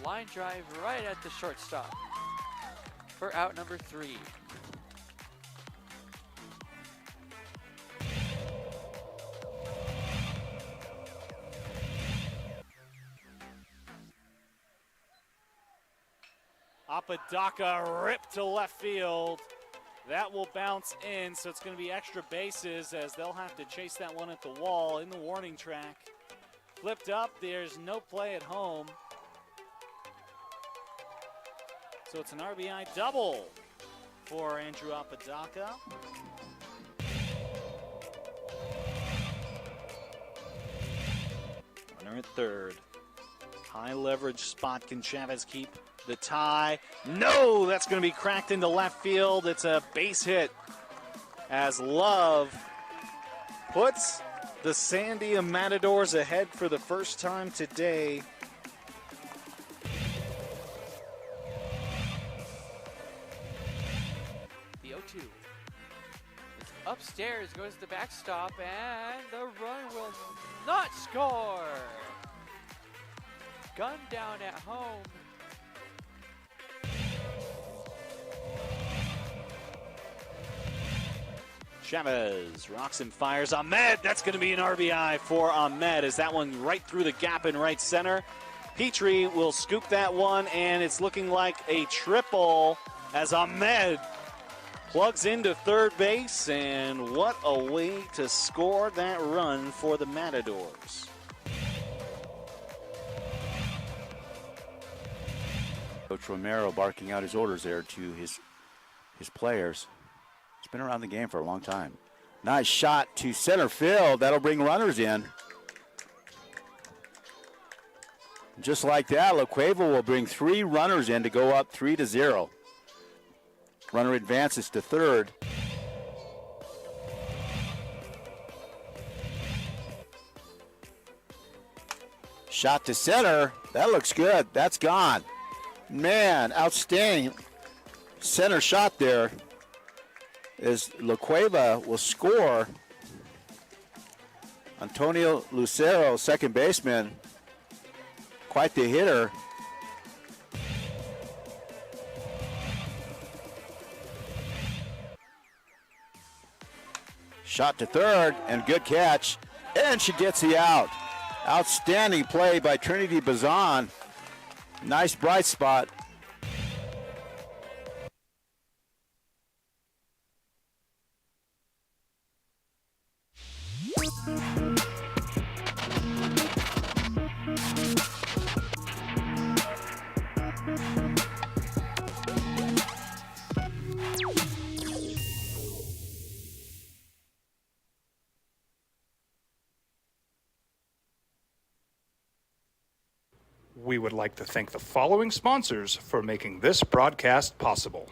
line drive right at the shortstop for out number 3. Apodaca ripped to left field. That will bounce in, so it's going to be extra bases as they'll have to chase that one at the wall in the warning track. Flipped up, there's no play at home. So it's an RBI double for Andrew Apodaca. Runner at third. High leverage spot. Can Chavez keep the tie? No, that's going to be cracked into left field. It's a base hit as Love puts the Sandia Matadors ahead for the first time today. The 0-2. It's upstairs, goes to the backstop, and the run will not score. Gun down at home. Chavez rocks and fires. Ahmed, that's going to be an RBI for Ahmed as that one right through the gap in right center. Petrie will scoop that one, and it's looking like a triple as Ahmed plugs into third base, and what a way to score that run for the Matadors. Coach Romero barking out his orders there to his players. He's been around the game for a long time. Nice shot to center field. That'll bring runners in. Just like that, La Cueva will bring 3 runners in to go up 3-0. Runner advances to third. Shot to center. That looks good. That's gone. Man, outstanding center shot there. As La Cueva will score. Antonio Lucero, second baseman, quite the hitter. Shot to third, and good catch, and she gets the out. Outstanding play by Trinity Bazan. Nice bright spot. We would like to thank the following sponsors for making this broadcast possible.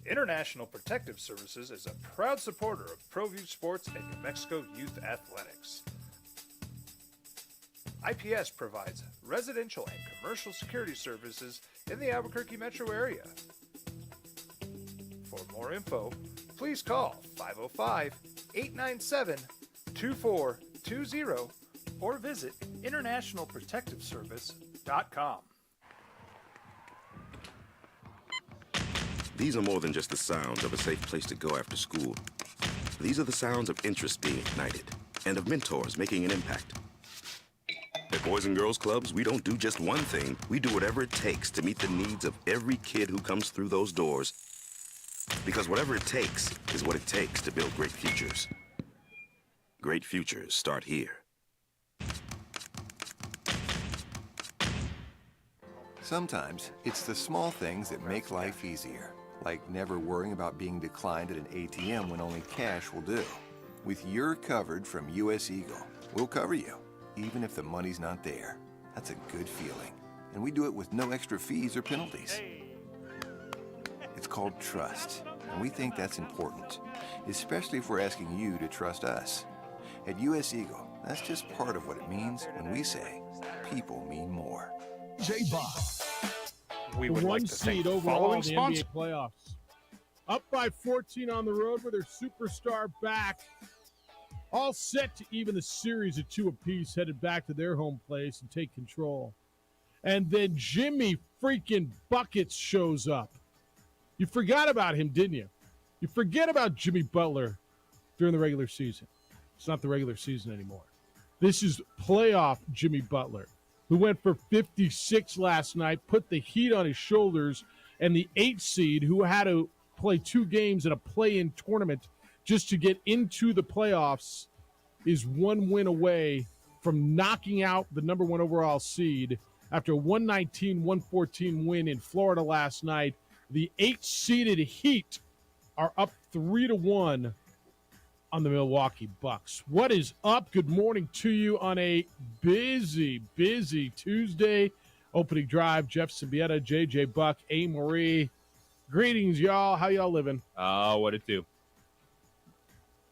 International Protective Services is a proud supporter of ProView Sports and New Mexico Youth Athletics. IPS provides residential and commercial security services in the Albuquerque metro area. For more info, please call 505-897-2420 or visit internationalprotectiveservice.com. These are more than just the sounds of a safe place to go after school. These are the sounds of interest being ignited and of mentors making an impact. At Boys and Girls Clubs, we don't do just one thing. We do whatever it takes to meet the needs of every kid who comes through those doors. Because whatever it takes is what it takes to build great futures. Great futures start here. Sometimes it's the small things that make life easier, like never worrying about being declined at an ATM when only cash will do. With You're Covered from US Eagle, we'll cover you, even if the money's not there. That's a good feeling. And we do it with no extra fees or penalties. It's called trust, and we think that's important, especially if we're asking you to trust us. At US Eagle, that's just part of what it means when we say people mean more. J-Bob. We would like to thank the following sponsors. Playoffs. Up by 14 on the road with their superstar back. all set to even the series at 2 apiece, headed back to their home place and take control. And then Jimmy freaking Buckets shows up. You forgot about him, didn't you? You forget about Jimmy Butler during the regular season. It's not the regular season anymore. This is playoff Jimmy Butler, who went for 56 last night, put the heat on his shoulders, and the 8 seed, who had to play 2 games in a play-in tournament just to get into the playoffs, is 1 win away from knocking out the number 1 overall seed after a 119-114 win in Florida last night. The 8-seeded Heat are up 3-1 on the Milwaukee Bucks. What is up? Good morning to you on a busy Tuesday. Opening drive, Jeff Symbieta, JJ Buck, A. Marie. Greetings, y'all. How y'all living? Oh, what it do?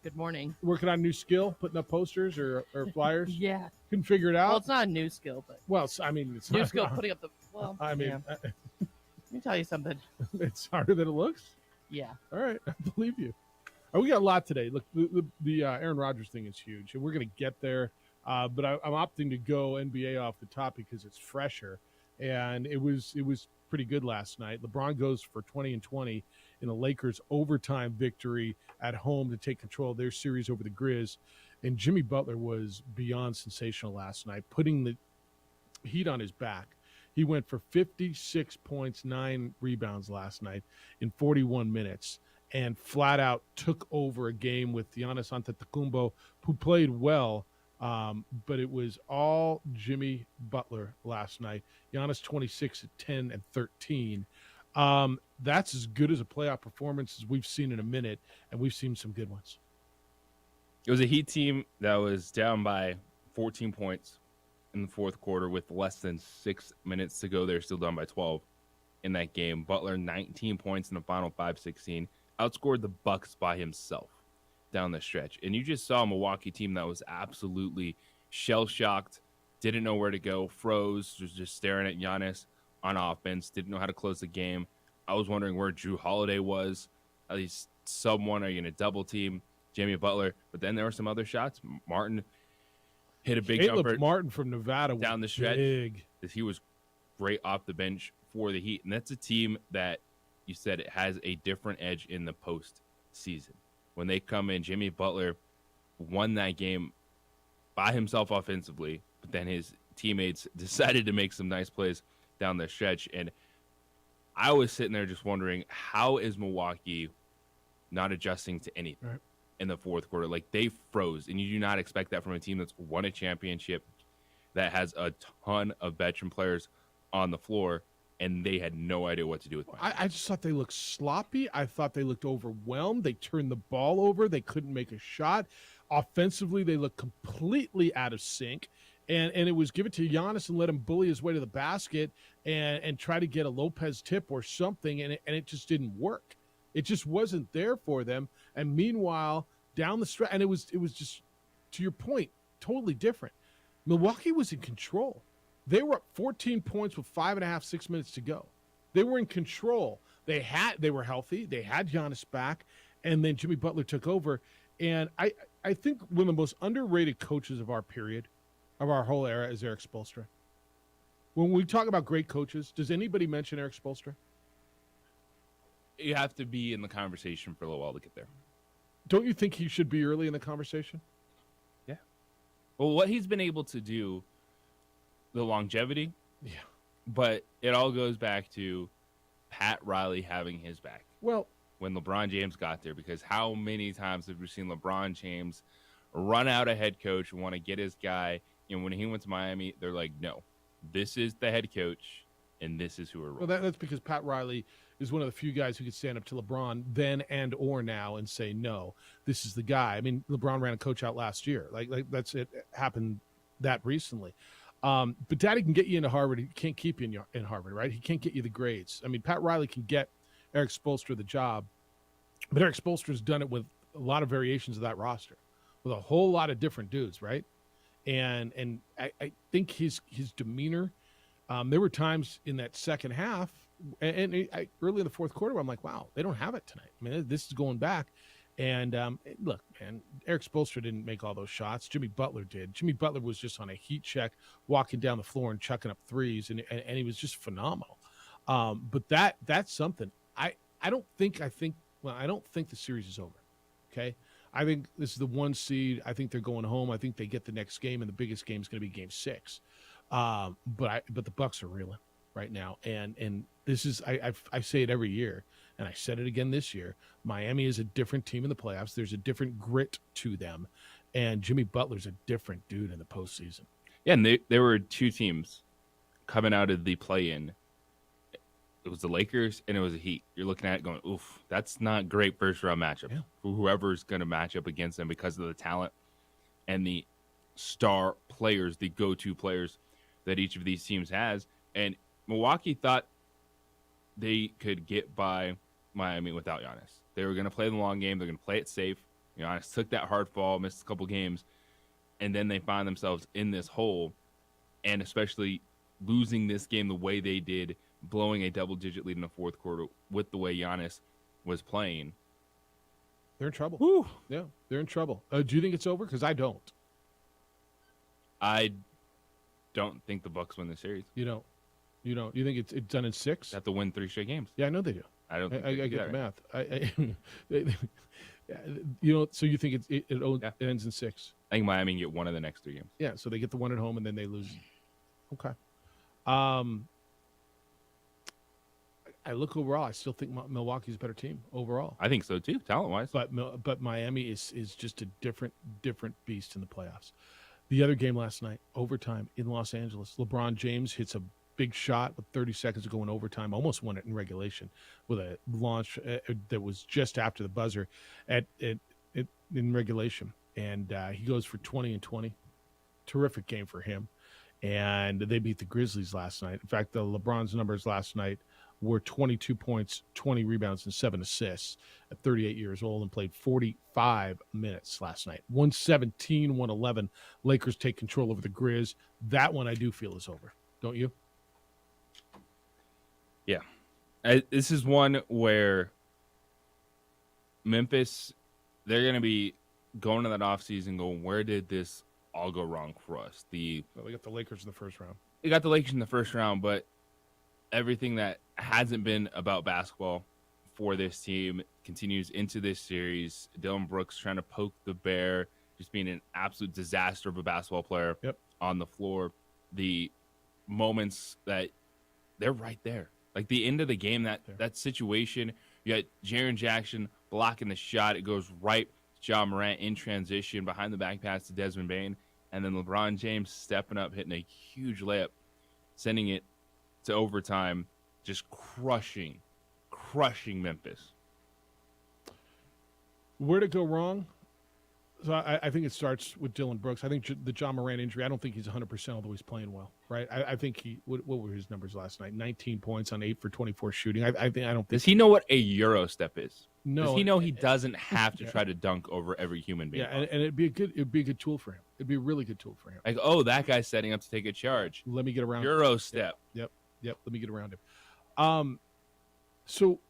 Good morning. Working on a new skill, putting up posters or flyers? Yeah. Couldn't figure it out? Well, it's not a new skill, but Well, it's new not, skill putting up the. Well, I mean, yeah. Let me tell you something. it's harder than it looks. Yeah. All right, I believe you. We got a lot today. Look, the Aaron Rodgers thing is huge, and we're going to get there. But I'm opting to go NBA off the top because it's fresher, and it was pretty good last night. LeBron goes for 20 and 20 in a Lakers overtime victory at home to take control of their series over the Grizz, and Jimmy Butler was beyond sensational last night, putting the heat on his back. He went for 56 points, 9 rebounds last night in 41 minutes. And flat out took over a game with Giannis Antetokounmpo, who played well, but it was all Jimmy Butler last night. Giannis 26 at 10 and 13. That's as good as a playoff performance as we've seen in a minute, and we've seen some good ones. It was a Heat team that was down by 14 points in the fourth quarter with less than 6 minutes to go. They're still down by 12 in that game. Butler 19 points in the final 5-16. Outscored the Bucks by himself down the stretch. And you just saw a Milwaukee team that was absolutely shell-shocked, didn't know where to go, froze, was just staring at Giannis on offense, didn't know how to close the game. I was wondering where Drew Holiday was. At least someone, are you going to double team Jimmy Butler? But then there were some other shots. Martin hit a big jumper. Martin from Nevada down the stretch. Big. He was great off the bench for the Heat. And that's a team that you said it has a different edge in the postseason. When they come in, Jimmy Butler won that game by himself offensively, but then his teammates decided to make some nice plays down the stretch. And I was sitting there just wondering, how is Milwaukee not adjusting to anything in the fourth quarter? Like, they froze, and you do not expect that from a team that's won a championship, that has a ton of veteran players on the floor, and they had no idea what to do with it. I just thought they looked sloppy. I thought they looked overwhelmed. They turned the ball over. They couldn't make a shot. Offensively, they looked completely out of sync. And it was give it to Giannis and let him bully his way to the basket and try to get a Lopez tip or something, and it just didn't work. It just wasn't there for them. And meanwhile, down the stretch, and it was just, to your point, totally different. Milwaukee was in control. They were up 14 points with 5.5, 6 minutes to go. They were in control. They were healthy. They had Giannis back, and then Jimmy Butler took over. And I think one of the most underrated coaches of our period, of our whole era, is Eric Spoelstra. When we talk about great coaches, does anybody mention Eric Spoelstra? You have to be in the conversation for a little while to get there. Don't you think he should be early in the conversation? Yeah. Well, what he's been able to do, the longevity, but it all goes back to Pat Riley having his back. Well, when LeBron James got there, because how many times have we seen LeBron James run out a head coach and want to get his guy? And when he went to Miami, they're like, no, this is the head coach, and this is who we're rolling. Well, that's because Pat Riley is one of the few guys who could stand up to LeBron then and or now and say, no, this is the guy. I mean, LeBron ran a coach out last year. Like that's it happened that recently. But Daddy can get you into Harvard. He can't keep you in Harvard, right? He can't get you the grades. I mean, Pat Riley can get Eric Spoelstra the job, but Eric Spoelstra's done it with a lot of variations of that roster, with a whole lot of different dudes, right? And I think his demeanor, there were times in that second half, and early in the fourth quarter, where I'm like, wow, they don't have it tonight. I mean, this is going back. And look, man, Eric Spoelstra didn't make all those shots. Jimmy Butler did. Jimmy Butler was just on a heat check, walking down the floor and chucking up threes, and he was just phenomenal. But that's something. I don't think the series is over. Okay, I think this is the 1 seed. I think they're going home. I think they get the next game, and the biggest game is going to be Game 6. But the Bucks are reeling right now, and this is I say it every year, and I said it again this year. Miami is a different team in the playoffs. There's a different grit to them, and Jimmy Butler's a different dude in the postseason. Yeah, and there were 2 teams coming out of the play-in. It was the Lakers and it was the Heat. You're looking at it going, oof, that's not great first-round matchup for whoever's going to match up against them because of the talent and the star players, the go-to players that each of these teams has. And Milwaukee thought they could get by Miami without Giannis. They were going to play the long game. They're going to play it safe. Giannis took that hard fall, missed a couple games, and then they find themselves in this hole, and especially losing this game the way they did, blowing a double-digit lead in the fourth quarter with the way Giannis was playing. They're in trouble. Whew. Yeah, they're in trouble. Do you think it's over? Because I don't. I don't think the Bucks win the series. You don't. You think it's done in 6? They have to win 3 straight games. Yeah, I know they do. I don't think I they get the right. math. So you think it ends in 6? I think Miami can get one of the next 3 games. Yeah, so they get the one at home and then they lose. Okay. I look overall. I still think Milwaukee's a better team overall. I think so too, talent-wise. But Miami is just a different beast in the playoffs. The other game last night, overtime in Los Angeles. LeBron James hits a big shot with 30 seconds to go in overtime. Almost won it in regulation with a launch that was just after the buzzer in regulation, and he goes for 20 and 20. Terrific game for him, and they beat the Grizzlies last night. In fact, the LeBron's numbers last night were 22 points, 20 rebounds, and 7 assists at 38 years old, and played 45 minutes last night. 117-111. Lakers take control over the Grizz. That one I do feel is over. Don't you? Yeah. This is one where Memphis, they're going to be going to that offseason going, where did this all go wrong for us? We got the Lakers in the first round. They got the Lakers in the first round, but everything that hasn't been about basketball for this team continues into this series. Dillon Brooks trying to poke the bear, just being an absolute disaster of a basketball player on the floor. The moments that they're right there. Like the end of the game, that situation, you got Jaren Jackson blocking the shot. It goes right to Ja Morant in transition, behind the back pass to Desmond Bane, and then LeBron James stepping up, hitting a huge layup, sending it to overtime, just crushing Memphis. Where'd it go wrong? So I think it starts with Dillon Brooks. I think the Ja Morant injury, I don't think he's 100%, although he's playing well, right? I think what were his numbers last night? 19 points on 8 for 24 shooting. I don't think. Does he know what a Euro step is? No. Does he know he doesn't have to try to dunk over every human being? Yeah, and it'd be a good tool for him. It'd be a really good tool for him. Like, oh, that guy's setting up to take a charge. Let me get around Euro step. Yep. Let me get around him. So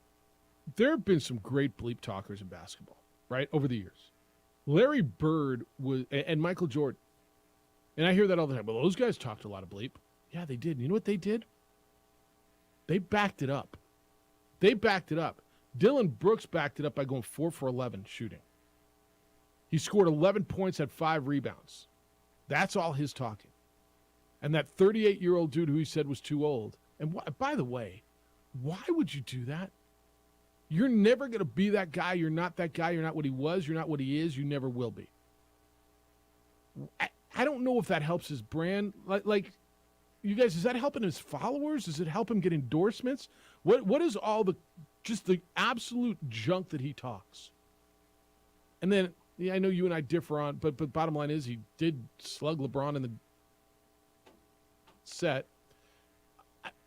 there have been some great bleep talkers in basketball, right, over the years. Larry Bird and Michael Jordan. And I hear that all the time. Well, those guys talked a lot of bleep. Yeah, they did. You know what they did? They backed it up. Dillon Brooks backed it up by going 4 for 11 shooting. He scored 11 points, had 5 rebounds. That's all his talking. And that 38-year-old dude who he said was too old. And by the way, why would you do that? You're never going to be that guy. You're not that guy. You're not what he was. You're not what he is. You never will be. I don't know if that helps his brand. Like, you guys, is that helping his followers? Does it help him get endorsements? What is all the absolute junk that he talks? And then, I know you and I differ on, but bottom line is he did slug LeBron in the set.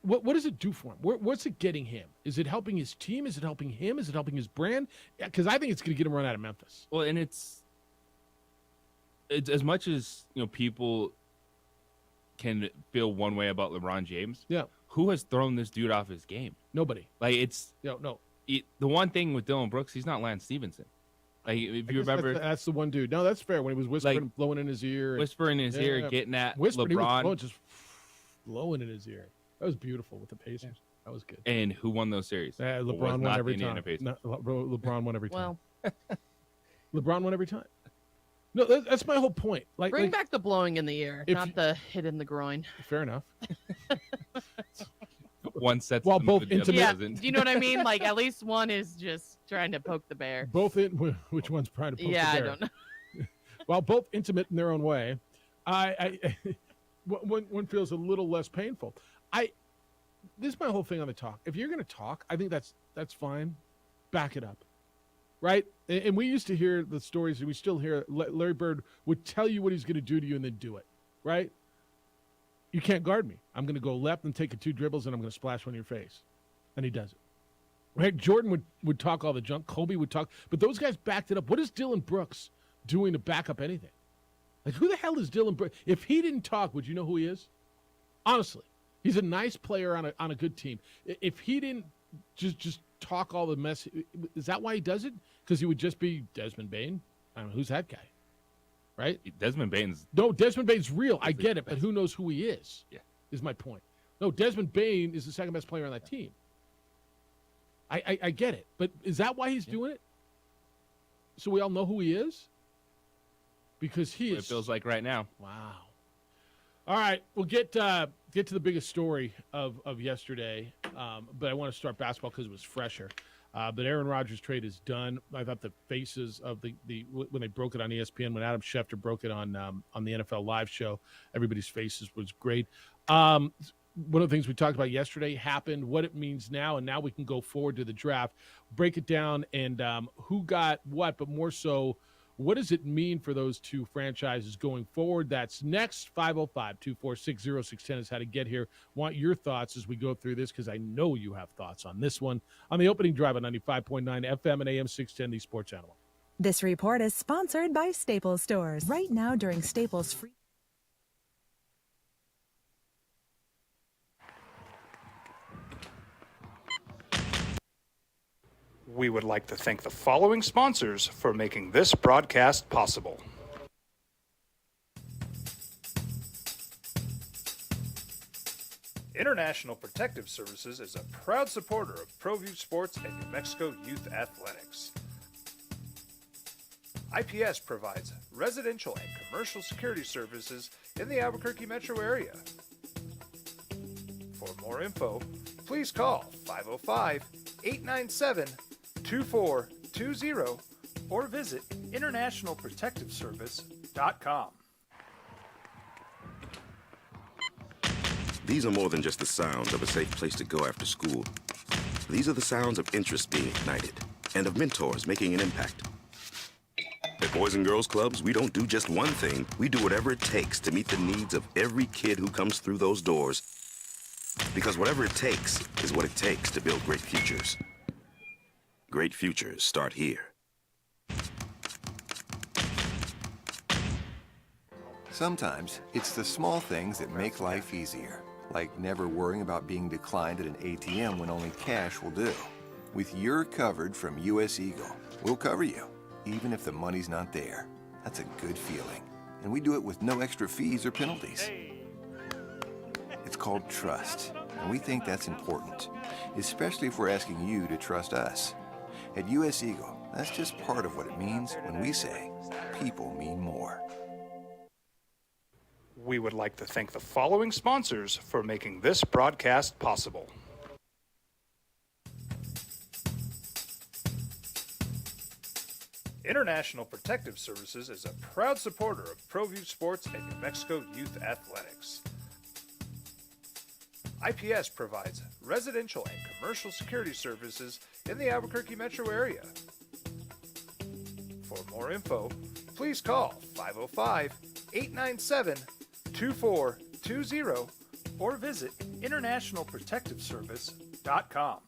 What does it do for him? What's it getting him? Is it helping his team? Is it helping him? Is it helping his brand? Because I think it's going to get him run out of Memphis. Well, and it's as much as people can feel one way about LeBron James. Yeah. Who has thrown this dude off his game? Nobody. Like it's no. The one thing with Dillon Brooks, he's not Lance Stevenson. Like if I you guess remember, that's the one dude. No, that's fair. When he was whispering, Like, blowing in his ear, whispering in his ear, Yeah. getting at whispering, he was LeBron. blowing, just blowing in his ear. That was beautiful with the Pacers. That was good. And who won those series? It was LeBron won not every the time. Indiana Pacers. No, LeBron won every time. Well, LeBron won every time. No, that's my whole point. bring back the blowing in the ear, if not you- the hit in the groin. Fair enough. One sets While them, both the other intimate- Yeah, doesn't. do you know what I mean? Like at least one is just trying to poke the bear. Both in which one's trying to poke Yeah, the I bear? don't know. While both intimate in their own way, I one feels a little less painful. This is my whole thing on the talk. If you're going to talk, I think that's fine. Back it up, right? And we used to hear the stories, and we still hear Larry Bird would tell you what he's going to do to you and then do it, right? You can't guard me. I'm going to go left and take 2 dribbles, and I'm going to splash one in your face, and he does it. Right? Jordan would talk all the junk. Kobe would talk, but those guys backed it up. What is Dylan Brooks doing to back up anything? Like, who the hell is Dylan Brooks? If he didn't talk, would you know who he is? Honestly, he's a nice player on a good team. If he didn't just talk all the mess, is that why he does it? Because he would just be Desmond Bain? I don't know, who's that guy? Right? Desmond Bain's No, Desmond Bain's real. I get it, but who knows who he is? Yeah. Is my point. No, Desmond Bain is the second best player on that team. I get it, but is that why he's doing it? So we all know who he is? Because he what is. it feels like right now. Wow. All right, we'll get to the biggest story of yesterday, but I want to start basketball because it was fresher. But Aaron Rodgers trade is done. I thought the faces of the when they broke it on ESPN, when Adam Schefter broke it on the NFL Live show, everybody's faces was great. One of the things we talked about yesterday happened, what it means now, and now we can go forward to the draft, break it down, and who got what, but more so, what does it mean for those two franchises going forward? That's next. 505-246-0610 is how to get here. Want your thoughts as we go through this, because I know you have thoughts on this one. On the opening drive on 95.9 FM and AM 610, the Sports Animal. This report is sponsored by Staples Stores. Right now during Staples free. We would like to thank the following sponsors for making this broadcast possible. International Protective Services is a proud supporter of ProView Sports and New Mexico Youth Athletics. IPS provides residential and commercial security services in the Albuquerque metro area. For more info, please call 505-897-2420 or visit internationalprotectiveservice.com. These are more than just the sounds of a safe place to go after school. These are the sounds of interest being ignited and of mentors making an impact. At Boys and Girls Clubs, we don't do just one thing. We do whatever it takes to meet the needs of every kid who comes through those doors. Because whatever it takes is what it takes to build great futures. Great futures start here. Sometimes it's the small things that make life easier, like never worrying about being declined at an ATM when only cash will do. With You're Covered from US Eagle, we'll cover you, even if the money's not there. That's a good feeling. And we do it with no extra fees or penalties. It's called trust, and we think that's important, especially if we're asking you to trust us. At US Eagle, that's just part of what it means when we say people mean more. We would like to thank the following sponsors for making this broadcast possible. International Protective Services is a proud supporter of ProView Sports and New Mexico Youth Athletics. IPS provides residential and commercial security services in the Albuquerque metro area. For more info, please call 505-897-2420 or visit internationalprotectiveservice.com.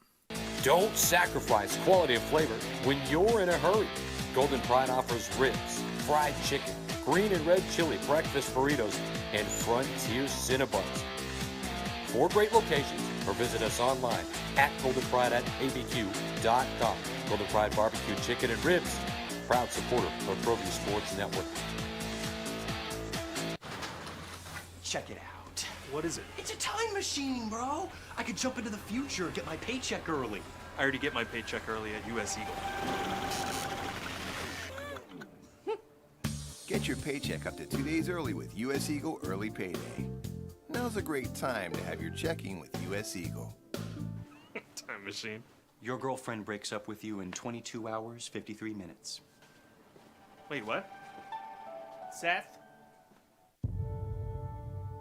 Don't sacrifice quality and flavor when you're in a hurry. Golden Pride offers ribs, fried chicken, green and red chili breakfast burritos, and Frontier Cinnabons. 4 great locations, or visit us online at goldenpride@abq.com. Golden Pride Barbecue Chicken and Ribs, proud supporter of ProView Sports Network. Check it out. What is it? It's a time machine, bro. I could jump into the future, get my paycheck early. I already get my paycheck early at US Eagle. Get your paycheck up to 2 days early with US Eagle Early Payday. Now's a great time to have your checking with US Eagle. Time machine. Your girlfriend breaks up with you in 22 hours, 53 minutes. Wait, what? Seth?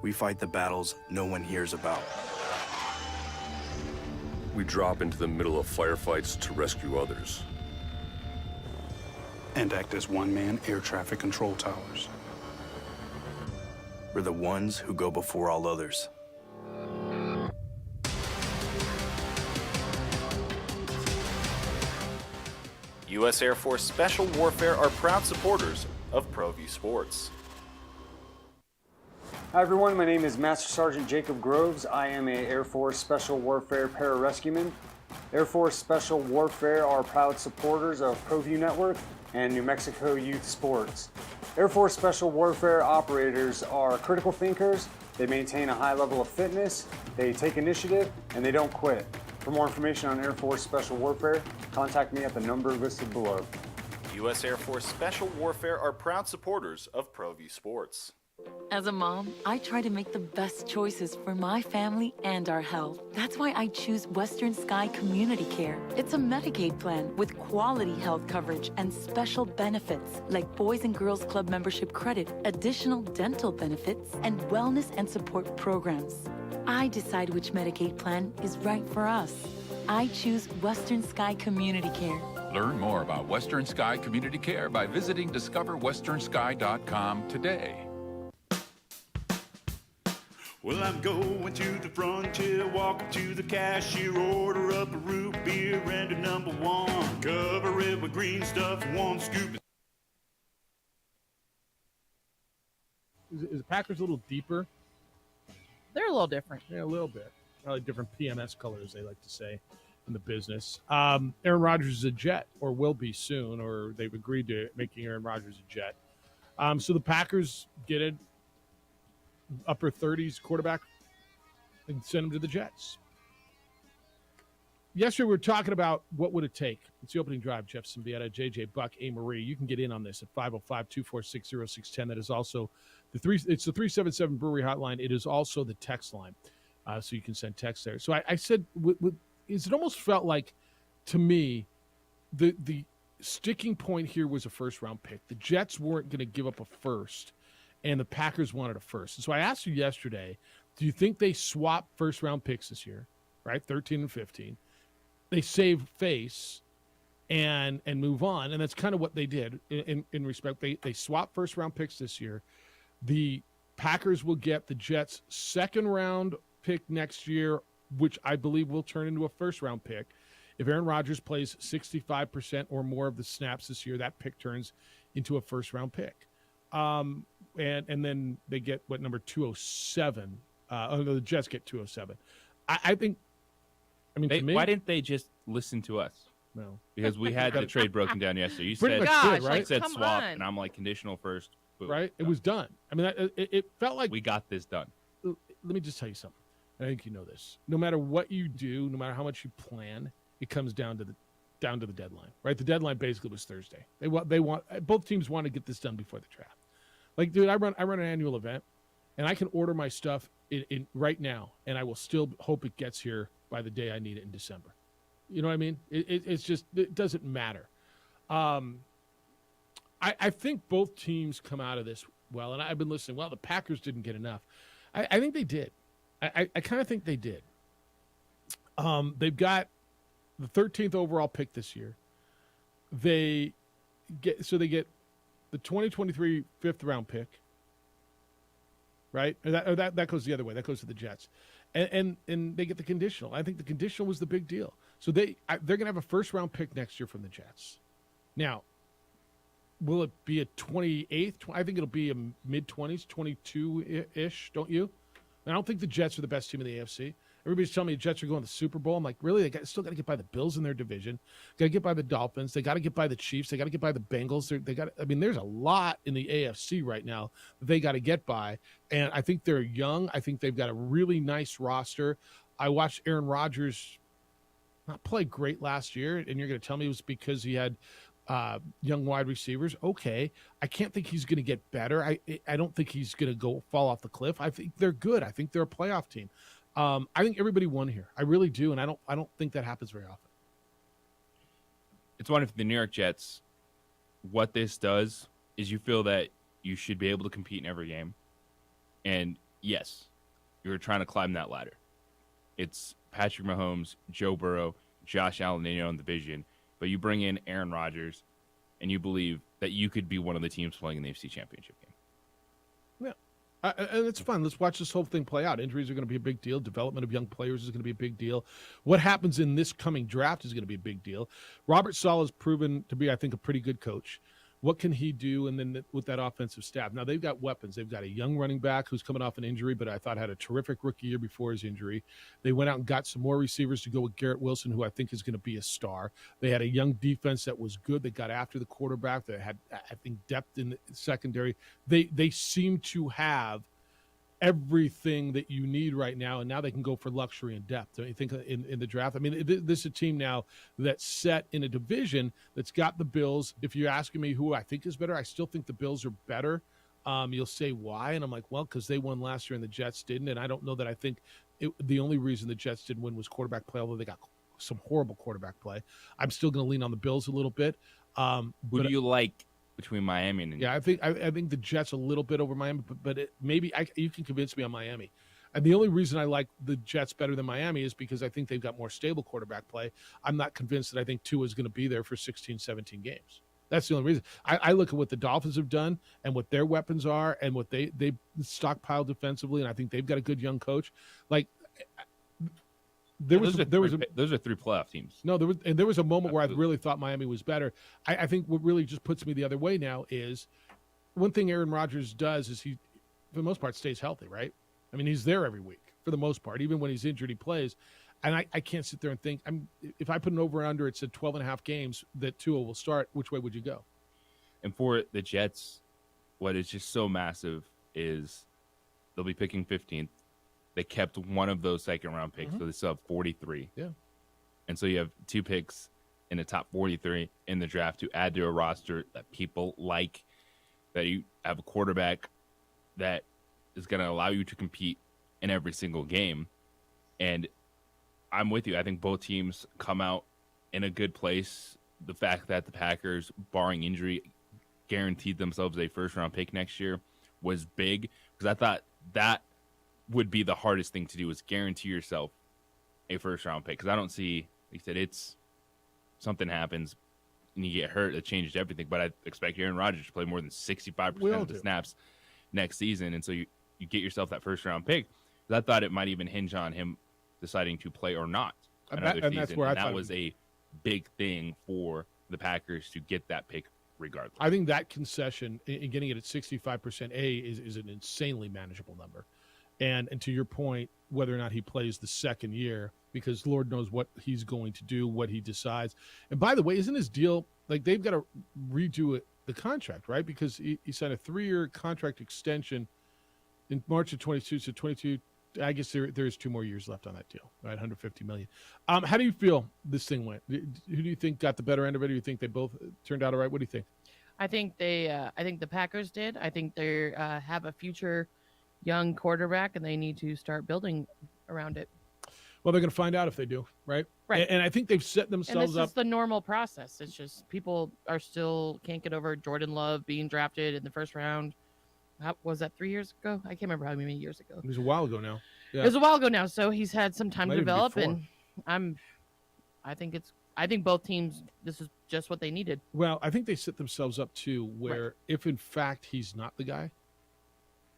We fight the battles no one hears about. We drop into the middle of firefights to rescue others. And act as one-man air traffic control towers. We're the ones who go before all others. U.S. Air Force Special Warfare are proud supporters of ProView Sports. Hi everyone, my name is Master Sergeant Jacob Groves. I am a Air Force Special Warfare pararescueman. Air Force Special Warfare are proud supporters of ProView Network and New Mexico Youth Sports. Air Force Special Warfare operators are critical thinkers. They maintain a high level of fitness, they take initiative, and they don't quit. For more information on Air Force Special Warfare, contact me at the number listed below. U.S. Air Force Special Warfare are proud supporters of ProView Sports. As a mom, I try to make the best choices for my family and our health. That's why I choose Western Sky Community Care. It's a Medicaid plan with quality health coverage and special benefits like Boys and Girls Club membership credit, additional dental benefits, and wellness and support programs. I decide which Medicaid plan is right for us. I choose Western Sky Community Care. Learn more about Western Sky Community Care by visiting discoverwesternsky.com today. Well, I'm going to the frontier, walking to the cashier, order up a root beer and a number one. Cover it with green stuff and one scoop. Is the Packers a little deeper? They're a little different. Yeah, a little bit. Probably different PMS colors, they like to say in the business. Aaron Rodgers is a Jet, or will be soon, or they've agreed to making Aaron Rodgers a Jet. So the Packers get it. Upper 30s quarterback and send him to the Jets. Yesterday we were talking about what would it take. It's the opening drive. Jeff Symbieta, JJ Buck, A. Marie. You can get in on this at 505-246-0610. That is also it's the 377 Brewery hotline. It is also the text line, so you can send text there. So I said, it almost felt like, to me, the sticking point here was a first-round pick. The Jets weren't going to give up a first, and the Packers wanted a first. And so I asked you yesterday, do you think they swap first-round picks this year, right, 13 and 15? They save face and move on, and that's kind of what they did in respect. They swap first-round picks this year. The Packers will get the Jets' second-round pick next year, which I believe will turn into a first-round pick. If Aaron Rodgers plays 65% or more of the snaps this year, that pick turns into a first-round pick. And then they get number 207. The Jets get 207. I think. I mean, to me, why didn't they just listen to us? No, because we had the trade broken down yesterday. You pretty said, much did, right? You said Come swap, on. and I'm like conditional first. Boom. Right? It was done. I mean, it felt like we got this done. Let me just tell you something. I think you know this. No matter what you do, no matter how much you plan, it comes down to the deadline, right? The deadline basically was Thursday. They want both teams want to get this done before the draft. Like, dude, I run an annual event, and I can order my stuff in right now, and I will still hope it gets here by the day I need it in December. You know what I mean? It's just, it doesn't matter. I think both teams come out of this well, and I've been listening. Well, the Packers didn't get enough. I think they did. I kind of think they did. They've got the 13th overall pick this year. They get the 2023 fifth round pick, right? Or that goes the other way. That goes to the Jets, and they get the conditional. I think the conditional was the big deal. So they're going to have a first round pick next year from the Jets. Now, will it be a 28th? I think it'll be a mid 20s, 22 ish. Don't you? I don't think the Jets are the best team in the AFC. Everybody's telling me the Jets are going to the Super Bowl. I'm like, really? Still got to get by the Bills in their division. Got to get by the Dolphins. They got to get by the Chiefs. They got to get by the Bengals. There's a lot in the AFC right now that they got to get by. And I think they're young. I think they've got a really nice roster. I watched Aaron Rodgers not play great last year, and you're going to tell me it was because he had young wide receivers. Okay. I can't think he's going to get better. I don't think he's going to fall off the cliff. I think they're good. I think they're a playoff team. I think everybody won here. I really do, and I don't think that happens very often. It's one of the New York Jets. What this does is you feel that you should be able to compete in every game. And yes, you're trying to climb that ladder. It's Patrick Mahomes, Joe Burrow, Josh Allen in your own division. But you bring in Aaron Rodgers, and you believe that you could be one of the teams playing in the AFC Championship game. Yeah. And it's fun. Let's watch this whole thing play out. Injuries are going to be a big deal. Development of young players is going to be a big deal. What happens in this coming draft is going to be a big deal. Robert Saleh has proven to be, I think, a pretty good coach. What can he do? And then with that offensive staff, now they've got weapons. They've got a young running back who's coming off an injury, but I thought had a terrific rookie year before his injury. They went out and got some more receivers to go with Garrett Wilson, who I think is going to be a star. They had a young defense that was good. They got after the quarterback. They had, I think, depth in the secondary. They seem to have everything that you need right now, and now they can go for luxury and depth. Don't you think in the draft? I mean, this is a team now that's set in a division that's got the Bills. If you're asking me who I think is better, I still think the Bills are better. You'll say why, and I'm like, well, because they won last year and the Jets didn't, and I don't know that I think the only reason the Jets didn't win was quarterback play, although they got some horrible quarterback play. I'm still going to lean on the Bills a little bit. Who do you like between Miami and I think the Jets a little bit over Miami, but maybe you can convince me on Miami. And the only reason I like the Jets better than Miami is because I think they've got more stable quarterback play. I'm not convinced that I think Tua is going to be there for 16, 17 games. That's the only reason. I look at what the Dolphins have done and what their weapons are and what they stockpiled defensively, and I think they've got a good young coach. Like those are three playoff teams. No, there was a moment where I really thought Miami was better. I think what really just puts me the other way now is one thing Aaron Rodgers does is he, for the most part, stays healthy, right? I mean, he's there every week for the most part. Even when he's injured, he plays. And I can't sit there and think, if I put an over and under, it's at 12.5 games that Tua will start. Which way would you go? And for the Jets, what is just so massive is they'll be picking 15th. They kept one of those second-round picks, so they still have 43. Yeah. And so you have 2 picks in the top 43 in the draft to add to a roster that people like, that you have a quarterback that is going to allow you to compete in every single game. And I'm with you. I think both teams come out in a good place. The fact that the Packers, barring injury, guaranteed themselves a first-round pick next year was big, because I thought that would be the hardest thing to do, is guarantee yourself a first-round pick. Because I don't see, like you said, something happens and you get hurt, it changes everything. But I expect Aaron Rodgers to play more than 65% of the snaps next season. And so you get yourself that first-round pick. I thought it might even hinge on him deciding to play or not another season. That's where that was a big thing for the Packers to get that pick regardless. I think that concession in getting it at 65% is an insanely manageable number. And to your point, whether or not he plays the second year, because Lord knows what he's going to do, what he decides. And by the way, isn't his deal, like, they've got to redo the contract, right? Because he signed a 3-year contract extension in March of 22, so 22. I guess there's 2 more years left on that deal, right? $150 million. How do you feel this thing went? Who do you think got the better end of it? Or do you think they both turned out all right? What do you think? I think I think the Packers did. I think they have a future young quarterback, and they need to start building around it. Well, they're going to find out if they do, right? Right. And I think they've set themselves and this up. is the normal process. It's just people can't get over Jordan Love being drafted in the first round. Was that 3 years ago? I can't remember how many years ago. It was a while ago now. Yeah. It was a while ago now, so he's had some time to develop, before. and I think both teams, this is just what they needed. Well, I think they set themselves up too, where if in fact he's not the guy,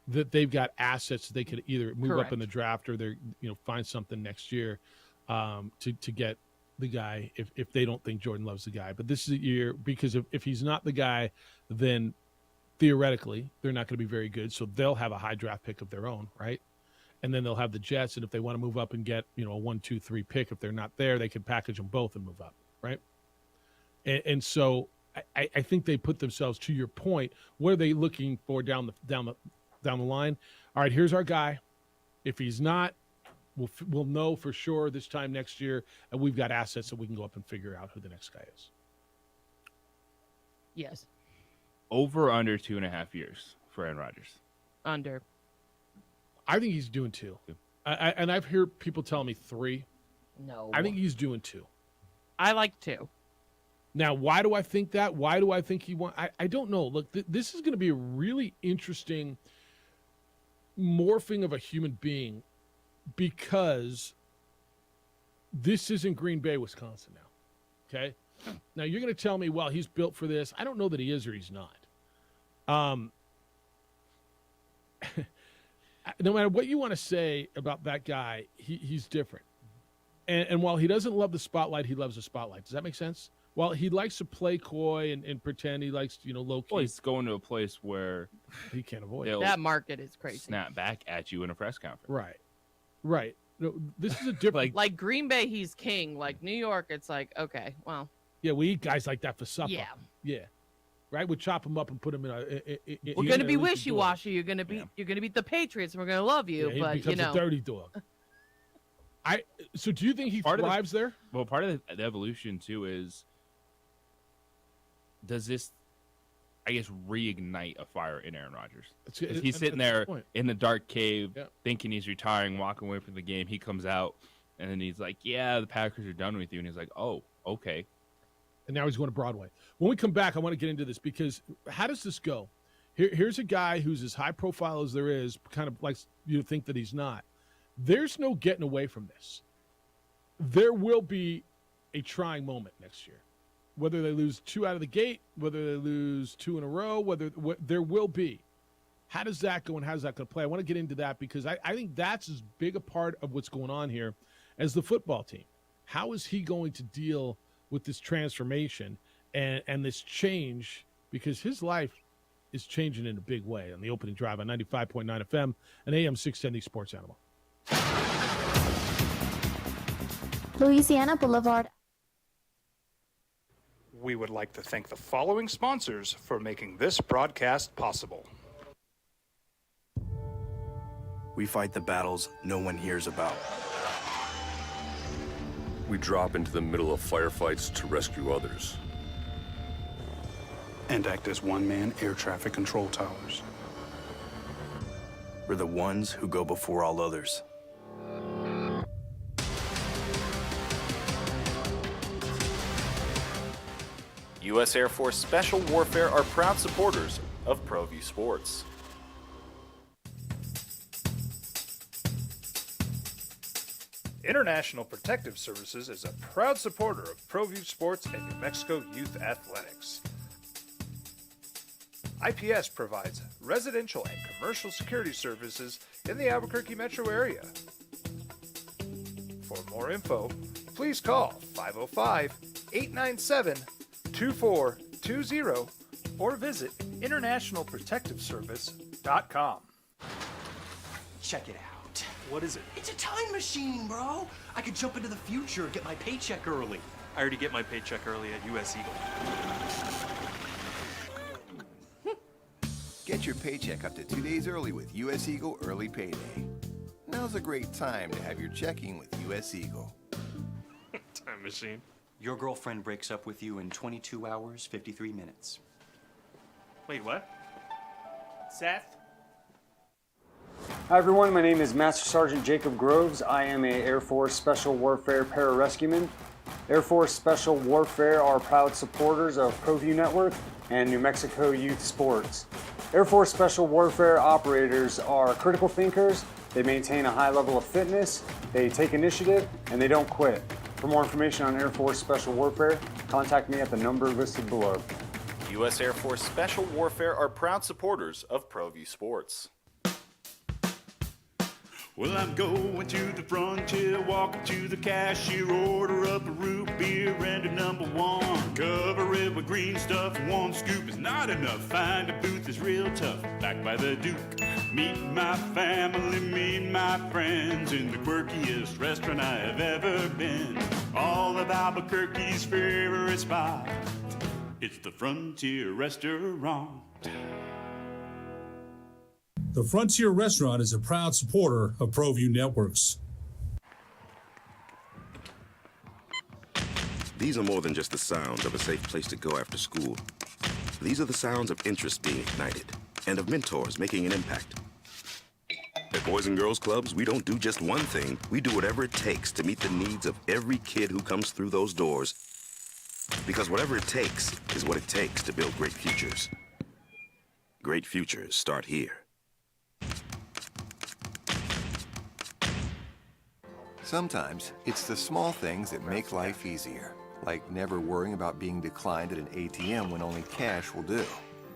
that they've got assets that they could either move up in the draft or they're find something next year to get the guy if they don't think Jordan Love's the guy. But this is a year, because if he's not the guy, then theoretically they're not going to be very good, so they'll have a high draft pick of their own, right? and then they'll have the Jets. And if they want to move up and get, a 1, 2, 3 pick, if they're not there, they can package them both and move up, right? And so I think they put themselves, to your point, what are they looking for down the line? All right, here's our guy. If he's not, we'll know for sure this time next year, and we've got assets that we can go up and figure out who the next guy is. Yes. Over under 2.5 years for Aaron Rodgers. Under. I think he's doing 2. And I've heard people tell me 3. No. I think he's doing 2. I like 2. Now, why do I think that? Why do I think he won? I don't know. Look, this is going to be a really interesting morphing of a human being, because this isn't Green Bay, Wisconsin now. Okay? Now, you're going to tell me, well, he's built for this. I don't know that he is or he's not. No matter what you want to say about that guy, he's different. And while he doesn't love the spotlight, he loves the spotlight. Does that make sense? While he likes to play coy and pretend, he likes, low-key. Well, he's going to a place where he can't avoid it. That market is crazy. Snap back at you in a press conference. Right. No, this is a different... like Green Bay, he's king. Like New York, it's like, okay, well... Yeah, we eat guys like that for supper. Yeah. Right? We chop them up and put them in a... We're going to be wishy-washy. You're going to beat the Patriots, and we're going to love you, he but, becomes a dirty dog. So do you think he thrives there? Well, part of the evolution, too, is... Does this, I guess, reignite a fire in Aaron Rodgers? He's sitting there in the dark cave thinking he's retiring, walking away from the game. He comes out, and then he's like, yeah, the Packers are done with you. And he's like, oh, okay. And now he's going to Broadway. When we come back, I want to get into this, because how does this go? Here's a guy who's as high profile as there is, kind of likes you to think that he's not. There's no getting away from this. There will be a trying moment next year. Whether they lose 2 out of the gate, whether they lose 2 in a row, there will be. How does that go, and how's that going to play? I want to get into that, because I think that's as big a part of what's going on here as the football team. How is he going to deal with this transformation and this change? Because his life is changing in a big way. On the opening drive on 95.9 FM and AM 610 Sports Animal. Louisiana Boulevard. We would like to thank the following sponsors for making this broadcast possible. We fight the battles no one hears about. We drop into the middle of firefights to rescue others. And act as one-man air traffic control towers. We're the ones who go before all others. U.S. Air Force Special Warfare are proud supporters of ProView Sports. International Protective Services is a proud supporter of ProView Sports and New Mexico Youth Athletics. IPS provides residential and commercial security services in the Albuquerque metro area. For more info, please call 505-897-2420 or visit internationalprotectiveservice.com. Check it out. What is it? It's a time machine, bro. I could jump into the future, get my paycheck early. I already get my paycheck early at US Eagle. Get your paycheck up to 2 days early with US Eagle Early Payday. Now's a great time to have your checking with US Eagle. Time machine. Your girlfriend breaks up with you in 22 hours, 53 minutes. Wait, what? Seth? Hi everyone, my name is Master Sergeant Jacob Groves. I am a Air Force Special Warfare Pararescueman. Air Force Special Warfare are proud supporters of ProView Network and New Mexico Youth Sports. Air Force Special Warfare operators are critical thinkers. They maintain a high level of fitness, they take initiative, and they don't quit. For more information on Air Force Special Warfare, contact me at the number listed below. U.S. Air Force Special Warfare are proud supporters of ProView Sports. Well, I'm going to the frontier, walking to the cashier, order up a root beer and a number one. Cover it with green stuff, one scoop is not enough. Find a booth is real tough, back by the Duke. Meet my family, meet my friends in the quirkiest restaurant I have ever been. All of Albuquerque's favorite spot, it's the Frontier Restaurant. The Frontier Restaurant is a proud supporter of ProView Networks. These are more than just the sounds of a safe place to go after school. These are the sounds of interest being ignited and of mentors making an impact. At Boys and Girls Clubs, we don't do just one thing. We do whatever it takes to meet the needs of every kid who comes through those doors. Because whatever it takes is what it takes to build great futures. Great futures start here. Sometimes it's the small things that make life easier, like never worrying about being declined at an ATM when only cash will do.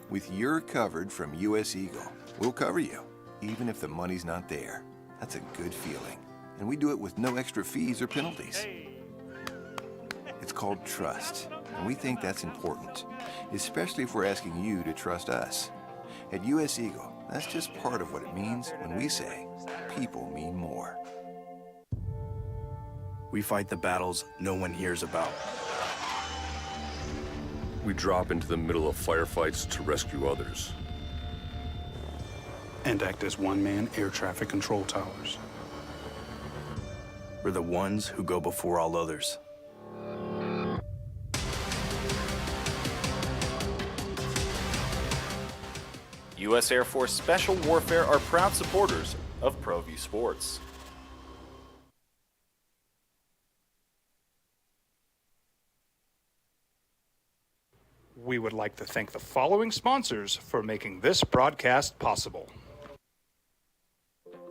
With your covered from US Eagle, we'll cover you, even if the money's not there. That's a good feeling. And we do it with no extra fees or penalties. It's called trust, and we think that's important, especially if we're asking you to trust us. At US Eagle, that's just part of what it means when we say, people mean more. We fight the battles no one hears about. We drop into the middle of firefights to rescue others. And act as one-man air traffic control towers. We're the ones who go before all others. U.S. Air Force Special Warfare are proud supporters of ProView Sports. We would like to thank the following sponsors for making this broadcast possible.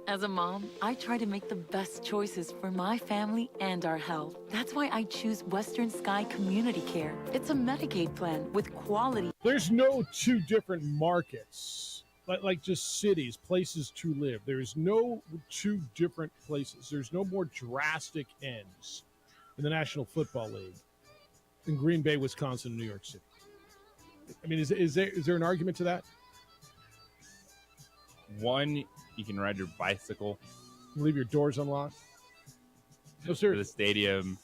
As a mom, I try to make the best choices for my family and our health. That's why I choose Western Sky Community Care. It's a Medicaid plan with quality. There's no two different markets, like just cities, places to live. There's no two different places. There's no more drastic ends in the National Football League in Green Bay, Wisconsin, and New York City. I mean, is there an argument to that? One, you can ride your bicycle. Leave your doors unlocked. No, to the stadium.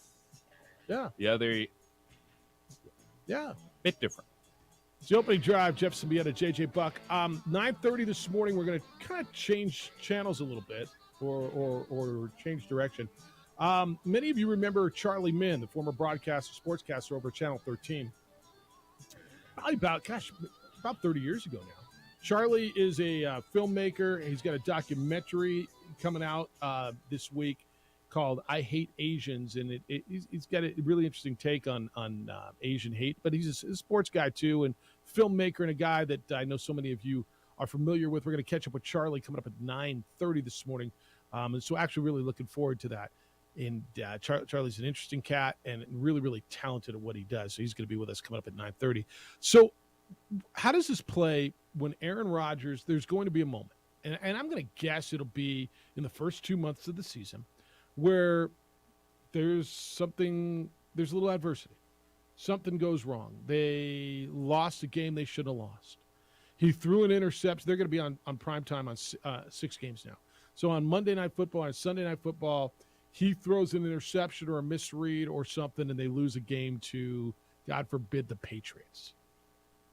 Yeah. The other, yeah, bit different. It's the opening drive. Jeff Symbieta, JJ Buck. 9:30 this morning. We're going to kind of change channels a little bit, or change direction. Many of you remember Charlie Min, the former broadcaster, sportscaster over at Channel 13. Probably about 30 years ago now. Charlie is a filmmaker. He's got a documentary coming out this week called I Hate Asians, and he's got a really interesting take on Asian hate, but he's a sports guy too, and filmmaker, and a guy that I know so many of you are familiar with. We're going to catch up with Charlie coming up at 9:30 this morning, and so actually really looking forward to that. And Charlie's an interesting cat and really, really talented at what he does. So he's going to be with us coming up at 9:30. So how does this play when Aaron Rodgers, there's going to be a moment, and I'm going to guess it'll be in the first 2 months of the season, where there's a little adversity. Something goes wrong. They lost a game they shouldn't have lost. He threw an interception. They're going to be on primetime on 6 games now. So on Monday Night Football and Sunday Night Football, he throws an interception or a misread or something, and they lose a game to, God forbid, the Patriots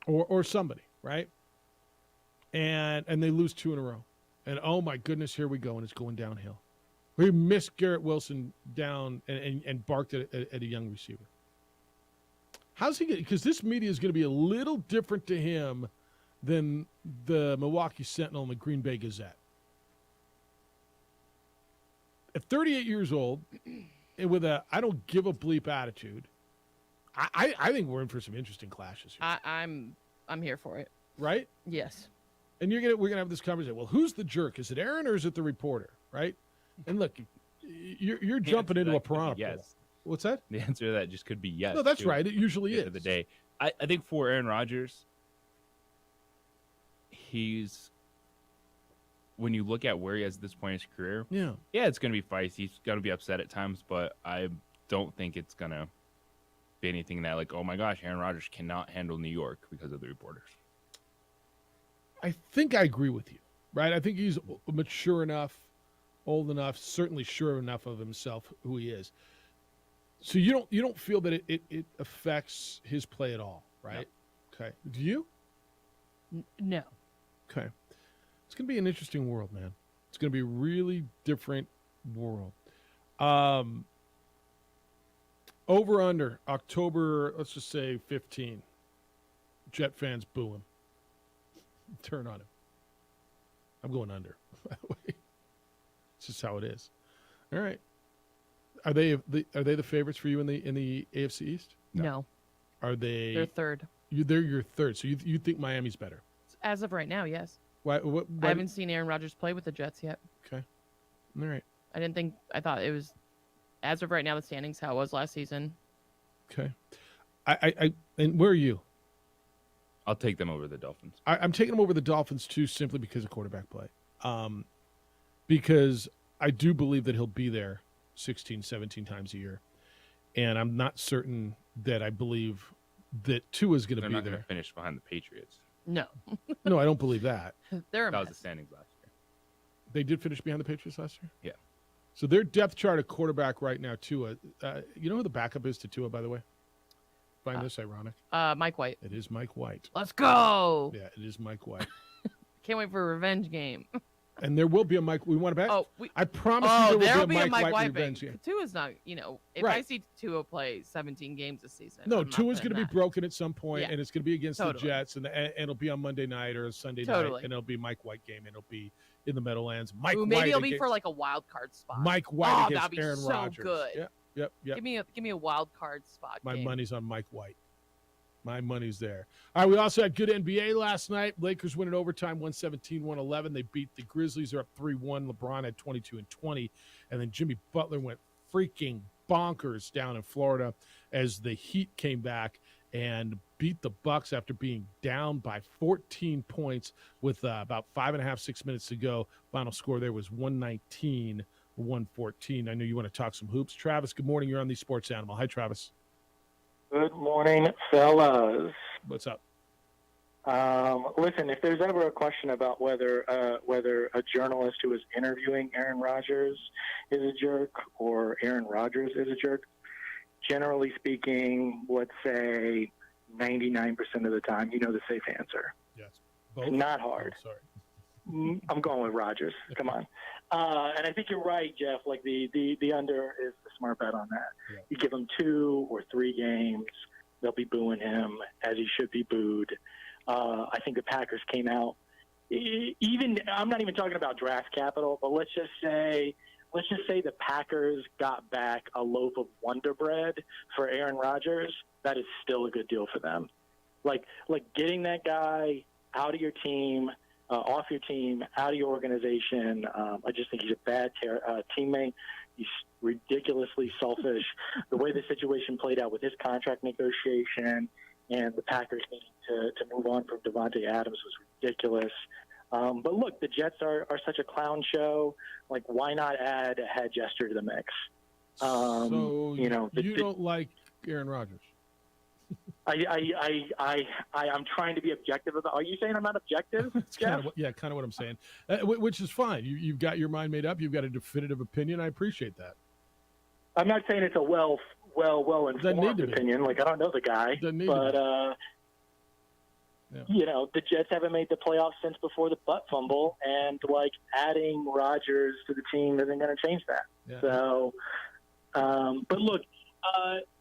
or somebody, right? And they lose 2 in a row. And, oh, my goodness, here we go, and it's going downhill. We missed Garrett Wilson down and barked at a young receiver. How's he get? Because this media is going to be a little different to him than the Milwaukee Sentinel and the Green Bay Gazette. At 38 years old, and with a I don't give a bleep attitude, I think we're in for some interesting clashes here. I'm here for it. Right? Yes. And we're gonna have this conversation. Well, who's the jerk? Is it Aaron or is it the reporter? Right? And look, you're jumping into a prompt. Yes. What's that? The answer to that just could be yes. No, that's right. It usually is. At the end of the day, I think for Aaron Rodgers, he's when you look at where he is at this point in his career, Yeah. it's going to be feisty. He's going to be upset at times, but I don't think it's going to be anything that like, oh my gosh, Aaron Rodgers cannot handle New York because of the reporters. I think I agree with you, right? I think he's mature enough, old enough, certainly sure enough of himself who he is. So you don't feel that it affects his play at all, right? No. Okay. Do you? No. Okay. It's going to be an interesting world, man. It's going to be a really different world. Over under October, let's just say 15. Jet fans boo him. Turn on him. I'm going under, by the way. It's just how it is. All right. Are they the favorites for you in the AFC East? No. Are they? They're third. They're your third. So you think Miami's better? As of right now, yes. Why I haven't seen Aaron Rodgers play with the Jets yet. Okay. All right. I thought it was, as of right now, the standings how it was last season. Okay. And where are you? I'll take them over the Dolphins. I'm taking them over the Dolphins too, simply because of quarterback play. Because I do believe that he'll be there 16, 17 times a year. And I'm not certain that I believe that Tua's going to be They're not going there. to finish behind the Patriots. No. No, I don't believe that. They're a That was mess. the standings last year. They did finish behind the Patriots last year? Yeah. So their depth chart of quarterback right now, Tua. You know who the backup is to Tua, by the way? Find this ironic. Mike White. It is Mike White. Let's go. Yeah, it is Mike White. Can't wait for a revenge game. And there will be a Mike. We want to bet? Oh, I promise you there will be a Mike White revenge game. Tua's not, if Right. I see Tua play 17 games this season. No, I'm not Tua's going to putting be broken at some point, Yeah. and it's going to be against Totally. the Jets, and it'll be on Monday night or a Sunday night, Totally. and it'll be Mike White game, and it'll be in the Meadowlands. Mike Ooh, maybe White it'll be against, for like a wild card spot. Mike White oh, against that'd be Aaron so Rodgers. good. Yep. Give me a wild card spot. My game. money's on Mike White. My money's there. All right, we also had good NBA last night. Lakers win in overtime, 117-111. They beat the Grizzlies. They're up 3-1. LeBron had 22 and 20. And then Jimmy Butler went freaking bonkers down in Florida as the Heat came back and beat the Bucks after being down by 14 points with about 5.5, 6 minutes to go. Final score there was 119-114. I know you want to talk some hoops. Travis, good morning. You're on the Sports Animal. Hi, Travis. Good morning, fellas. What's up? Listen, if there's ever a question about whether a journalist who is interviewing Aaron Rodgers is a jerk or Aaron Rodgers is a jerk, generally speaking, let's say 99% of the time, you know the safe answer. Yes. Both? Not hard. Oh, sorry. I'm going with Rodgers. Come on. And I think you're right, Jeff. Like the under is the smart bet on that. Yeah. You give him 2 or 3 games, they'll be booing him as he should be booed. I think the Packers came out. Even I'm not even talking about draft capital, but let's just say the Packers got back a loaf of Wonder Bread for Aaron Rodgers. That is still a good deal for them. Like getting that guy out of your team. Off your team, out of your organization. I just think he's a bad teammate. He's ridiculously selfish. The way the situation played out with his contract negotiation and the Packers needing to move on from Devontae Adams was ridiculous. But look, the Jets are such a clown show. Like, why not add a head gesture to the mix? So you don't like Aaron Rodgers? I'm trying to be objective about. Are you saying I'm not objective? kind of what I'm saying, which is fine. You've got your mind made up. You've got a definitive opinion. I appreciate that. I'm not saying it's a well informed opinion. Like, I don't know the guy, but the Jets haven't made the playoffs since before the butt fumble, and like adding Rodgers to the team isn't going to change that. Yeah. So, but look.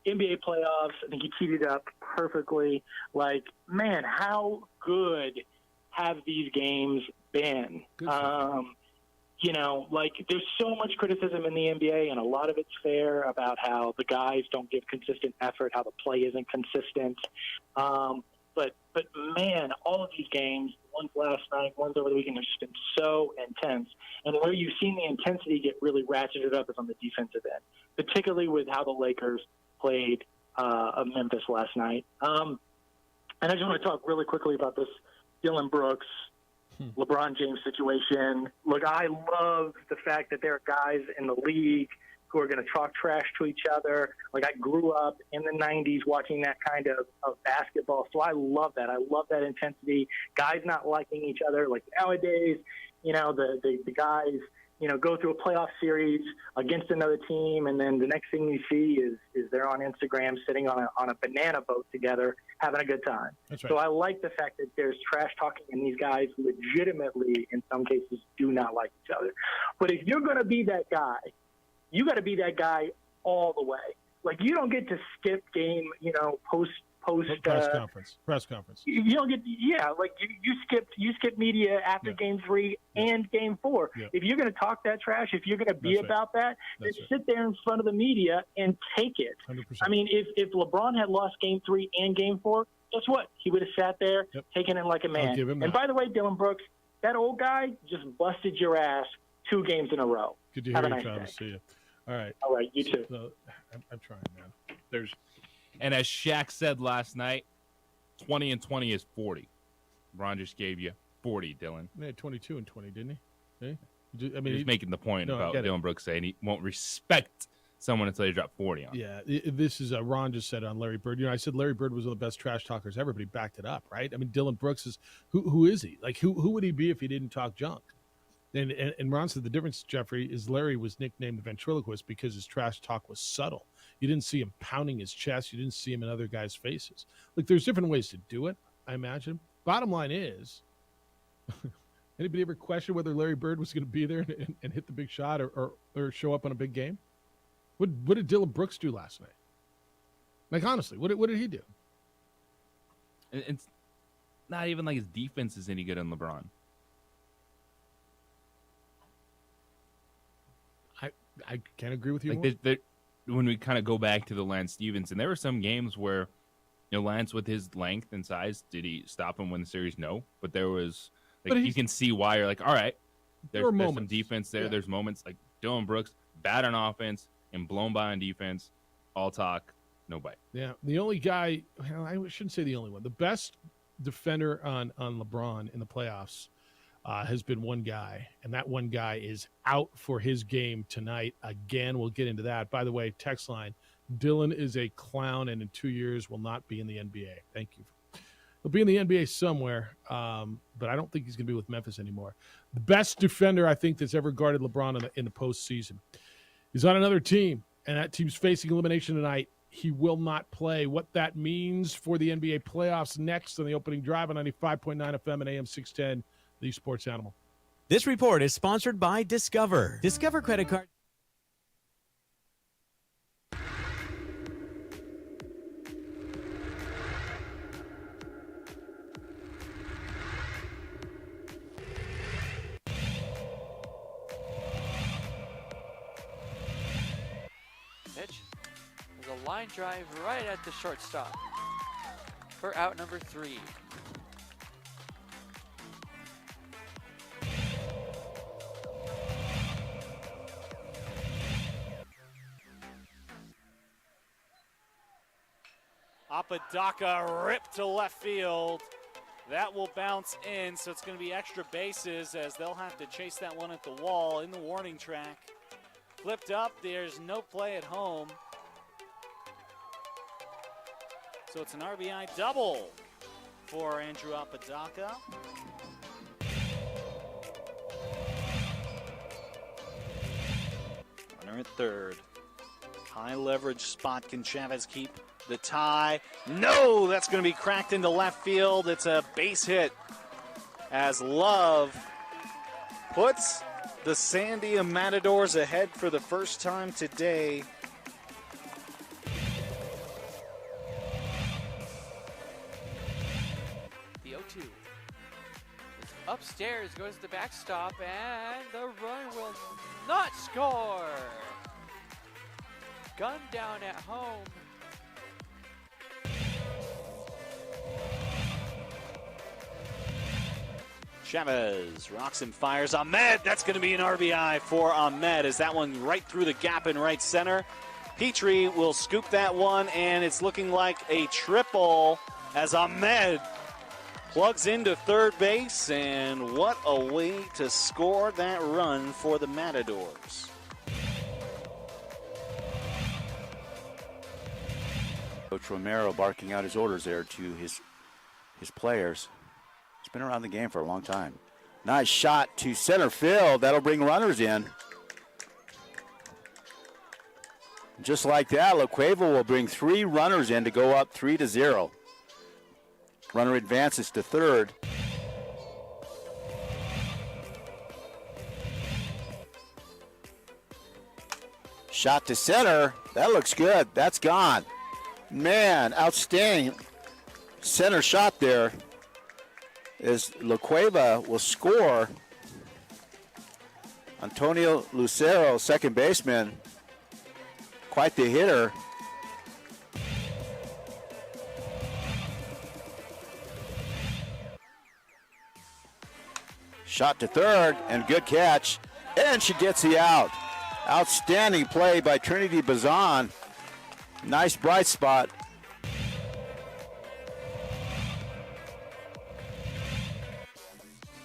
NBA playoffs, I think you teed it up perfectly. Like, man, how good have these games been? There's so much criticism in the NBA, and a lot of it's fair about how the guys don't give consistent effort, how the play isn't consistent. But man, all of these games, ones last night, ones over the weekend, have just been so intense. And where you've seen the intensity get really ratcheted up is on the defensive end, particularly with how the Lakers played Memphis last night. And I just want to talk really quickly about this Dylan Brooks LeBron James situation. Look, I love the fact that there are guys in the league who are going to talk trash to each other. Like, I grew up in the 90s watching that kind of basketball, so I love that. I love that intensity. Guys not liking each other. Like, nowadays, the guys, go through a playoff series against another team, and then the next thing you see is they're on Instagram sitting on a banana boat together having a good time. That's right. So I like the fact that there's trash talking, and these guys legitimately, in some cases, do not like each other. But if you're going to be that guy, you got to be that guy all the way. Like, you don't get to skip game, post press conference. You don't get, you skip media after game 3 and game 4. Yeah. If you're going to talk that trash, if you're going to be That's about that, then That's sit there in front of the media and take it. 100%. I mean, if LeBron had lost game 3 and game 4, guess what? He would have sat there, taken it like a man. give him And that. by the way, Dylan Brooks, that old guy just busted your ass 2 games in a row. Good to Have hear a you, nice Travis. day. See you. All right. All right, you too. So, I'm trying, man. And as Shaq said last night, 20 and 20 is 40. LeBron just gave you 40, Dylan. He had 22 and 20, didn't he? I He mean, was making the point No, I about get it. Dylan Brooks saying he won't respect someone until they drop 40 on him. Yeah, this is Ron just said on Larry Bird. I said Larry Bird was one of the best trash talkers ever, but he backed it up, right? I mean, Dylan Brooks is who is he? Like, who would he be if he didn't talk junk? And Ron said the difference, Jeffrey, is Larry was nicknamed the ventriloquist because his trash talk was subtle. You didn't see him pounding his chest. You didn't see him in other guys' faces. Like, there's different ways to do it, I imagine. Bottom line is, anybody ever question whether Larry Bird was going to be there and hit the big shot or show up on a big game? What did Dylan Brooks do last night? Like, honestly, what did he do? It's not even like his defense is any good on LeBron. I can't agree with you more. Like, when we kind of go back to the Lance Stevenson, there were some games where, Lance with his length and size, did he stop him when the series? No. But there was, you can see why you're like, all right, there's some defense there. Yeah. There's moments like Dylan Brooks, bad on offense and blown by on defense. All talk, no bite. Yeah, the only guy, well, I shouldn't say the only one. The best defender on LeBron in the playoffs has been one guy, and that one guy is out for his game tonight. Again, we'll get into that. By the way, text line, Dylan is a clown and in 2 years will not be in the NBA. Thank you. He'll be in the NBA somewhere, but I don't think he's going to be with Memphis anymore. The best defender I think that's ever guarded LeBron in the postseason is on another team, and that team's facing elimination tonight. He will not play. What that means for the NBA playoffs next on the opening drive on 95.9 FM and AM 610, the Sports Animal. This report is sponsored by Discover. Discover credit card. Mitch, there's a line drive right at the shortstop for out number 3. Apodaca ripped to left field. That will bounce in, so it's going to be extra bases as they'll have to chase that one at the wall in the warning track. Flipped up, there's no play at home. So it's an RBI double for Andrew Apodaca. Runner at third. High leverage spot. Can Chavez keep the tie? No, that's going to be cracked into left field. It's a base hit as Love puts the Sandia Matadors ahead for the first time today. The 0-2. It's upstairs, goes to the backstop, and the run will not score. Gun down at home. Chavez rocks and fires. Ahmed, that's going to be an RBI for Ahmed as that one right through the gap in right center. Petrie will scoop that one, and it's looking like a triple as Ahmed Plugs into third base, and what a way to score that run for the Matadors. Coach Romero barking out his orders there to his players. He's been around the game for a long time. Nice shot to center field. That'll bring runners in. Just like that, La Cueva will bring 3 runners in to go up 3-0. Runner advances to third. Shot to center. That looks good. That's gone. Man, outstanding center shot there. As La Cueva will score. Antonio Lucero, second baseman, quite the hitter. Shot to third, and good catch, and she gets the out. Outstanding play by Trinity Bazan. Nice bright spot.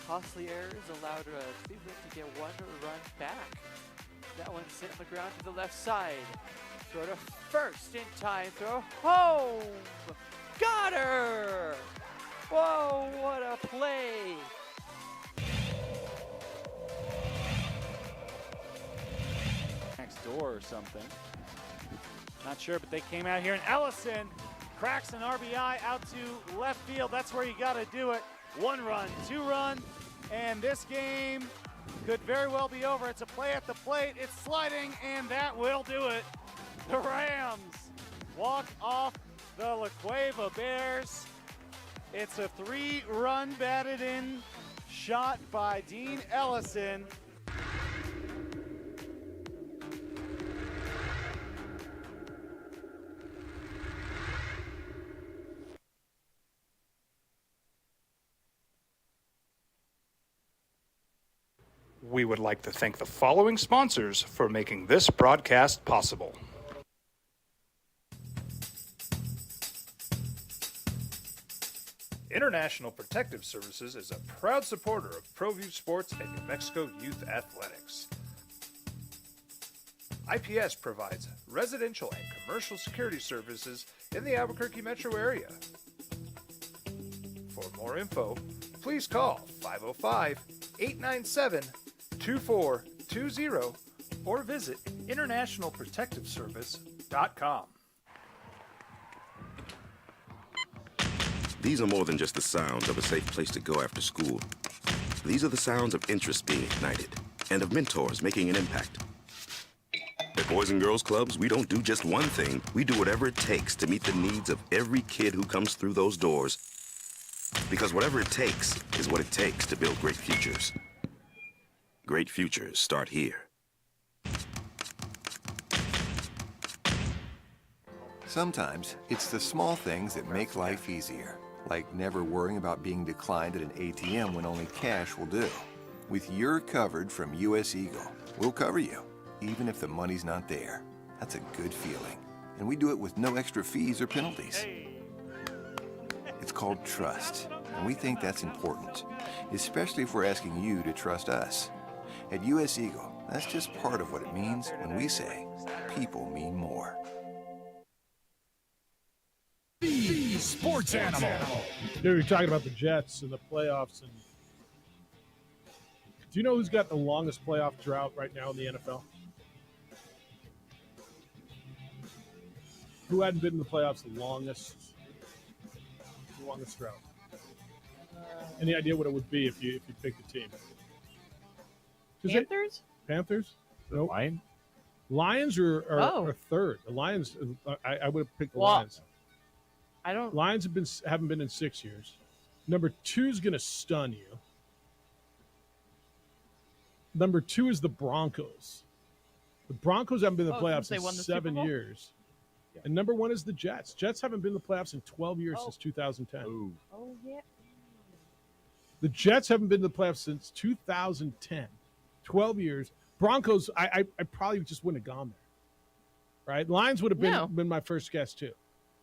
Costly errors allowed Cleveland to get 1 run back. That one sent on the ground to the left side. Throw to first in time. Throw home. Got her. Whoa, what a play. Next door or something. Not sure, but they came out here, and Ellison cracks an RBI out to left field. That's where you got to do it. 1 run, 2 run, and this game could very well be over. It's a play at the plate. It's sliding, and that will do it. The Rams walk off the La Cueva Bears. It's a 3-run batted in shot by Dean Ellison. We would like to thank the following sponsors for making this broadcast possible. International Protective Services is a proud supporter of ProView Sports and New Mexico Youth Athletics. IPS provides residential and commercial security services in the Albuquerque metro area. For more info, please call 505-897-2420 or visit internationalprotectiveservice.com. These are more than just the sounds of a safe place to go after school. These are the sounds of interest being ignited and of mentors making an impact. At Boys and Girls Clubs, we don't do just one thing. We do whatever it takes to meet the needs of every kid who comes through those doors. Because whatever it takes is what it takes to build great futures. Great futures start here. Sometimes it's the small things that make life easier, like never worrying about being declined at an ATM when only cash will do. With You're Covered from US Eagle, we'll cover you, even if the money's not there. That's a good feeling. And we do it with no extra fees or penalties. It's called trust, and we think that's important, especially if we're asking you to trust us. At US Eagle, that's just part of what it means when we say people mean more. The Sports Animal. Dude, you're talking about the Jets and the playoffs. And do you know who's got the longest playoff drought right now in the NFL? Who hadn't been in the playoffs the longest drought? Any idea what it would be if you picked a team? Panthers? Panthers? No. Lions? Lions are third. The Lions, I would have picked the Lions. I don't. Lions haven't been in 6 years. Number 2 is going to stun you. Number 2 is the Broncos. The Broncos haven't been in the playoffs in 7 years. Yeah. And number 1 is the Jets. Jets haven't been in the playoffs in 12 years since 2010. Oh, yeah. The Jets haven't been in the playoffs since 2010. 12 years. Broncos, I probably just wouldn't have gone there. Right? Lions would have been my first guess, too.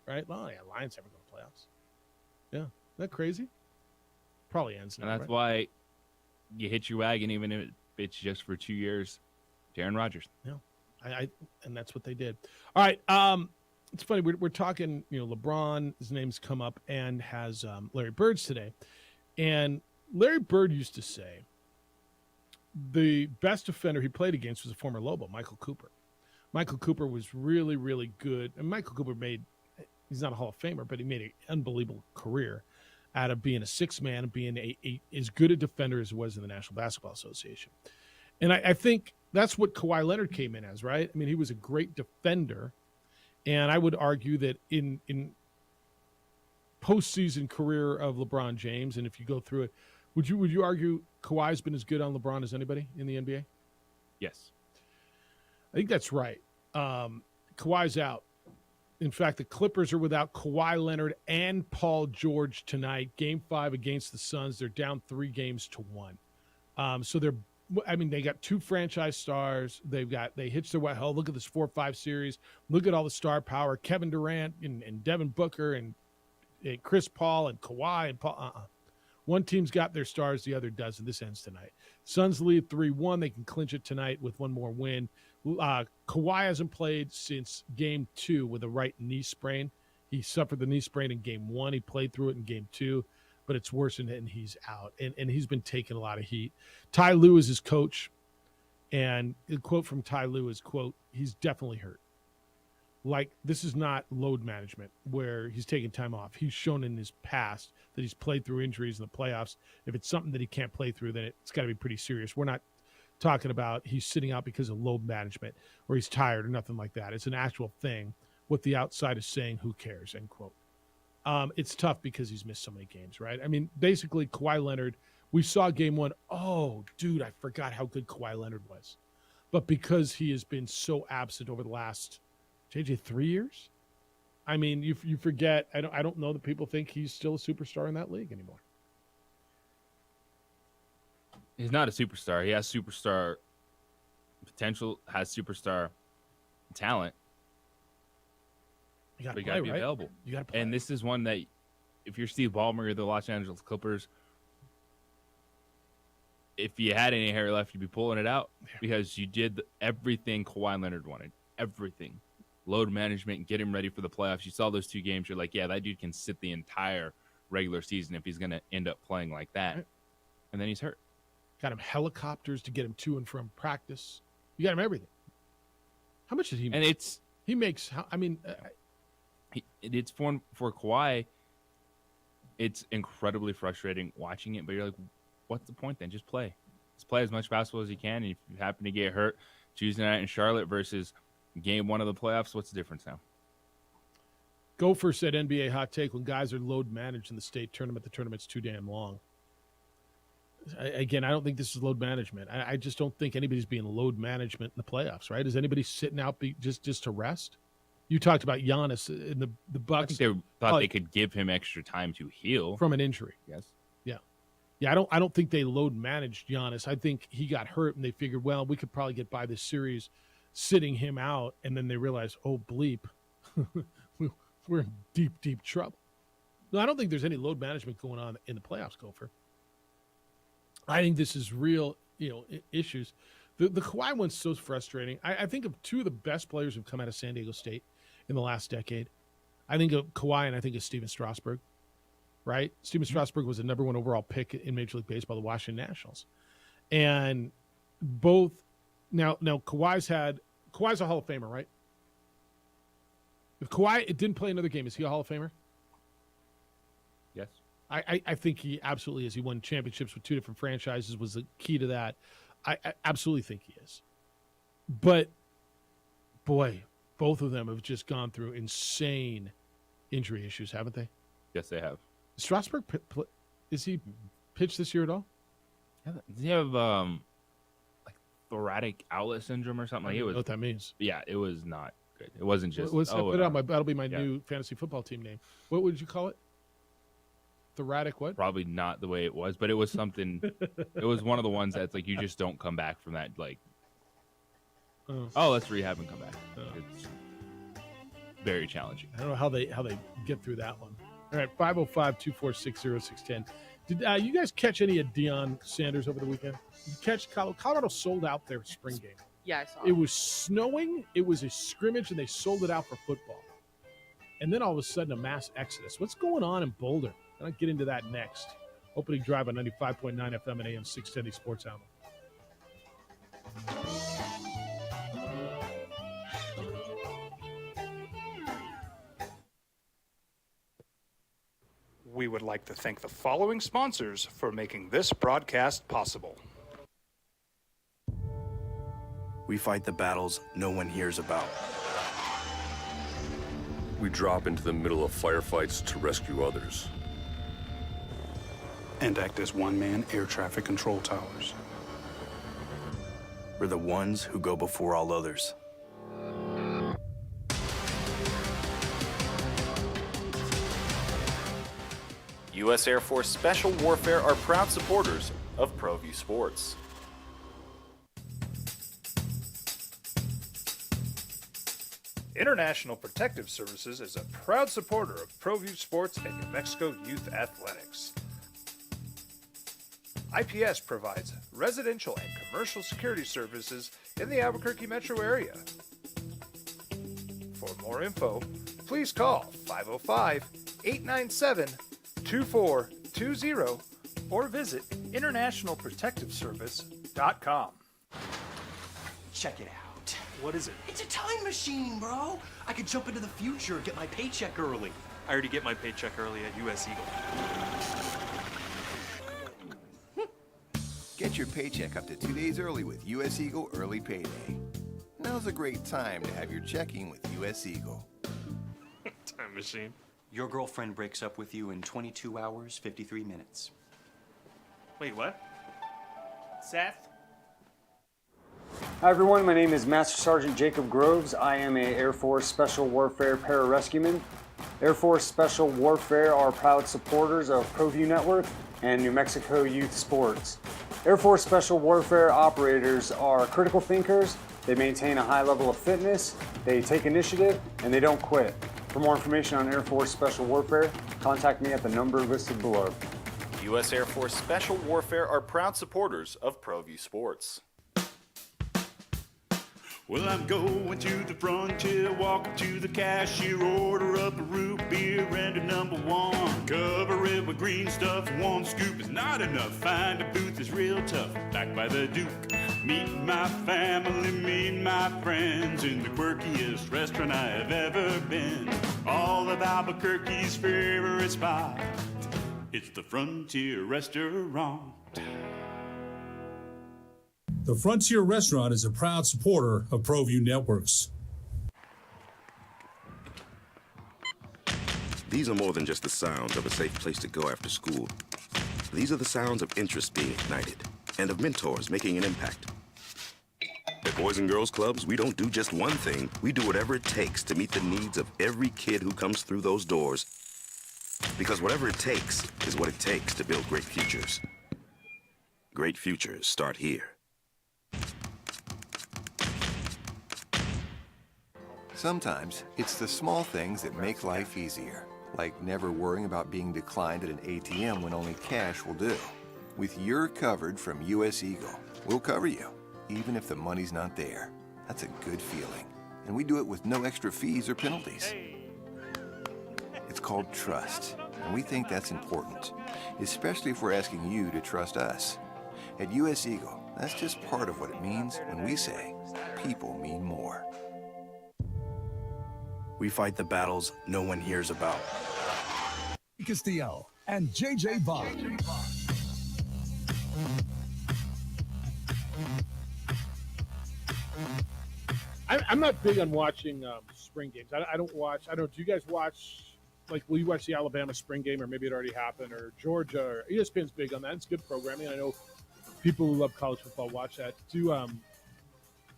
Right? Oh, yeah, Lions haven't gone to playoffs. Yeah. Isn't that crazy? Probably ends now. And that's right? why you hit your wagon, even if it's just for 2 years. Aaron Rodgers. Yeah, and that's what they did. All right, it's funny we're talking. LeBron, his name's come up, and has Larry Bird's today, and Larry Bird used to say the best defender he played against was a former Lobo, Michael Cooper. Michael Cooper was really, really good, and Michael Cooper he's not a Hall of Famer, but he made an unbelievable career out of being a six-man and being as good a defender as he was in the National Basketball Association. And I think that's what Kawhi Leonard came in as, right? I mean, he was a great defender, and I would argue that in postseason career of LeBron James, and if you go through it, would you argue Kawhi's been as good on LeBron as anybody in the NBA? Yes. I think that's right. Kawhi's out. In fact, the Clippers are without Kawhi Leonard and Paul George tonight. Game 5 against the Suns. They're down 3-1. So they got 2 franchise stars. They hitched their way. Look at this 4-5 series. Look at all the star power. Kevin Durant and Devin Booker and Chris Paul and Kawhi and Paul. One team's got their stars, the other doesn't. This ends tonight. Suns lead 3-1. They can clinch it tonight with one more win. Kawhi hasn't played since Game 2 with a right knee sprain. He suffered the knee sprain in Game 1. He played through it in Game 2, but it's worsened and he's out. And he's been taking a lot of heat. Ty Lue is his coach, and the quote from Ty Lue is, quote, "He's definitely hurt." Like, this is not load management where he's taking time off. He's shown in his past that he's played through injuries in the playoffs. If it's something that he can't play through, then it's got to be pretty serious. We're not talking about he's sitting out because of load management or he's tired or nothing like that. It's an actual thing. What the outside is saying, who cares, end quote. It's tough because he's missed so many games, right? I mean, basically, Kawhi Leonard, we saw Game 1. Oh, dude, I forgot how good Kawhi Leonard was. But because he has been so absent over the last, JJ, 3 years? I mean, you forget. I don't know that people think he's still a superstar in that league anymore. He's not a superstar. He has superstar potential, has superstar talent. You got to play, be right? available. You got to play. And this is one that, if you're Steve Ballmer, you're the Los Angeles Clippers, if you had any hair left, you'd be pulling it out because you did everything Kawhi Leonard wanted. Everything. Load management, get him ready for the playoffs. You saw those 2 games. You're like, yeah, that dude can sit the entire regular season if he's going to end up playing like that. Right. And then he's hurt. Got him helicopters to get him to and from practice. You got him everything. How much did he make? And he makes, I mean, it's for Kawhi. It's incredibly frustrating watching it, but you're like, what's the point then? Just play. Just play as much basketball as you can. And if you happen to get hurt Tuesday night in Charlotte versus Game 1 of the playoffs, what's the difference now? Gopher said NBA hot take, when guys are load managed in the state tournament, the tournament's too damn long. Again, I don't think this is load management. I just don't think anybody's being load management in the playoffs, right? Is anybody sitting out just to rest? You talked about Giannis in the Bucks. I think they thought they could give him extra time to heal from an injury. Yes. Yeah, I don't think they load managed Giannis. I think he got hurt and they figured, well, we could probably get by this series sitting him out, and then they realized, oh bleep, we're in deep, deep trouble. No, I don't think there's any load management going on in the playoffs, Gopher. I think this is real, issues. The Kawhi one's so frustrating. I think of 2 of the best players who've come out of San Diego State in the last decade. I think of Kawhi and I think of Steven Strasburg, right? Steven Strasburg was the number 1 overall pick in Major League Baseball, the Washington Nationals. And both now Kawhi's a Hall of Famer, right? If Kawhi didn't play another game, is he a Hall of Famer? Yes. I think he absolutely is. He won championships with 2 different franchises, was the key to that. I absolutely think he is. But, boy, both of them have just gone through insane injury issues, haven't they? Yes, they have. Strasburg, is he pitched this year at all? Does he have like thoracic outlet syndrome or something? I don't know what that means. Yeah, it was not good. It wasn't just. That'll be my new fantasy football team name. What would you call it? Thoracic what? Probably not the way it was, but it was something. It was one of the ones that's like you just don't come back from that. Like, let's rehab and come back. It's very challenging. I don't know how they get through that one. All right, 505-246-0610 Did you guys catch any of Deion Sanders over the weekend? Did you catch Colorado sold out their spring game? Yeah, I saw It was snowing. It was a scrimmage, and they sold it out for football. And then all of a sudden, a mass exodus. What's going on in Boulder? I'll get into that next. Opening drive on 95.9 FM and AM 670 Sports Animal. We would like to thank the following sponsors for making this broadcast possible. We fight the battles no one hears about. We drop into the middle of firefights to rescue others. And act as one-man air traffic control towers. We're the ones who go before all others. U.S. Air Force Special Warfare are proud supporters of ProView Sports. International Protective Services is a proud supporter of ProView Sports and New Mexico Youth Athletics. IPS provides residential and commercial security services in the Albuquerque metro area. For more info, please call 505-897-2420 or visit internationalprotectiveservice.com. Check it out. What is it? It's a time machine, bro. I could jump into the future, get my paycheck early. I already get my paycheck early at US Eagle. Get your paycheck up to 2 days early with US Eagle Early Payday. Now's a great time to have your checking with US Eagle. Time machine. Your girlfriend breaks up with you in 22 hours, 53 minutes. Wait, what? Seth? Hi everyone, my name is Master Sergeant Jacob Groves. I am a Air Force Special Warfare Pararescueman. Air Force Special Warfare are proud supporters of ProView Network and New Mexico Youth Sports. Air Force Special Warfare operators are critical thinkers. They maintain a high level of fitness, they take initiative, and they don't quit. For more information on Air Force Special Warfare, contact me at the number listed below. U.S. Air Force Special Warfare are proud supporters of ProView Sports. Well, I'm going to the frontier, walk up to the cashier, order up a root beer and a number one. Cover it with green stuff, one scoop is not enough. Find a booth is real tough, back by the Duke. Meet my family, meet my friends in the quirkiest restaurant I have ever been. All of Albuquerque's favorite spot, it's the Frontier Restaurant. The Frontier Restaurant is a proud supporter of ProView Networks. These are more than just the sounds of a safe place to go after school. These are the sounds of interest being ignited and of mentors making an impact. At Boys and Girls Clubs, we don't do just one thing. We do whatever it takes to meet the needs of every kid who comes through those doors. Because whatever it takes is what it takes to build great futures. Great futures start here. Sometimes it's the small things that make life easier, like never worrying about being declined at an ATM when only cash will do. With your covered from US Eagle, we'll cover you, even if the money's not there. That's a good feeling. And we do it with no extra fees or penalties. It's called trust, and we think that's important, especially if we're asking you to trust us. At US Eagle, that's just part of what it means when we say people mean more. We fight the battles no one hears about. Castillo and JJ Bond. I'm not big on watching spring games. I don't watch. I don't. Do you guys watch? Like, will you watch the Alabama spring game, or maybe it already happened, or Georgia? Or ESPN's big on that. It's good programming. I know people who love college football watch that. Do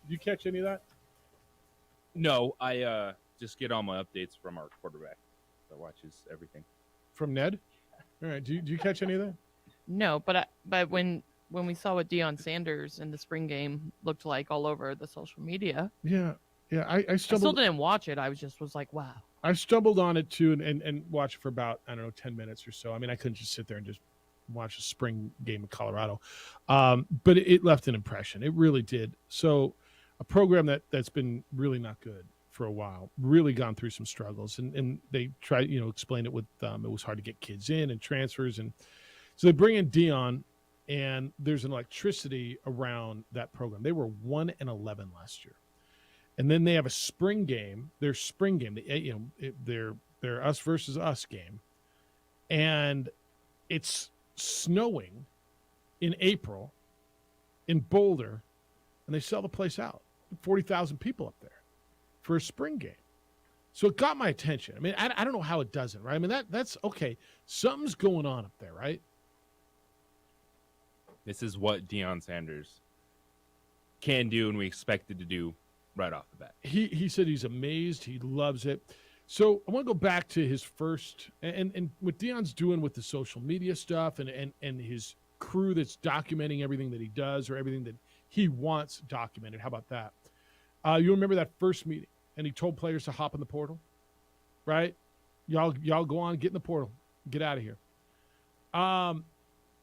you catch any of that? No, I just get all my updates from our quarterback that watches everything. From Ned? All right. Do you catch any of that? No, but when we saw what Deion Sanders in the spring game looked like all over the social media. Yeah. I I stumbled. still didn't watch it. I was like, wow. I stumbled on it too and watched for about, I don't know, 10 minutes or so. I mean, I couldn't just sit there and just watch a spring game in Colorado. But it left an impression. It really did. So a program that's been really not good for a while, really gone through some struggles. And they tried, explain it with it was hard to get kids in and transfers. And so they bring in Dion, and there's an electricity around that program. They were 1-11 last year. And then they have a spring game, their spring game, their us versus us game. And it's snowing in April in Boulder, and they sell the place out. 40,000 people up there for a spring game. So it got my attention. I mean, I don't know how it doesn't, right? I mean, that's okay. Something's going on up there, right? This is what Deion Sanders can do, and we expected to do right off the bat. He said he's amazed. He loves it. So I want to go back to his first and what Deion's doing with the social media stuff and his crew that's documenting everything that he does or everything that he wants documented. How about that? You remember that first meeting, and he told players to hop in the portal, right? Y'all go on, get in the portal, get out of here.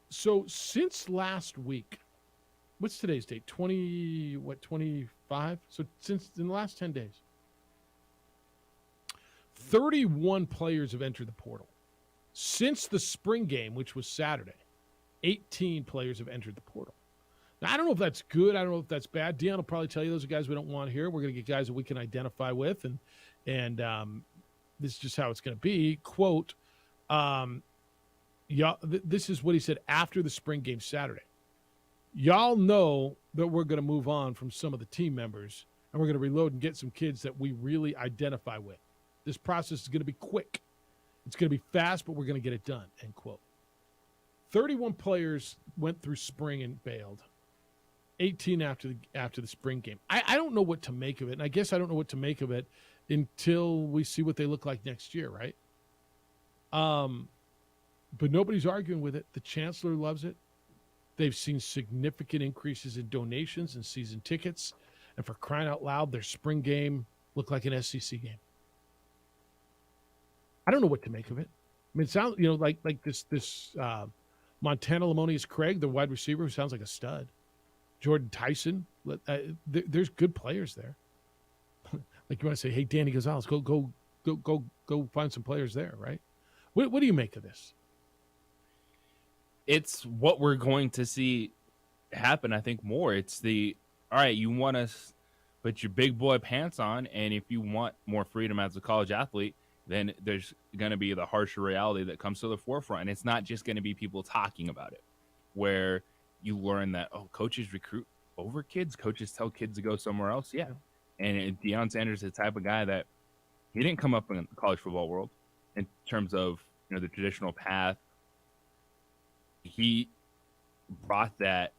So since last week, what's today's date? 25? So since in the last 10 days, 31 players have entered the portal. Since the spring game, which was Saturday, 18 players have entered the portal. Now, I don't know if that's good. I don't know if that's bad. Deion will probably tell you those are guys we don't want here. We're going to get guys that we can identify with, and this is just how it's going to be. Quote, this is what he said after the spring game Saturday. Y'all know that we're going to move on from some of the team members, and we're going to reload and get some kids that we really identify with. This process is going to be quick. It's going to be fast, but we're going to get it done, end quote. 31 players went through spring and bailed. 18 after the spring game. I don't know what to make of it, and I guess I don't know what to make of it until we see what they look like next year, right? But nobody's arguing with it. The chancellor loves it. They've seen significant increases in donations and season tickets, and for crying out loud, their spring game looked like an SEC game. I don't know what to make of it. I mean, it sounds like this Montana Lamonius Craig, the wide receiver, who sounds like a stud. Jordan Tyson, there's good players there. Like you want to say, hey, Danny Gonzalez, go find some players there, right? What do you make of this? It's what we're going to see happen, I think, more. It's all right, you want to put your big boy pants on, and if you want more freedom as a college athlete, then there's going to be the harsher reality that comes to the forefront. And it's not just going to be people talking about it, where you learn that, coaches recruit over kids. Coaches tell kids to go somewhere else. Yeah. And Deion Sanders is the type of guy that he didn't come up in the college football world in terms of the traditional path. He brought that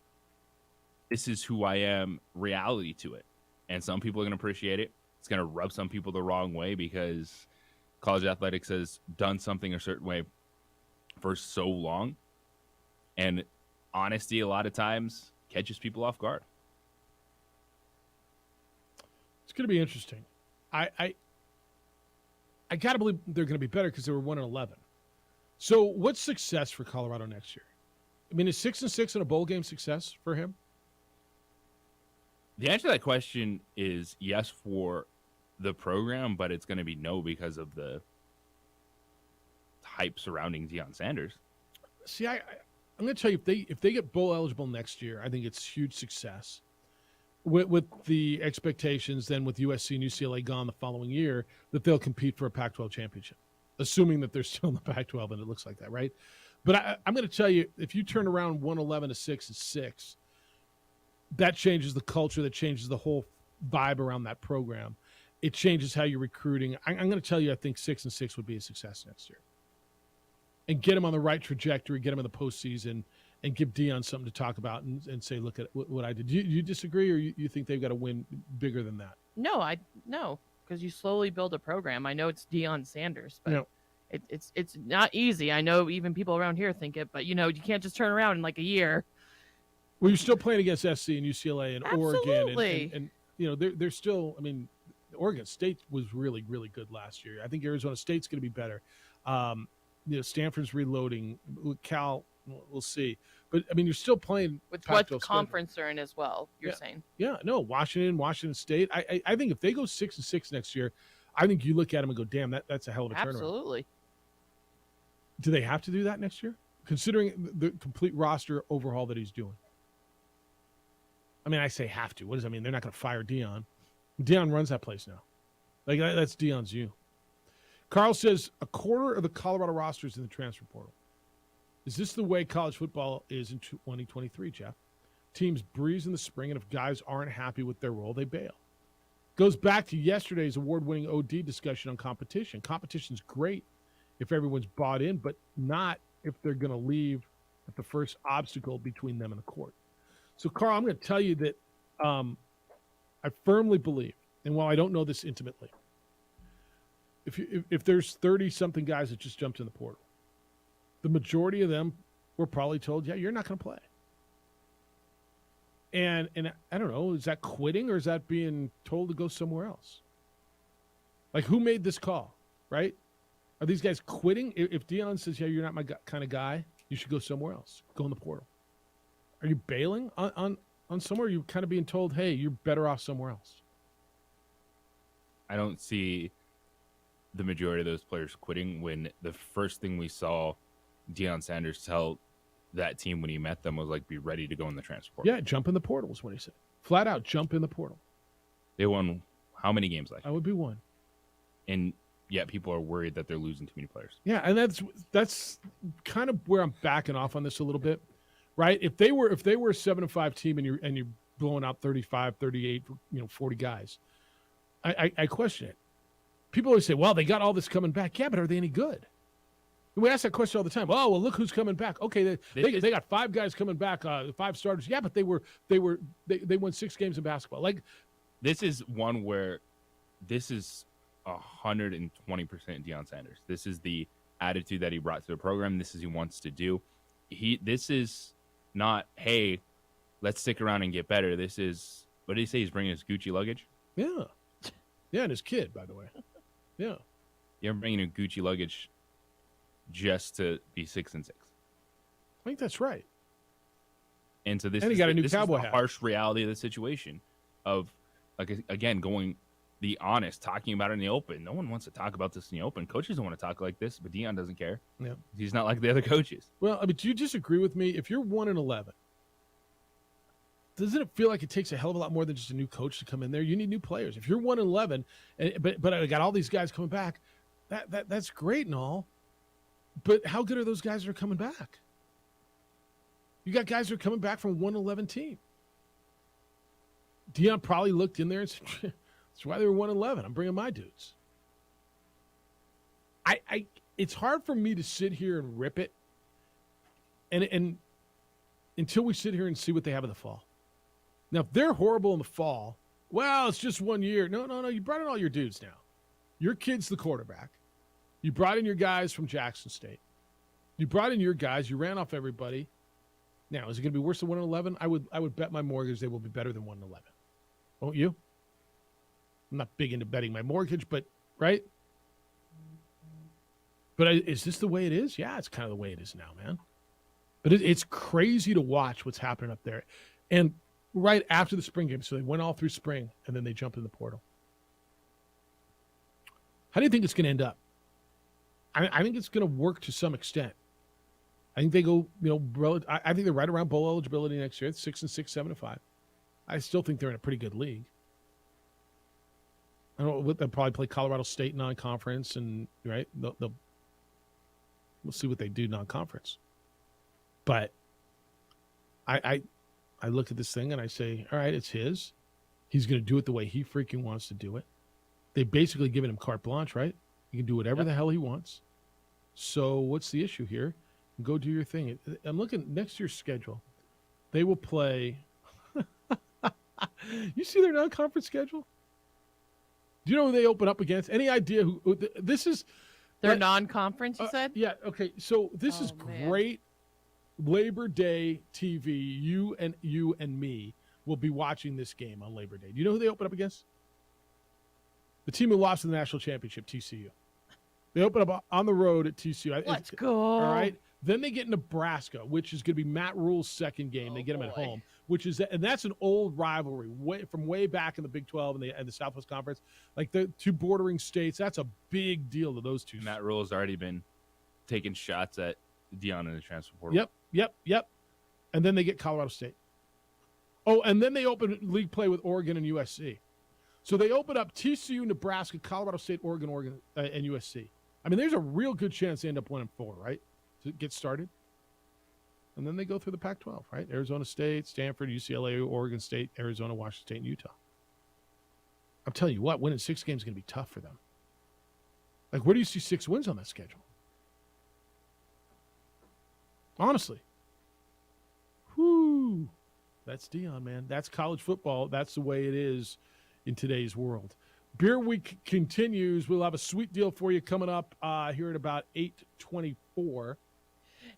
this is who I am reality to it. And some people are going to appreciate it. It's going to rub some people the wrong way because college athletics has done something a certain way for so long. And honesty, a lot of times, catches people off guard. It's going to be interesting. I got to believe they're going to be better because they were 1-11. So what's success for Colorado next year? I mean, is 6-6 in a bowl game success for him? The answer to that question is yes for the program, but it's going to be no because of the hype surrounding Deion Sanders. See, I'm going to tell you, if they get bowl eligible next year, I think it's huge success. With the expectations then with USC and UCLA gone the following year, that they'll compete for a Pac-12 championship, assuming that they're still in the Pac-12, and it looks like that, right? But I'm going to tell you, if you turn around 1-11 to 6-6, that changes the culture, that changes the whole vibe around that program. It changes how you're recruiting. I'm going to tell you, I think 6-6 would be a success next year. And get them on the right trajectory, get them in the postseason, and give Deion something to talk about and say, look at what I did. Do you disagree, or you think they've got to win bigger than that? No, because you slowly build a program. I know it's Deion Sanders, but it's not easy. I know even people around here think it, but you can't just turn around in like a year. Well, you're still playing against SC and UCLA and Absolutely. Oregon, and they're still. I mean, Oregon State was really, really good last year. I think Arizona State's going to be better. Stanford's reloading. Cal We'll see. But I mean, you're still playing With Pac-12 what schedule. conference they're in as well, you're Yeah. saying. Yeah, no, Washington State. I think if they go 6-6 next year, I think you look at them and go, damn, that's a hell of a turnaround. Absolutely. Do they have to do that next year, considering the complete roster overhaul that he's doing? I mean, I say have to. What does that mean? They're not going to fire Deion. Deion runs that place now. Like, that's Deion's you. Carl says a quarter of the Colorado roster is in the transfer portal. Is this the way college football is in 2023, Jeff? Teams breeze in the spring, and if guys aren't happy with their role, they bail. Goes back to yesterday's award-winning OD discussion on competition. Competition's great if everyone's bought in, but not if they're going to leave at the first obstacle between them and the court. So, Carl, I'm going to tell you that I firmly believe, and while I don't know this intimately, if there's 30-something guys that just jumped in the portal, the majority of them were probably told, yeah, you're not going to play. And I don't know, is that quitting or is that being told to go somewhere else? Like, who made this call, right? Are these guys quitting? If Deion says, yeah, you're not my kind of guy, you should go somewhere else. Go in the portal. Are you bailing on somewhere? Or are you kind of being told, hey, you're better off somewhere else? I don't see the majority of those players quitting when the first thing we saw Deion Sanders tell that team when he met them was like, be ready to go in the transfer portal. Yeah, jump in the portal is what he said. Flat out, jump in the portal. They won how many games like I would be one. And yet people are worried that they're losing too many players. Yeah, and that's kind of where I'm backing off on this a little bit, right? If they were a 7-5 team and you're blowing out 35, 38, 40 guys, I question it. People always say, well, they got all this coming back. Yeah, but are they any good? We ask that question all the time. Oh, well, look who's coming back. Okay, they got 5 guys coming back, 5 starters. Yeah, but they won 6 games in basketball. Like, this is one where this is 120% Deion Sanders. This is the attitude that he brought to the program. This is what he wants to do. This is not, hey, let's stick around and get better. This is, what did he say? He's bringing his Gucci luggage? Yeah. Yeah, and his kid, by the way. Yeah. You're bringing a Gucci luggage just to be 6-6. I think that's right. And so this and he is got the, a new this cowboy is the hat. harsh reality of the situation of, like, again, going the honest, talking about it in the open. No one wants to talk about this in the open. Coaches don't want to talk like this, but Deion doesn't care. Yeah. He's not like the other coaches. Well, I mean, do you disagree with me? If you're 1-11, doesn't it feel like it takes a hell of a lot more than just a new coach to come in there? You need new players. If you're 1-11, but I got all these guys coming back, that's great and all. But how good are those guys that are coming back? You got guys that are coming back from 1-11 team. Deion probably looked in there and said, that's why they were 1-11. I'm bringing my dudes. It's hard for me to sit here and rip it and until we sit here and see what they have in the fall. Now, if they're horrible in the fall, well, it's just 1 year. No. You brought in all your dudes now. Your kid's the quarterback. You brought in your guys from Jackson State. You brought in your guys. You ran off everybody. Now, is it going to be worse than 1-11? I would bet my mortgage they will be better than 1-11. Won't you? I'm not big into betting my mortgage, but right? But is this the way it is? Yeah, it's kind of the way it is now, man. But it's crazy to watch what's happening up there. And right after the spring game, so they went all through spring, and then they jumped in the portal. How do you think it's going to end up? I think it's going to work to some extent. I think they go, I think they're right around bowl eligibility next year. It's 6-6, 7-5. I still think they're in a pretty good league. I don't know. They'll probably play Colorado State non-conference, and right, we'll see what they do non-conference. But I look at this thing and I say, all right, it's his. He's going to do it the way he freaking wants to do it. They basically given him carte blanche, right? He can do whatever the hell he wants. So what's the issue here? Go do your thing. I'm looking next year's schedule. They will play. You see their non-conference schedule? Do you know who they open up against? Any idea who this is? Their non-conference, you said? Yeah. Okay. So this is great. Labor Day TV. You and me will be watching this game on Labor Day. Do you know who they open up against? The team who lost in the national championship, TCU. They open up on the road at TCU. Let's go. All right. Then they get Nebraska, which is going to be Matt Rule's second game. They get them at home, and that's an old rivalry from way back in the Big 12 and the Southwest Conference. Like the two bordering states, that's a big deal to those two. Matt Rule has already been taking shots at Dion in the transfer portal. Yep. And then they get Colorado State. Oh, and then they open league play with Oregon and USC. So they open up TCU, Nebraska, Colorado State, Oregon, and USC. I mean, there's a real good chance they end up winning 4, right? To get started. And then they go through the Pac-12, right? Arizona State, Stanford, UCLA, Oregon State, Arizona, Washington State, and Utah. I'm telling you what, winning 6 games is going to be tough for them. Like, where do you see 6 wins on that schedule? Honestly. Whoo. That's Dion, man. That's college football. That's the way it is in today's world. Beer Week continues. We'll have a sweet deal for you coming up here at about 8:24.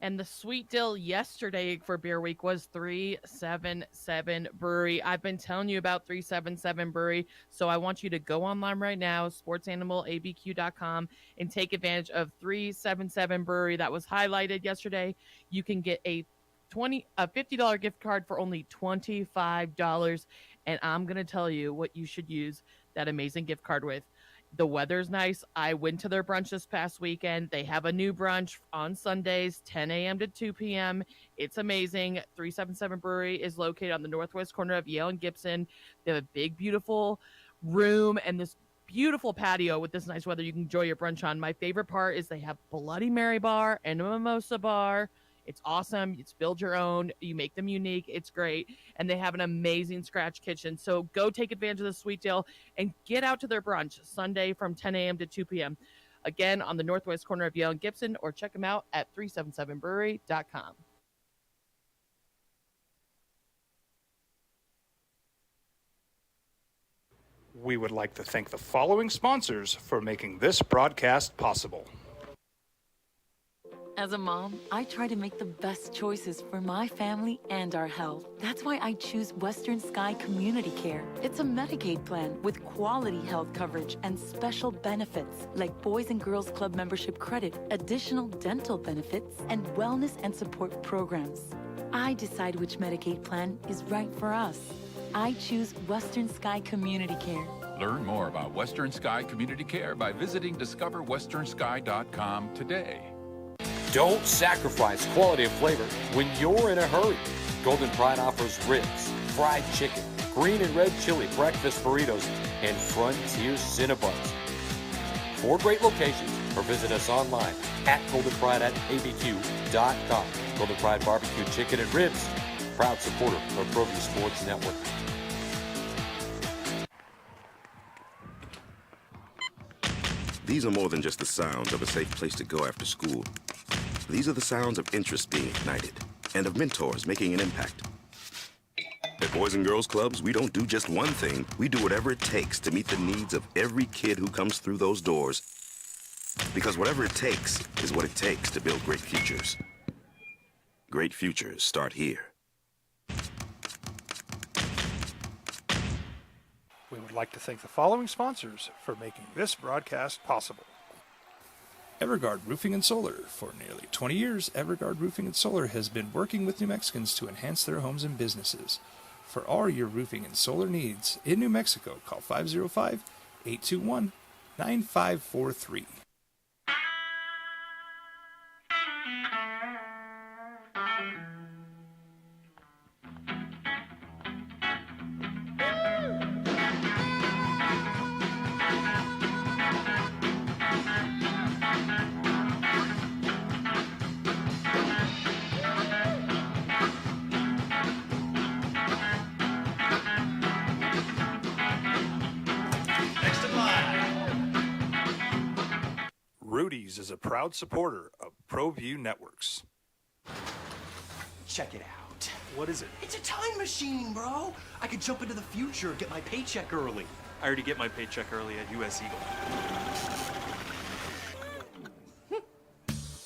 And the sweet deal yesterday for Beer Week was 377 Brewery. I've been telling you about 377 Brewery, so I want you to go online right now, sportsanimalabq.com, and take advantage of 377 Brewery. That was highlighted yesterday. You can get a $50 gift card for only $25, and I'm going to tell you what you should use that amazing gift card with. The weather's nice. I went to their brunch this past weekend. They have a new brunch on Sundays, 10 a.m. to 2 p.m. It's amazing. 377 Brewery is located on the northwest corner of Yale and Gibson. They have a big, beautiful room and this beautiful patio with this nice weather you can enjoy your brunch on. My favorite part is they have Bloody Mary bar and a mimosa bar. It's awesome. It's build your own. You make them unique. It's great. And they have an amazing scratch kitchen. So go take advantage of the sweet deal and get out to their brunch Sunday from 10 a.m. to 2 p.m. Again, on the northwest corner of Yale and Gibson, or check them out at 377brewery.com. We would like to thank the following sponsors for making this broadcast possible. As a mom, I try to make the best choices for my family and our health. That's why I choose Western Sky Community Care. It's a Medicaid plan with quality health coverage and special benefits like Boys and Girls Club membership credit, additional dental benefits, and wellness and support programs. I decide which Medicaid plan is right for us. I choose Western Sky Community Care. Learn more about Western Sky Community Care by visiting discoverwesternsky.com today. Don't sacrifice quality and flavor when you're in a hurry. Golden Pride offers ribs, fried chicken, green and red chili breakfast burritos, and Frontier Cinnabons. 4 great locations, or visit us online at goldenpride@abq.com. Golden Pride Barbecue Chicken and Ribs, proud supporter of ProView Sports Network. These are more than just the sounds of a safe place to go after school. These are the sounds of interest being ignited and of mentors making an impact. At Boys and Girls Clubs, we don't do just one thing. We do whatever it takes to meet the needs of every kid who comes through those doors. Because whatever it takes is what it takes to build great futures. Great futures start here. We would like to thank the following sponsors for making this broadcast possible. Everguard Roofing and Solar. For nearly 20 years, Everguard Roofing and Solar has been working with New Mexicans to enhance their homes and businesses. For all your roofing and solar needs in New Mexico, call 505-821-9543. Rudy's is a proud supporter of ProView Networks. Check it out. What is it? It's a time machine, bro. I could jump into the future, get my paycheck early. I already get my paycheck early at US Eagle.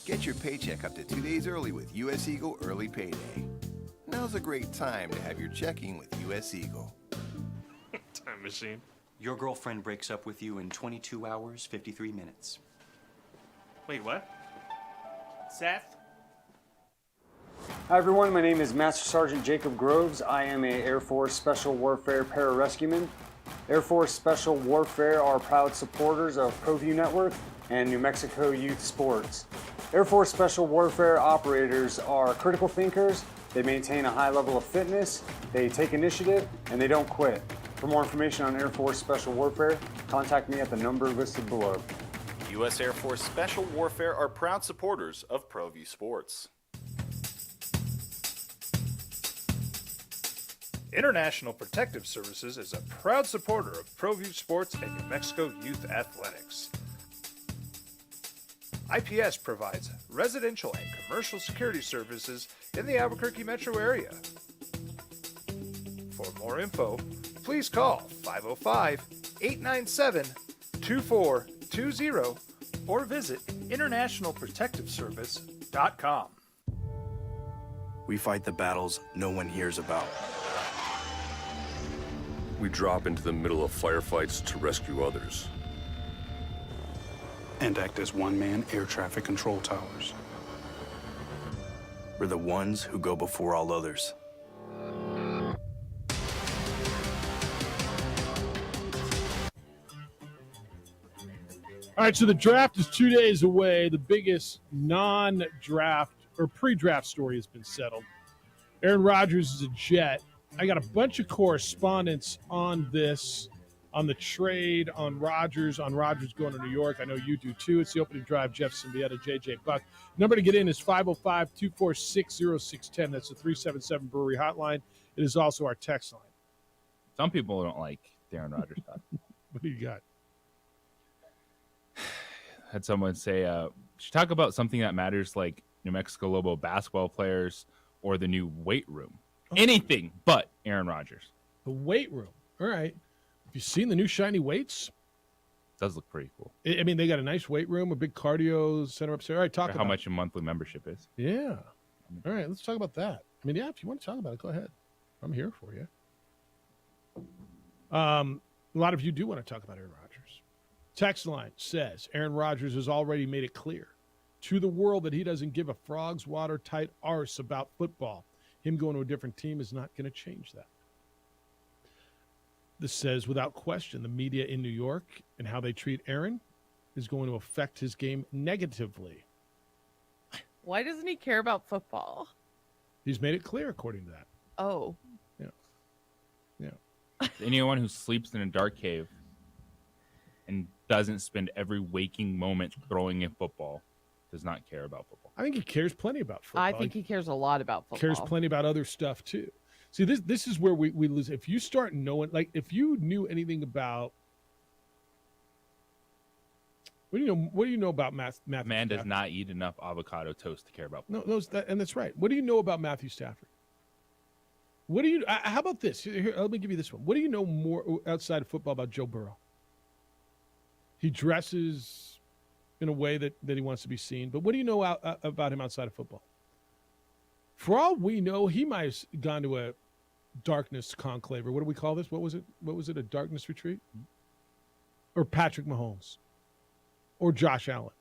Get your paycheck up to 2 days early with US Eagle Early Payday. Now's a great time to have your checking with US Eagle. Time machine. Your girlfriend breaks up with you in 22 hours, 53 minutes. Wait, what? Seth? Hi everyone, my name is Master Sergeant Jacob Groves. I am a Air Force Special Warfare Pararescueman. Air Force Special Warfare are proud supporters of ProView Network and New Mexico Youth Sports. Air Force Special Warfare operators are critical thinkers. They maintain a high level of fitness, they take initiative, and they don't quit. For more information on Air Force Special Warfare, contact me at the number listed below. U.S. Air Force Special Warfare are proud supporters of ProView Sports. International Protective Services is a proud supporter of ProView Sports and New Mexico Youth Athletics. IPS provides residential and commercial security services in the Albuquerque metro area. For more info, please call 505-897-2420 or visit internationalprotectiveservice.com. We fight the battles no one hears about. We drop into the middle of firefights to rescue others. And act as one-man air traffic control towers. We're the ones who go before all others. All right, so the draft is 2 days away. The biggest non-draft or pre-draft story has been settled. Aaron Rodgers is a Jet. I got a bunch of correspondence on this, on the trade, on Rodgers going to New York. I know you do too. It's the opening drive. Jeff Symbieta, JJ Buck. Number to get in is 505-246-0610. That's the 377 Brewery hotline. It is also our text line. Some people don't like the Aaron Rodgers stuff. What do you got? Had someone say, should talk about something that matters like New Mexico Lobo basketball players or the new weight room. Anything but Aaron Rodgers. The weight room. All right. Have you seen the new shiny weights? Does look pretty cool. I mean, they got a nice weight room, a big cardio center upstairs. All right, talk about how much a monthly membership is. Yeah. All right, let's talk about that. I mean, yeah, if you want to talk about it, go ahead. I'm here for you. A lot of you do want to talk about Aaron Rodgers. Text line says Aaron Rodgers has already made it clear to the world that he doesn't give a frog's water tight arse about football. Him going to a different team is not going to change that. This says, without question, the media in New York and how they treat Aaron is going to affect his game negatively. Why doesn't he care about football? He's made it clear, according to that. Oh. Yeah. Yeah. Anyone who sleeps in a dark cave and doesn't spend every waking moment throwing a football does not care about football. I think he cares plenty about football. I think he cares a lot about football. Cares plenty about other stuff, too. See, this is where we lose. If you start knowing, like, if you knew anything about, what do you know about Matthew Man does Stafford? not eat enough avocado toast to care about football. No, and that's right. What do you know about Matthew Stafford? What do you? How about this? Here, let me give you this one. What do you know more outside of football about Joe Burrow? He dresses in a way that he wants to be seen. But what do you know about him outside of football? For all we know, he might have gone to a darkness conclave, or what do we call this? What was it? A darkness retreat? Or Patrick Mahomes? Or Josh Allen?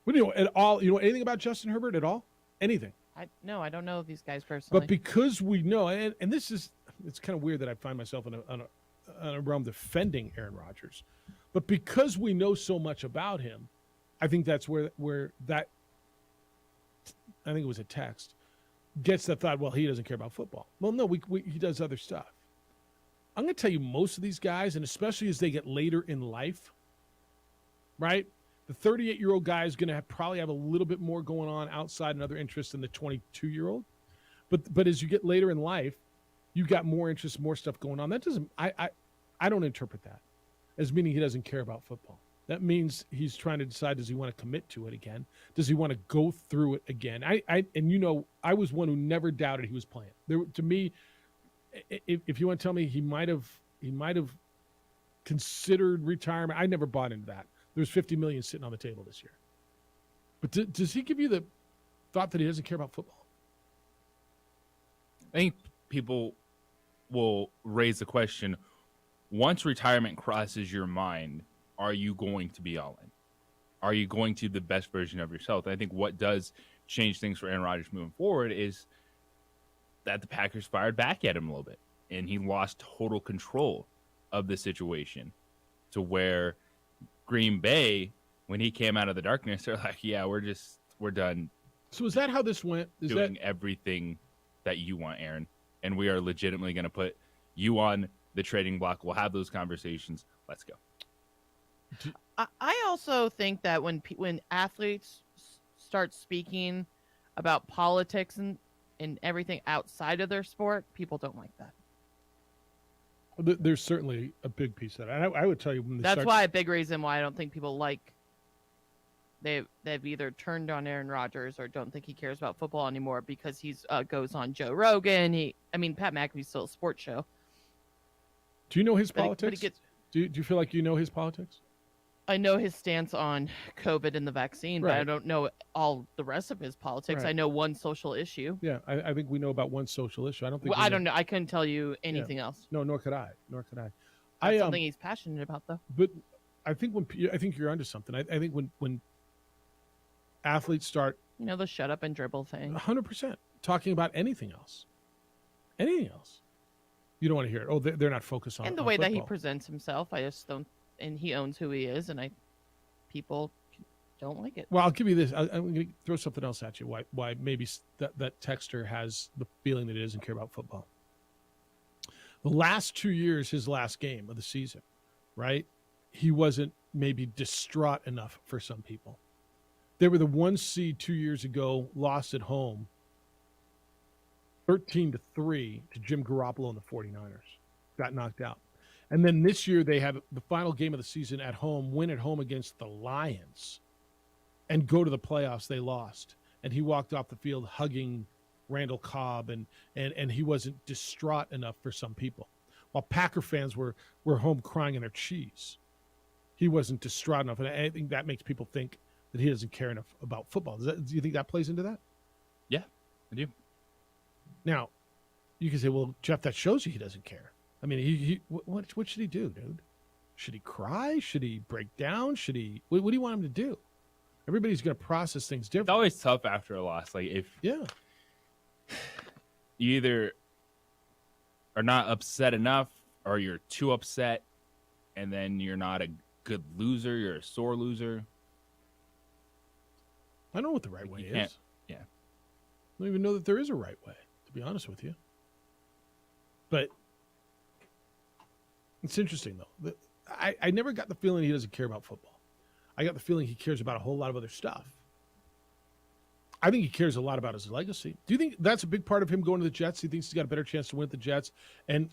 What do you know at all? You know anything about Justin Herbert at all? Anything? No, I don't know these guys personally. But because we know, and this is, it's kind of weird that I find myself in a realm defending Aaron Rodgers. But because we know so much about him, I think that's where that, I think it was a text, gets the thought, well, he doesn't care about football. Well, no, he does other stuff. I'm going to tell you, most of these guys, and especially as they get later in life, right? The 38-year-old guy is going to probably have a little bit more going on outside and other interests than the 22-year-old. But as you get later in life, you got more interest, more stuff going on. That doesn't, I don't interpret that as meaning he doesn't care about football. That means he's trying to decide, does he want to commit to it again? Does he want to go through it again? I was one who never doubted he was playing. To me, if you want to tell me he might have considered retirement, I never bought into that. There's $50 million sitting on the table this year. But does he give you the thought that he doesn't care about football? I think people will raise the question, once retirement crosses your mind, are you going to be all in? Are you going to the best version of yourself? I think what does change things for Aaron Rodgers moving forward is that the Packers fired back at him a little bit, and he lost total control of the situation to where Green Bay, when he came out of the darkness, they're like, yeah, we're done. So is that how this went? Is doing that everything that you want, Aaron, and we are legitimately going to put you on the trading block. We'll have those conversations. Let's go. I also think that when athletes start speaking about politics and everything outside of their sport, people don't like that. there's certainly a big piece of that. I would tell you when they That's start, why a big reason why I don't think people like they've either turned on Aaron Rodgers or don't think he cares about football anymore because he's goes on Joe Rogan. Pat McAfee's still a sports show. Do you know his But politics? he gets, do you feel like you know his politics? I know his stance on COVID and the vaccine, but I Right. don't know all the rest of his politics. Right. I know one social issue. Yeah, I think we know about one social issue. I don't think Well, I don't know. I couldn't tell you anything else. No, nor could I. Nor could I. That's something he's passionate about, though. But I think I think you're onto something. I think when athletes start, the shut up and dribble thing. 100% talking about anything else, you don't want to hear it. Oh, they're not focused on. And the on way that he football. presents himself, I just don't. And he owns who he is, and people don't like it. Well, I'll give you this. I'm going to throw something else at you. Why maybe that texter has the feeling that he doesn't care about football. The last 2 years, his last game of the season, right? He wasn't maybe distraught enough for some people. They were the 1 seed 2 years ago, lost at home, 13-3 to Jim Garoppolo and the 49ers. Got knocked out. And then this year they had the final game of the season at home, win at home against the Lions, and go to the playoffs. They lost. And he walked off the field hugging Randall Cobb, and he wasn't distraught enough for some people. While Packer fans were home crying in their cheese, he wasn't distraught enough. And I think that makes people think that he doesn't care enough about football. Do you think that plays into that? Yeah, I do. Now, you can say, well, Jeff, that shows you he doesn't care. I mean, what should he do, dude? Should he cry? Should he break down? Should he? What do you want him to do? Everybody's going to process things different. It's always tough after a loss. Like if you either are not upset enough, or you're too upset, and then you're not a good loser. You're a sore loser. I don't know what the right way is. Yeah, I don't even know that there is a right way, to be honest with you. But it's interesting, though. I never got the feeling he doesn't care about football. I got the feeling he cares about a whole lot of other stuff. I think he cares a lot about his legacy. Do you think that's a big part of him going to the Jets? He thinks he's got a better chance to win at the Jets, and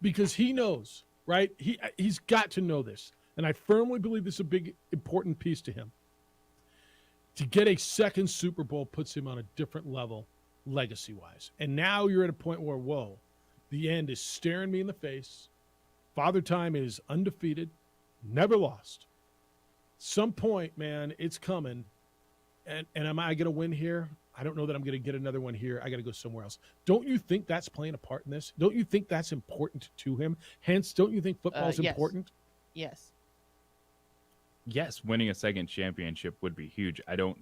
because he knows, right? He's got to know this, and I firmly believe this is a big, important piece to him. To get a second Super Bowl puts him on a different level, legacy-wise. And now you're at a point where, whoa, the end is staring me in the face. Father Time is undefeated, never lost. Some point, man, it's coming. And am I going to win here? I don't know that I'm going to get another one here. I got to go somewhere else. Don't you think that's playing a part in this? Don't you think that's important to him? Hence, don't you think football's Yes. important? Yes. Yes, winning a second championship would be huge. I don't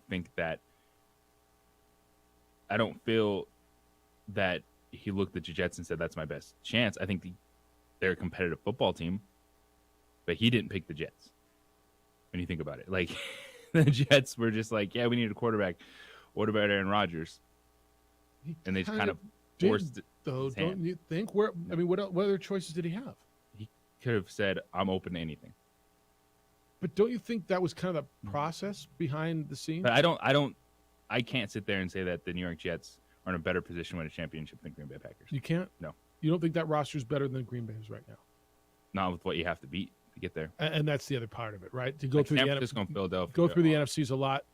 feel that he looked at the Jets and said, that's my best chance. I think they're a competitive football team, but he didn't pick the Jets. When you think about it, like the Jets were just like, yeah, we need a quarterback. What about Aaron Rodgers? And they just kind of forced it. Though, his hand. don't you think? What other choice did he have? He could have said, I'm open to anything. But don't you think that was kind of the process behind the scenes? But I can't sit there and say that the New York Jets are in a better position to win a championship than Green Bay Packers. You can't? No. You don't think that roster's better than Green Bay's right now? Not with what you have to beat to get there. And that's the other part of it, right? To go Like through San the Francisco and Philadelphia. Go through the NFC is a lot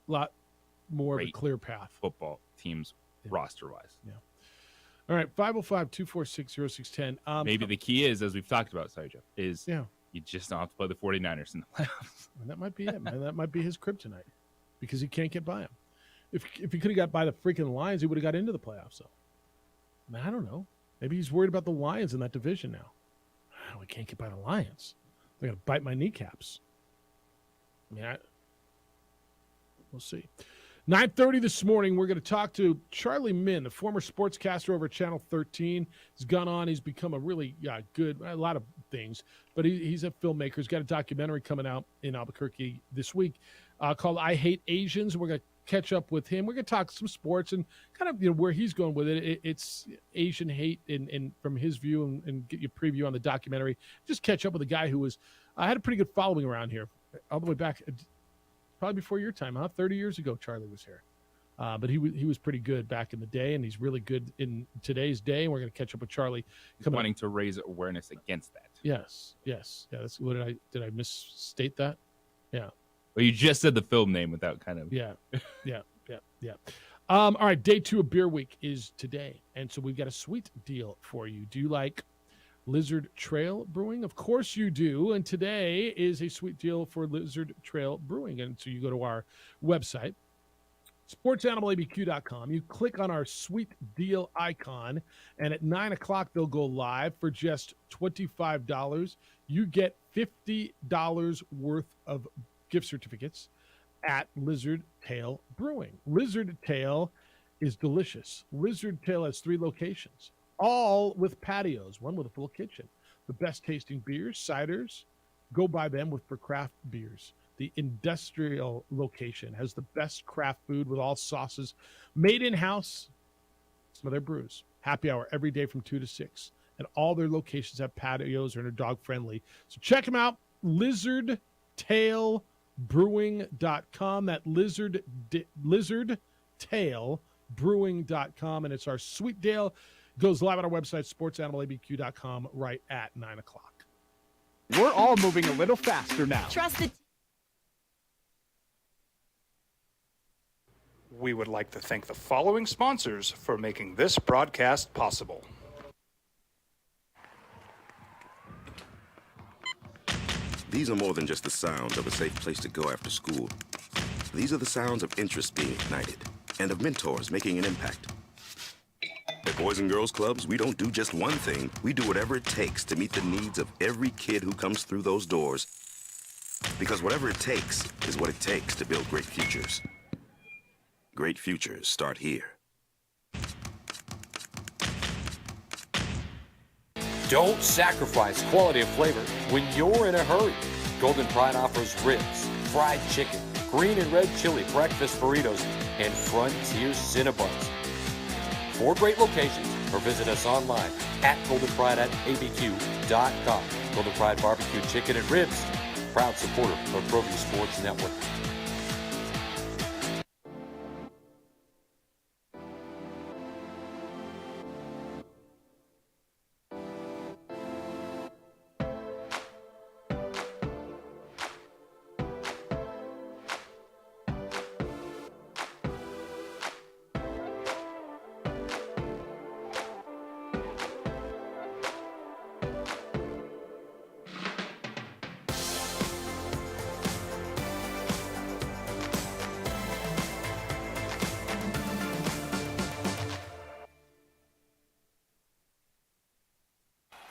more of a Great clear path. Football teams roster-wise. Yeah. All right, 505-246-0610. Maybe the key is, as we've talked about, sorry, Jeff, is Yeah. you just don't have to play the 49ers in the playoffs. And that might be it, man. That might be his kryptonite because he can't get by him. If he could have got by the freaking Lions, he would have got into the playoffs, though. I mean, I don't know. Maybe he's worried about the Lions in that division now. Oh, we can't get by the Lions. They're going to bite my kneecaps. I mean, we'll see. 9:30 this morning, we're going to talk to Charlie Min, the former sportscaster over at Channel 13. He's gone on. He's become a really good, a lot of things, but he's a filmmaker. He's got a documentary coming out in Albuquerque this week called I Hate Asians. We're going to catch up with him. We're going to talk some sports and kind of where he's going with it. It's Asian hate and from his view and get you a preview on the documentary. Just catch up with a guy who was had a pretty good following around here all the way back. Probably before your time, huh? 30 years ago, Charlie was here. But he was pretty good back in the day, and he's really good in today's day. And we're going to catch up with Charlie. Wanting to raise awareness against that. Yes. Yeah, that's what did I misstate that? Yeah. Well, you just said the film name without kind of. Yeah. All right, day 2 of Beer Week is today, and so we've got a sweet deal for you. Do you like Lizard Trail Brewing? Of course you do. And today is a sweet deal for Lizard Trail Brewing. And so you go to our website, sportsanimalabq.com. You click on our sweet deal icon, and at 9 o'clock, they'll go live for just $25. You get $50 worth of gift certificates at Lizard Tail Brewing. Lizard Tail is delicious. Lizard Tail has 3 locations, all with patios, one with a full kitchen. The best tasting beers, ciders, go buy them for craft beers. The industrial location has the best craft food with all sauces made in-house. Some of their brews. Happy hour every day from 2 to 6. And all their locations have patios and are dog friendly. So check them out. LizardTailBrewing.com. That LizardTailBrewing.com. And it's our sweet deal. Goes live on our website, sportsanimalabq.com, right at 9 o'clock. We're all moving a little faster now. Trust the... We would like to thank the following sponsors for making this broadcast possible. These are more than just the sounds of a safe place to go after school. These are the sounds of interest being ignited and of mentors making an impact. At Boys and Girls Clubs, we don't do just one thing. We do whatever it takes to meet the needs of every kid who comes through those doors. Because whatever it takes is what it takes to build great futures. Great futures start here. Don't sacrifice quality of flavor when you're in a hurry. Golden Pride offers ribs, fried chicken, green and red chili breakfast burritos, and Frontier Cinnabons. 4 great locations, or visit us online at goldenpride@abq.com. Golden Pride Barbecue Chicken and Ribs, proud supporter of ProView Sports Network.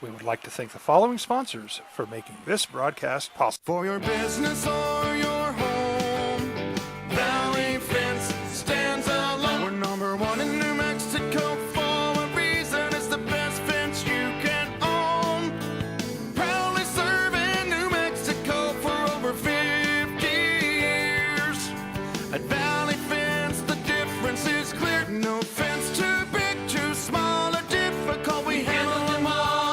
We would like to thank the following sponsors for making this broadcast possible. For your business or your home, Valley Fence stands alone. We're #1 in New Mexico for a reason. It's the best fence you can own. Proudly serving New Mexico for over 50 years. At Valley Fence, the difference is clear. No fence too big, too small, or difficult. We handle them all.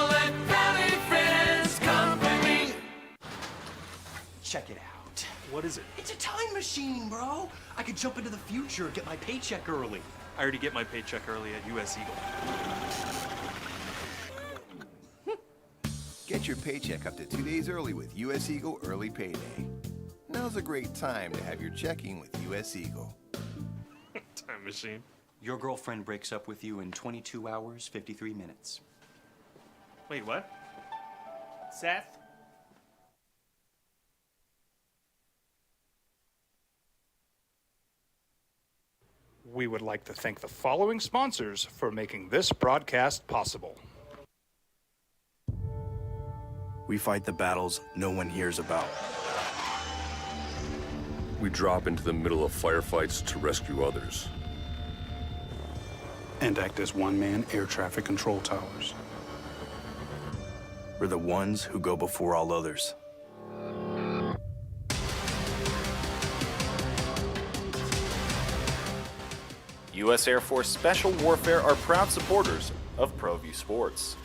Check it out. What is it? It's a time machine, bro. I could jump into the future, get my paycheck early. I already get my paycheck early at US Eagle. Get your paycheck up to 2 days early with US Eagle Early Payday. Now's a great time to have your checking with US Eagle. Time machine. Your girlfriend breaks up with you in 22 hours, 53 minutes. Wait, what? Seth? We would like to thank the following sponsors for making this broadcast possible. We fight the battles no one hears about. We drop into the middle of firefights to rescue others. And act as one-man air traffic control towers. We're the ones who go before all others. U.S. Air Force Special Warfare are proud supporters of ProView Sports.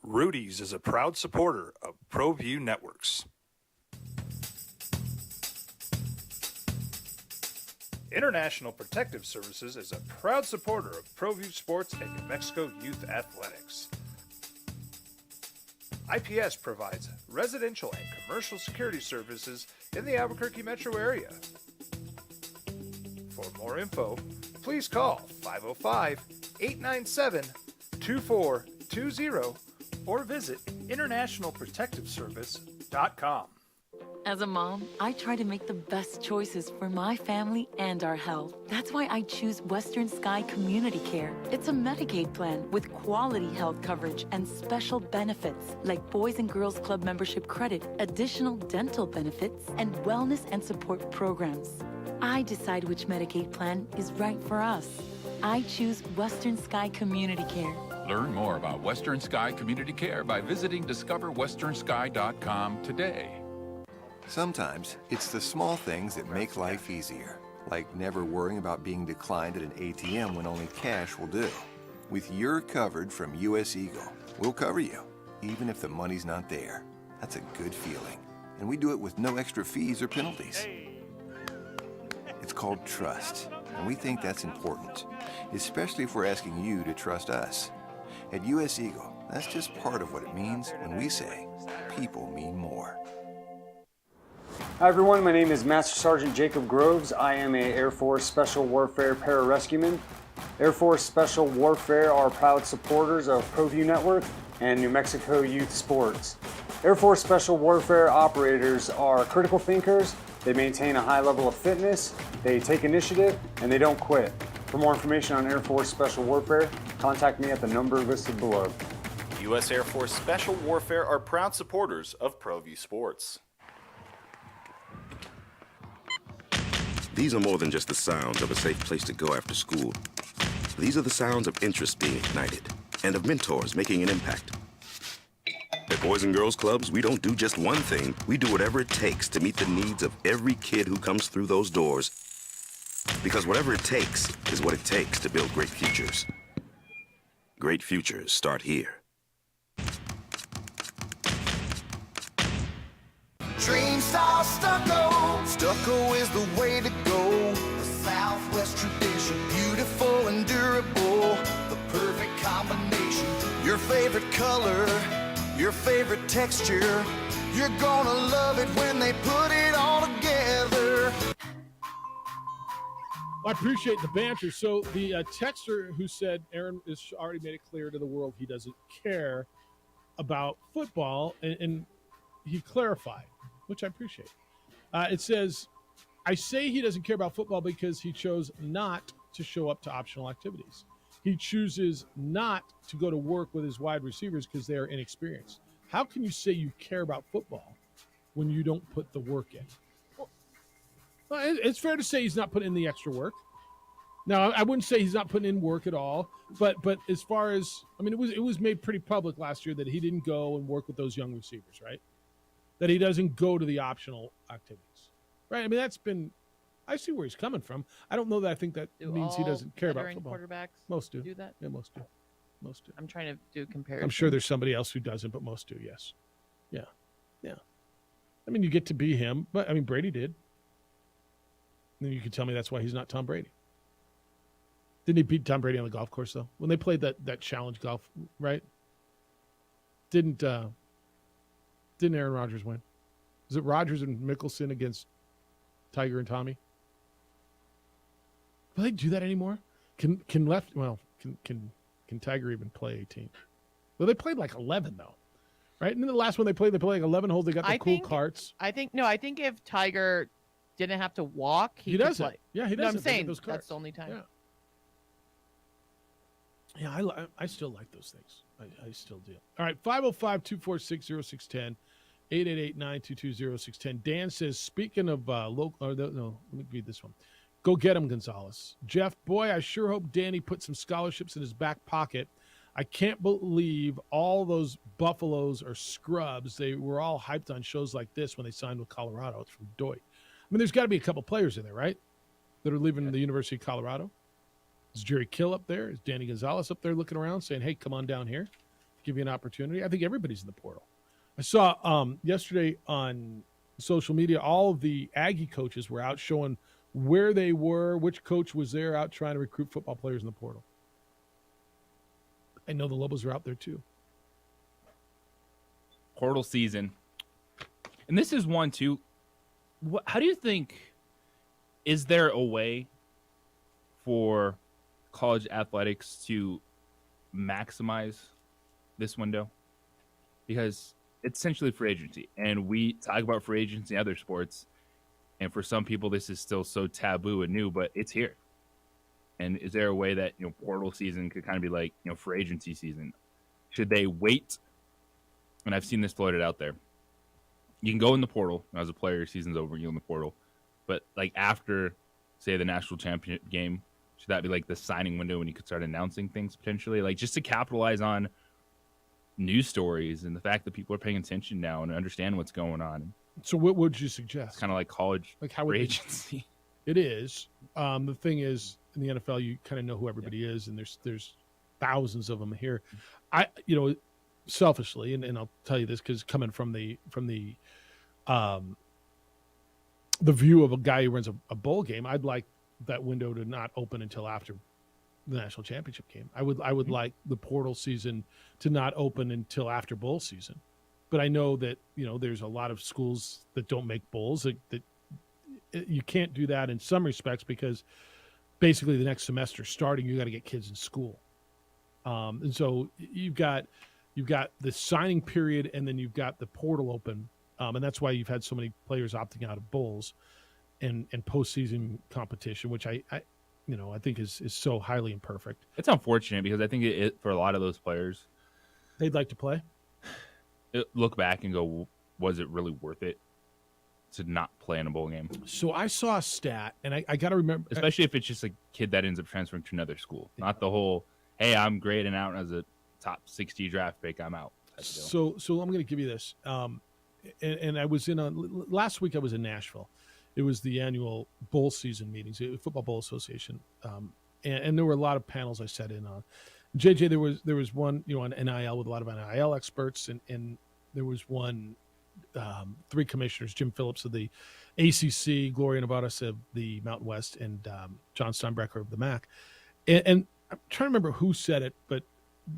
Rudy's is a proud supporter of ProView Networks. International Protective Services is a proud supporter of ProView Sports and New Mexico Youth Athletics. IPS provides residential and commercial security services in the Albuquerque metro area. For more info, please call 505-897-2420 or visit internationalprotectiveservice.com. As a mom, I try to make the best choices for my family and our health. That's why I choose Western Sky Community Care. It's a Medicaid plan with quality health coverage and special benefits like Boys and Girls Club membership credit, additional dental benefits, and wellness and support programs. I decide which Medicaid plan is right for us. I choose Western Sky Community Care. Learn more about Western Sky Community Care by visiting discoverwesternsky.com today. Sometimes it's the small things that make life easier, like never worrying about being declined at an ATM when only cash will do. With your covered from US Eagle, we'll cover you, even if the money's not there. That's a good feeling. And we do it with no extra fees or penalties. It's called trust, and we think that's important, especially if we're asking you to trust us. At US Eagle, that's just part of what it means when we say people mean more. Hi everyone, my name is Master Sergeant Jacob Groves. I am a Air Force Special Warfare Pararescueman. Air Force Special Warfare are proud supporters of ProView Network and New Mexico Youth Sports. Air Force Special Warfare operators are critical thinkers. They maintain a high level of fitness, they take initiative, and they don't quit. For more information on Air Force Special Warfare, contact me at the number listed below. U.S. Air Force Special Warfare are proud supporters of ProView Sports. These are more than just the sounds of a safe place to go after school. These are the sounds of interest being ignited and of mentors making an impact. At Boys and Girls Clubs, we don't do just one thing. We do whatever it takes to meet the needs of every kid who comes through those doors. Because whatever it takes is what it takes to build great futures. Great futures start here. Dream style stucco. Stucco is the way to go. The Southwest tradition, beautiful and durable. The perfect combination. Your favorite color, your favorite texture. You're gonna love it when they put it all together. I appreciate the banter. So the texter who said Aaron has already made it clear to the world he doesn't care about football, and he clarified, which I appreciate. It says, I say he doesn't care about football because he chose not to show up to optional activities. He chooses not to go to work with his wide receivers because they are inexperienced. How can you say you care about football when you don't put the work in? Well, it's fair to say he's not putting in the extra work. Now, I wouldn't say he's not putting in work at all, but as far as, I mean, it was made pretty public last year that he didn't go and work with those young receivers, right? That he doesn't go to the optional activities, right? I mean, that's been, I see where he's coming from. I don't know that I think that means he doesn't care about football. Quarterbacks Most do. Do that? Yeah, most do. Most do. I'm trying to do a comparison. I'm sure there's somebody else who doesn't, but most do, yes. Yeah. Yeah. I mean, you get to be him, but I mean, Brady did. And you can tell me that's why he's not Tom Brady. Didn't he beat Tom Brady on the golf course, though? When they played that challenge golf, right? Didn't Aaron Rodgers win? Was it Rodgers and Mickelson against Tiger and Tommy? Do they do that anymore? Can Tiger even play 18? Well, they played like 11 though, right? And then the last one they played like 11 holes. They got the cool carts. I think if Tiger didn't have to walk, he does could play. it. Yeah, he No, does. I'm saying that's the only time. Yeah, I still like those things. I still do. All right, 505-246-0610, 888-922-0610. Dan says, speaking of local, let me read this one. Go get him, Gonzalez. Jeff, boy, I sure hope Danny put some scholarships in his back pocket. I can't believe all those Buffaloes are scrubs. They were all hyped on shows like this when they signed with Colorado. It's from Doit. I mean, there's got to be a couple players in there, right, that are leaving the University of Colorado. Is Jerry Kill up there? Is Danny Gonzalez up there looking around saying, hey, come on down here, give you an opportunity? I think everybody's in the portal. I saw yesterday on social media, all of the Aggie coaches were out showing where they were, which coach was there out trying to recruit football players in the portal. I know the Lobos are out there too. Portal season. And this is one too. How do you think, is there a way for college athletics to maximize this window? Because it's essentially free agency, and we talk about free agency in other sports, and for some people this is still so taboo and new, but it's here. And is there a way that, portal season could kind of be like, free agency season? Should they wait? And I've seen this floated out there. You can go in the portal as a player, season's over, you in the portal. But like after, say, the national championship game, should that be like the signing window when you could start announcing things potentially? Like just to capitalize on news stories and the fact that people are paying attention now and understand what's going on. So what would you suggest? Kind of like college free agency. It is. The thing is, in the NFL, you kind of know who everybody is, and there's thousands of them here. Selfishly, and I'll tell you this because coming from the view of a guy who runs a bowl game, I'd like that window to not open until after the national championship game. I would like the portal season to not open until after bowl season. But I know that there's a lot of schools that don't make bowls that you can't do that in some respects because basically the next semester starting, you got to get kids in school. And so you've got the signing period and then you've got the portal open. And that's why you've had so many players opting out of bowls and postseason competition, which I think is so highly imperfect. It's unfortunate because I think it for a lot of those players, they'd like to play. Look back and go, was it really worth it to not play in a bowl game? So I saw a stat, and I got to remember, especially if it's just a kid that ends up transferring to another school, not the whole, hey, I'm great and out as a top 60 draft pick, I'm out. So I'm going to give you this. And I was last week I was in Nashville. It was the annual bowl season meetings, Football Bowl Association. And there were a lot of panels I sat in on. JJ, there was one, on NIL with a lot of NIL experts, and there was one, three commissioners, Jim Phillips of the ACC, Gloria Nevadas of the Mountain West, and John Steinbrecher of the MAC. And I'm trying to remember who said it, but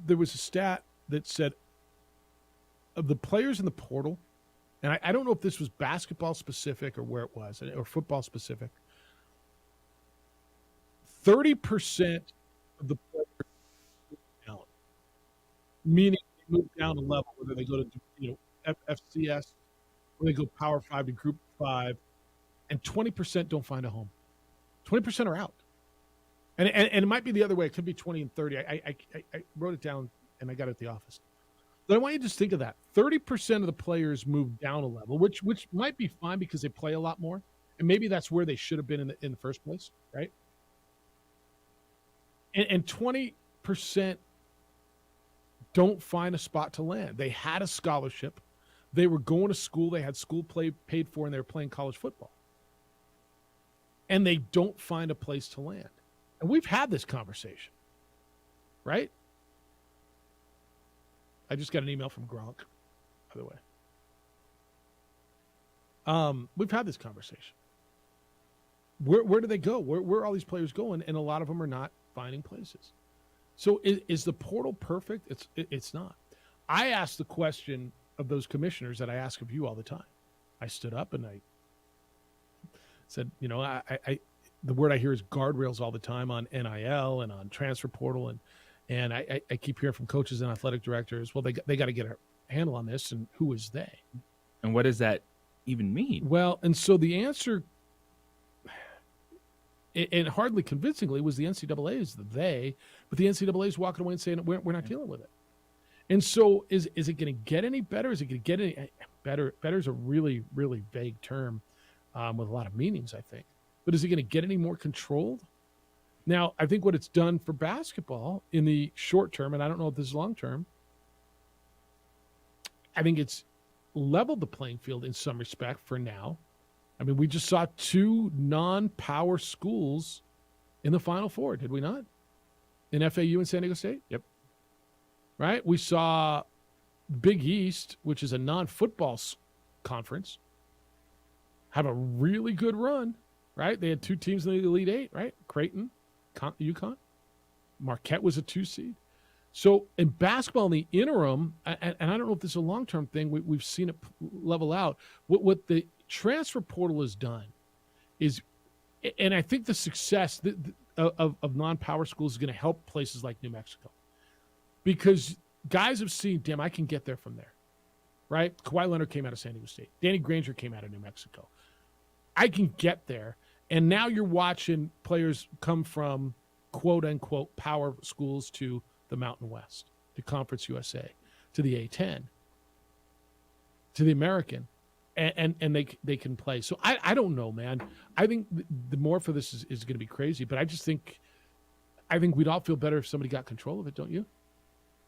there was a stat that said of the players in the portal, and I don't know if this was basketball specific or where it was, or football specific, 30% of the players down, meaning they move down a level, whether they go to FCS or they go Power 5 to Group 5, and 20% don't find a home. 20% are out. And it might be the other way. It could be 20 and 30. I wrote it down, and I got it at the office. But I want you to just think of that. 30% of the players move down a level, which might be fine because they play a lot more. And maybe that's where they should have been in the first place, right? And 20% don't find a spot to land. They had a scholarship. They were going to school. They had school paid for, and they were playing college football. And they don't find a place to land. And we've had this conversation, right? I just got an email from Gronk, by the way. We've had this conversation. Where do they go? Where are all these players going? And a lot of them are not finding places. So is the portal perfect? It's not. I asked the question of those commissioners that I ask of you all the time. I stood up and said, the word I hear is guardrails all the time on NIL and on transfer portal. And I keep hearing from coaches and athletic directors, well, they got to get a handle on this. And who is they? And what does that even mean? Well, and so the answer, and hardly convincingly, was the NCAA is the they, but the NCAA is walking away and saying, we're not dealing with it. And so is it going to get any better? Is it going to get any better? Better is a really, really vague term with a lot of meanings, I think. But is it going to get any more controlled? Now, I think what it's done for basketball in the short term, and I don't know if this is long term, I think it's leveled the playing field in some respect for now. I mean, we just saw 2 non-power schools in the Final Four, did we not? In FAU and San Diego State? Yep. Right? We saw Big East, which is a non-football conference, have a really good run, right? They had 2 teams in the Elite Eight, right? Creighton, UConn. Marquette was a 2 seed. So in basketball, in the interim, and I don't know if this is a long-term thing, we've seen it level out. What the transfer portal has done is, and I think the success of non-power schools is going to help places like New Mexico. Because guys have seen, damn, I can get there from there, right? Kawhi Leonard came out of San Diego State. Danny Granger came out of New Mexico. I can get there. And now you're watching players come from quote-unquote power schools to the Mountain West, to Conference USA, to the A-10, to the American, and they can play. So I don't know, man. I think the more for this is going to be crazy, but I think we'd all feel better if somebody got control of it, don't you?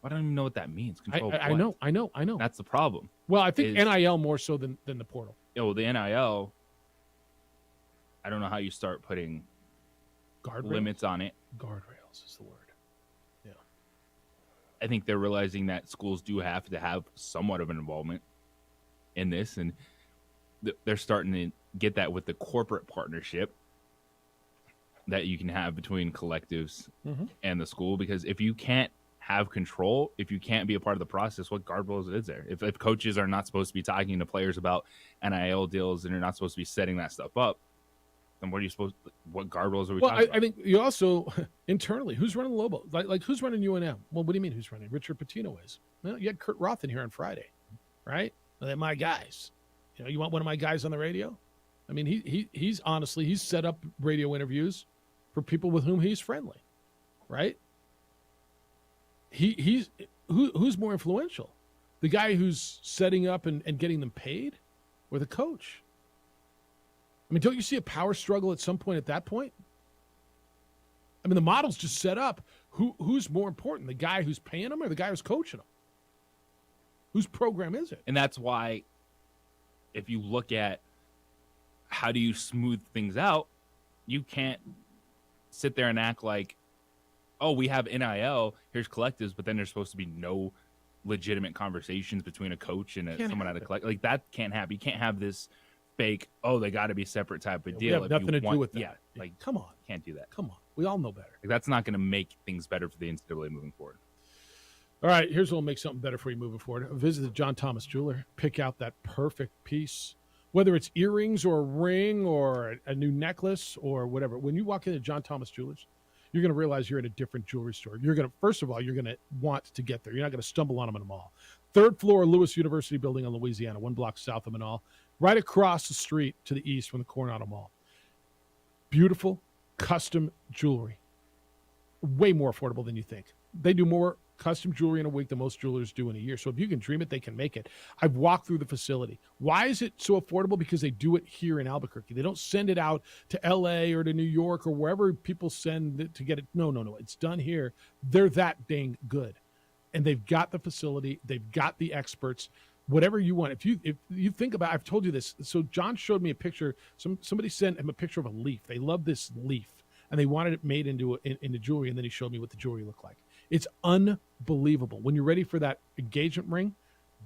I don't even know what that means. Control I know. That's the problem. Well, I think NIL more so than the portal. Yeah, well, the NIL, I don't know how you start putting limits on it. Guardrails is the word. Yeah. I think they're realizing that schools do have to have somewhat of an involvement in this, and they're starting to get that with the corporate partnership that you can have between collectives and the school. Because if you can't have control, if you can't be a part of the process, what guardrails is there? If coaches are not supposed to be talking to players about NIL deals and they're not supposed to be setting that stuff up, then what guardrails are we talking about? I think you also, internally, who's running Lobo? Like who's running UNM? Well, what do you mean who's running? Richard Pitino is. Well, you had Kurt Roth in here on Friday, right? Well, they're my guys. You want one of my guys on the radio? I mean, he's honestly, he's set up radio interviews for people with whom he's friendly, right? Who's more influential? The guy who's setting up and getting them paid, or the coach? I mean, don't you see a power struggle at some point at that point? I mean, the model's just set up. Who's more important, the guy who's paying them or the guy who's coaching them? Whose program is it? And that's why, if you look at how do you smooth things out, you can't sit there and act like, oh, we have NIL, here's collectives, but then there's supposed to be no legitimate conversations between a coach and someone at a collective. Like, that can't happen. You can't have this fake, oh, they got to be separate type of deal. We have nothing to do with that. Yeah, like, come on. Can't do that. Come on. We all know better. Like, that's not going to make things better for the NCAA moving forward. All right, here's what will make something better for you moving forward. Visit the John Thomas Jeweler. Pick out that perfect piece, whether it's earrings or a ring or a new necklace or whatever. When you walk into John Thomas Jewelers, you're going to realize you're in a different jewelry store. First of all, you're going to want to get there. You're not going to stumble on them in a mall. 3rd floor, Lewis University building in Louisiana, 1 block south of Manal, right across the street to the east from the Coronado Mall. Beautiful, custom jewelry. Way more affordable than you think. They do more custom jewelry in a week than most jewelers do in a year. So if you can dream it, they can make it. I've walked through the facility. Why is it so affordable? Because they do it here in Albuquerque. They don't send it out to LA or to New York or wherever people send it to get it. No. It's done here. They're that dang good. And they've got the facility. They've got the experts. Whatever you want. If you think about, I've told you this. So John showed me a picture. Somebody sent him a picture of a leaf. They love this leaf, and they wanted it made into jewelry. And then he showed me what the jewelry looked like. It's unbelievable. When you're ready for that engagement ring,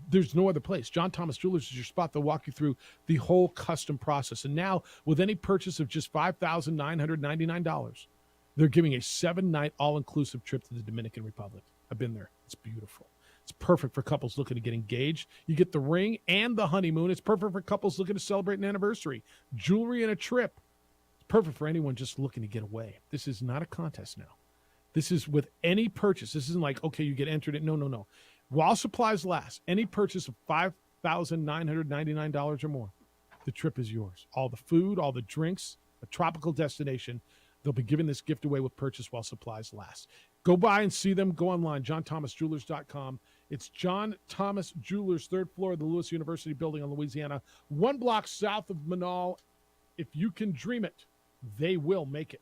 there's no other place. John Thomas Jewelers is your spot. They'll walk you through the whole custom process. And now, with any purchase of just $5,999, they're giving a 7-night all-inclusive trip to the Dominican Republic. I've been there. It's beautiful. It's perfect for couples looking to get engaged. You get the ring and the honeymoon. It's perfect for couples looking to celebrate an anniversary, jewelry, and a trip. It's perfect for anyone just looking to get away. This is not a contest now. This is with any purchase. This isn't like, okay, you get entered in. No. While supplies last, any purchase of $5,999 or more, the trip is yours. All the food, all the drinks, a tropical destination. They'll be giving this gift away with purchase while supplies last. Go by and see them. Go online, johnthomasjewelers.com. It's John Thomas Jewelers, 3rd floor of the Lewis University building in Louisiana, 1 block south of Manal. If you can dream it, they will make it.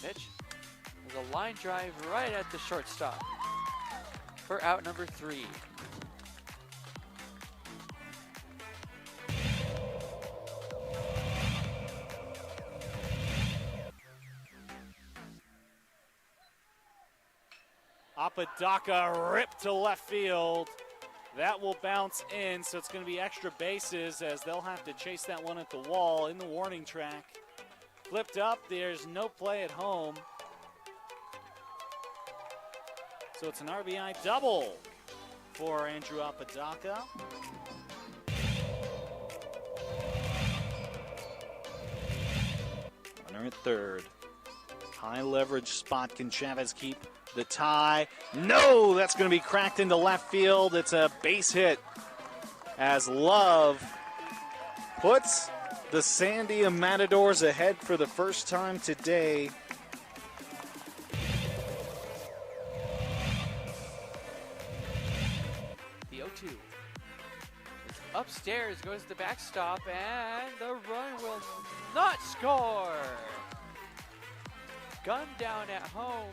Mitch, there's a line drive right at the shortstop for out number 3. Apodaca ripped to left field. That will bounce in, so it's going to be extra bases as they'll have to chase that one at the wall in the warning track. Flipped up, there's no play at home. So it's an RBI double for Andrew Apodaca. Runner at third. High leverage spot. Can Chavez keep the tie? No, that's going to be cracked into left field. It's a base hit as Love puts the Sandia Matadors ahead for the first time today. The 0-2. It's upstairs, goes to the backstop, and the run will not score. Gun down at home.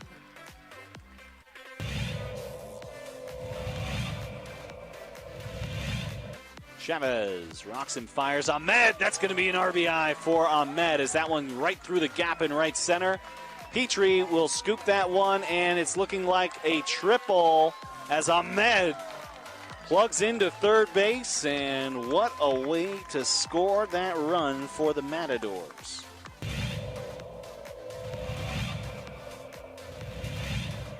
Chavez rocks and fires. Ahmed, that's going to be an RBI for Ahmed as that one right through the gap in right center. Petrie will scoop that one, and it's looking like a triple as Ahmed plugs into third base, and what a way to score that run for the Matadors.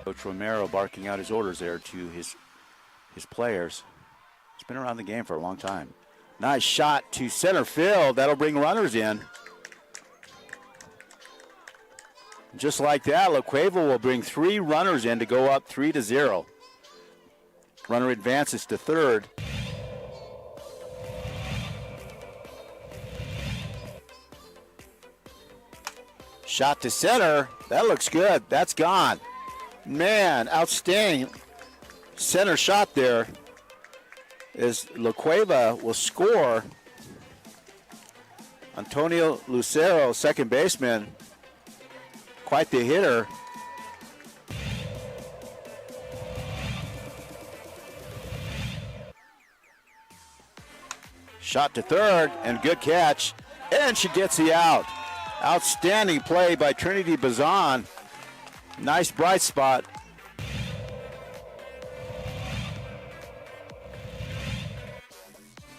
Coach Romero barking out his orders there to his players. He's been around the game for a long time. Nice shot to center field. That'll bring runners in. Just like that, La Cueva will bring 3 runners in to go up 3-0. Runner advances to third. Shot to center. That looks good. That's gone. Man, outstanding center shot there. As La Cueva will score. Antonio Lucero, second baseman, quite the hitter. Shot to third, and good catch, and she gets the out. Outstanding play by Trinity Bazan. Nice bright spot.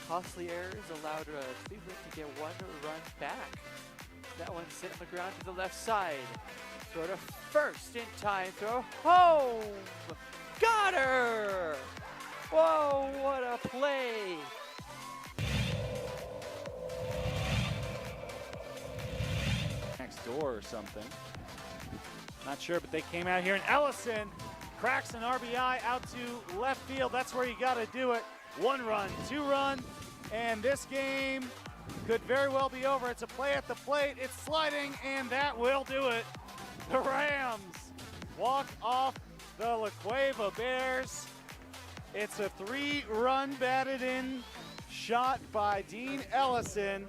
Costly errors allowed Cleveland to get 1 run back. That one's hit on the ground to the left side. Throw to first in time. Throw home. Got her. Whoa, what a play. Next door or something. Not sure, but they came out here, and Ellison cracks an RBI out to left field. That's where you got to do it. 1 run, 2 run, and this game could very well be over. It's a play at the plate. It's sliding, and that will do it. The Rams walk off the La Cueva Bears. It's a 3-run batted in shot by Dean Ellison.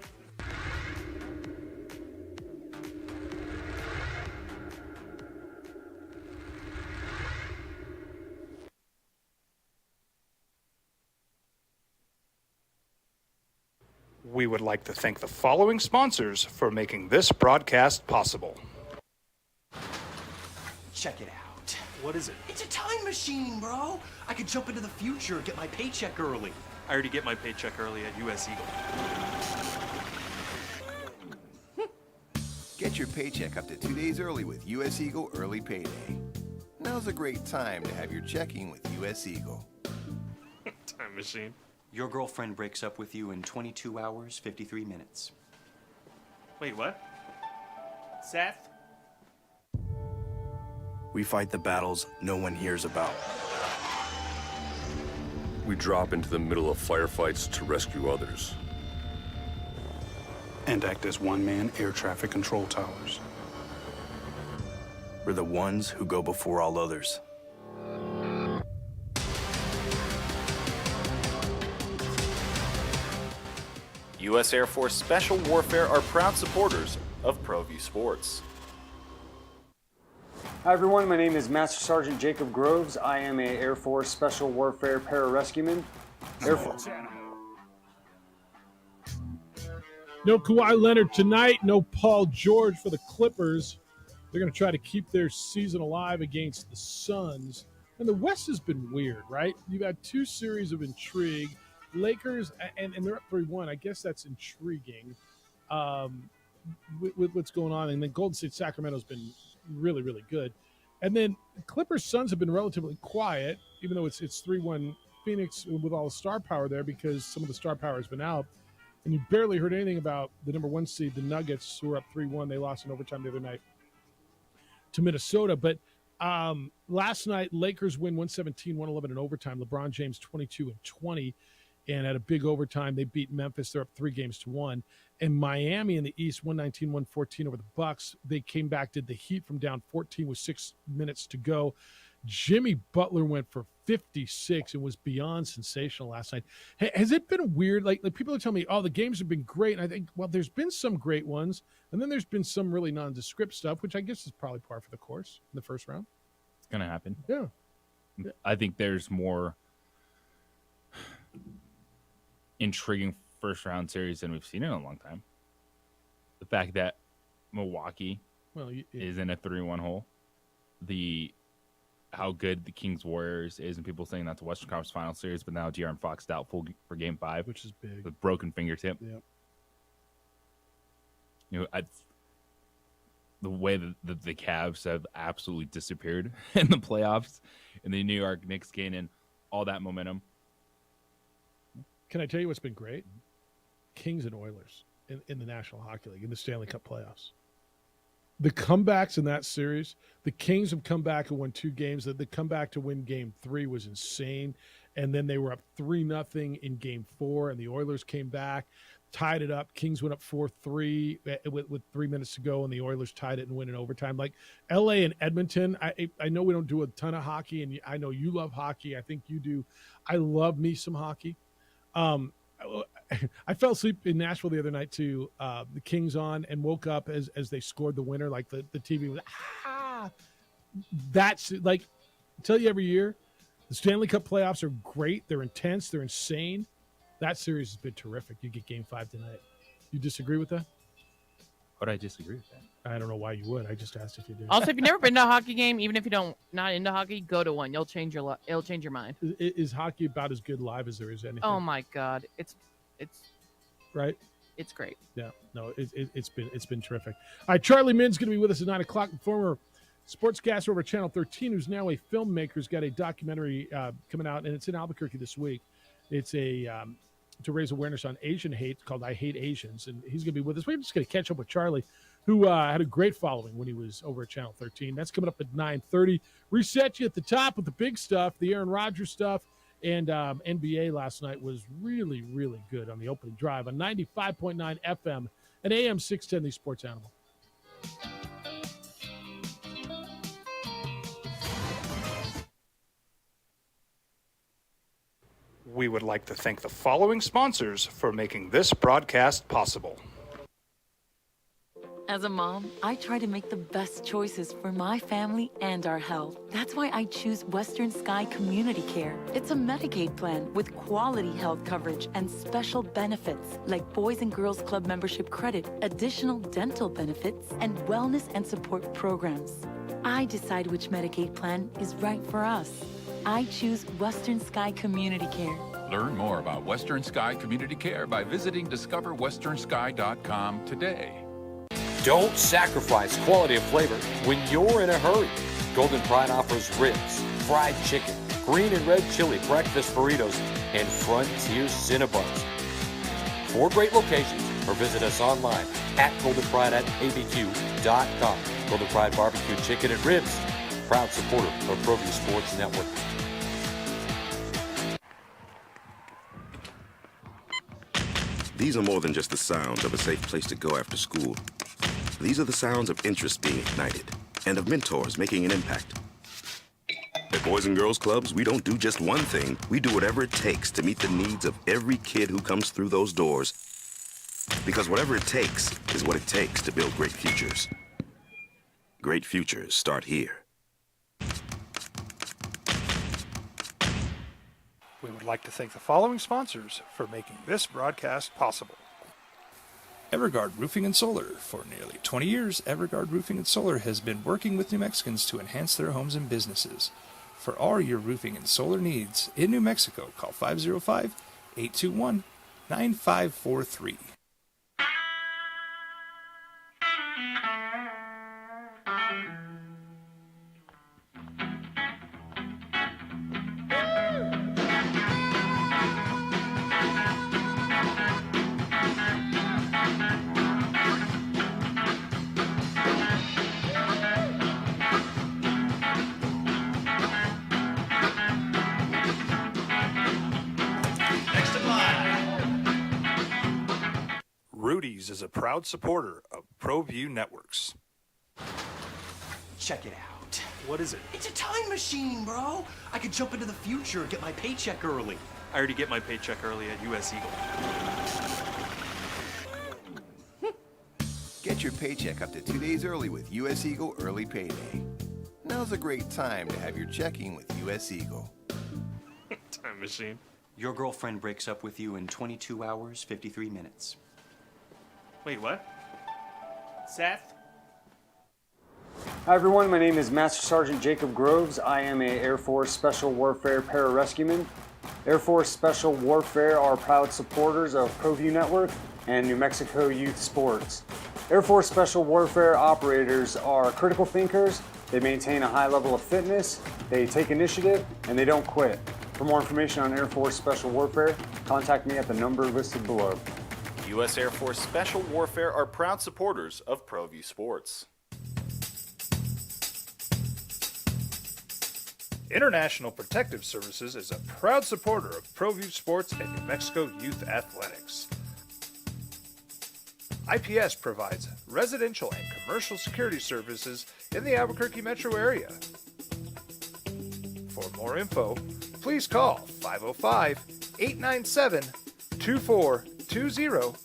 We would like to thank the following sponsors for making this broadcast possible. Check it out. What is it? It's a time machine, bro. I could jump into the future, get my paycheck early. I already get my paycheck early at US Eagle. Get your paycheck up to 2 days early with US Eagle Early Payday. Now's a great time to have your checking with US Eagle. Time machine. Your girlfriend breaks up with you in 22 hours, 53 minutes. Wait, what? Seth? We fight the battles no one hears about. We drop into the middle of firefights to rescue others. And act as one-man air traffic control towers. We're the ones who go before all others. U.S. Air Force Special Warfare are proud supporters of ProView Sports. Hi everyone, my name is Master Sergeant Jacob Groves. I am a Air Force Special Warfare pararescueman. Air Force. No Kawhi Leonard tonight. No Paul George for the Clippers. They're going to try to keep their season alive against the Suns. And the West has been weird, right? You've had two series of intrigue. Lakers, and they're up 3-1. I guess that's intriguing with what's going on. And then Golden State Sacramento's been really, really good. And then Clippers Suns have been relatively quiet, even though it's 3-1 Phoenix with all the star power there because some of the star power has been out. And you barely heard anything about the number one seed, the Nuggets, who are up 3-1. They lost in overtime the other night to Minnesota. But last night, Lakers win 117-111 in overtime. LeBron James 22-20. And at a big overtime, they beat Memphis. They're up 3-1. And Miami in the East, 119-114 over the Bucks. They came back, did the Heat from down 14 with 6 minutes to go. Jimmy Butler went for 56 and was beyond sensational last night. Has it been weird? Like people are telling me, oh, the games have been great. And I think, well, there's been some great ones. And then there's been some really nondescript stuff, which I guess is probably par for the course in the first round. It's going to happen. Yeah. I think there's more intriguing first round series than we've seen in a long time. The fact that Milwaukee is in a 3-1 hole, how good the Kings Warriors is, and people saying that's a Western Conference Final Series, but now De'Aaron Fox doubtful for Game 5, which is big, with broken fingertip. Yeah. You know, the way that the Cavs have absolutely disappeared in the playoffs, and the New York Knicks gaining all that momentum. Can I tell you what's been great? Kings and Oilers in the National Hockey League, in the Stanley Cup playoffs. The comebacks in that series, the Kings have come back and won 2 games. The comeback to win Game 3 was insane. And then they were up 3-0 in Game 4, and the Oilers came back, tied it up. Kings went up 4-3 with 3 minutes to go, and the Oilers tied it and win in overtime. Like L.A. and Edmonton, I know we don't do a ton of hockey, and I know you love hockey. I think you do. I love me some hockey. I fell asleep in Nashville the other night to the Kings on and woke up as they scored the winner. Like the TV was, That's like, I tell you every year, the Stanley Cup playoffs are great. They're intense. They're insane. That series has been terrific. You get Game 5 tonight. You disagree with that? Would I disagree with that? I don't know why you would. I just asked if you did. Also, if you've never been to a hockey game, even if you don't not into hockey, go to one. It'll change your mind. Is hockey about as good live as there is anything? Oh my God, it's right. It's great. Yeah, no, it's been terrific. All right, Charlie Minn's going to be with us at 9:00. Former sportscaster over Channel 13, who's now a filmmaker, has got a documentary coming out, and it's in Albuquerque this week. It's a to raise awareness on Asian hate called I Hate Asians, and he's going to be with us. We're just going to catch up with Charlie, who had a great following when he was over at Channel 13. That's coming up at 9:30. Reset you at the top with the big stuff, the Aaron Rodgers stuff, and NBA last night was really, really good on the opening drive on 95.9 FM and AM 610, the Sports Animal. We would like to thank the following sponsors for making this broadcast possible. As a mom, I try to make the best choices for my family and our health. That's why I choose Western Sky Community Care. It's a Medicaid plan with quality health coverage and special benefits like Boys and Girls Club membership credit, additional dental benefits, and wellness and support programs. I decide which Medicaid plan is right for us. I choose Western Sky Community Care. Learn more about Western Sky Community Care by visiting discoverwesternsky.com today. Don't sacrifice quality of flavor when you're in a hurry. Golden Pride offers ribs, fried chicken, green and red chili breakfast burritos, and Frontier Cinnabons. 4 great locations, or visit us online at goldenpride@abq.com. Golden Pride Barbecue Chicken and Ribs, proud supporter of ProView Sports Network. These are more than just the sounds of a safe place to go after school. These are the sounds of interest being ignited and of mentors making an impact. At Boys and Girls Clubs, we don't do just one thing. We do whatever it takes to meet the needs of every kid who comes through those doors. Because whatever it takes is what it takes to build great futures. Great futures start here. We would like to thank the following sponsors for making this broadcast possible. Everguard Roofing and Solar. For nearly 20 years, Everguard Roofing and Solar has been working with New Mexicans to enhance their homes and businesses. For all your roofing and solar needs in New Mexico, call 505-821-9543. Rudy's is a proud supporter of ProView Networks. Check it out. What is it? It's a time machine, bro. I could jump into the future, get my paycheck early. I already get my paycheck early at US Eagle. Get your paycheck up to 2 days early with US Eagle Early Payday. Now's a great time to have your checking with US Eagle. Time machine. Your girlfriend breaks up with you in 22 hours, 53 minutes. Wait, what? Seth? Hi everyone, my name is Master Sergeant Jacob Groves. I am a Air Force Special Warfare Pararescueman. Air Force Special Warfare are proud supporters of ProView Network and New Mexico Youth Sports. Air Force Special Warfare operators are critical thinkers. They maintain a high level of fitness, they take initiative, and they don't quit. For more information on Air Force Special Warfare, contact me at the number listed below. U.S. Air Force Special Warfare are proud supporters of ProView Sports. International Protective Services is a proud supporter of ProView Sports and New Mexico Youth Athletics. IPS provides residential and commercial security services in the Albuquerque metro area. For more info, please call 505-897-2420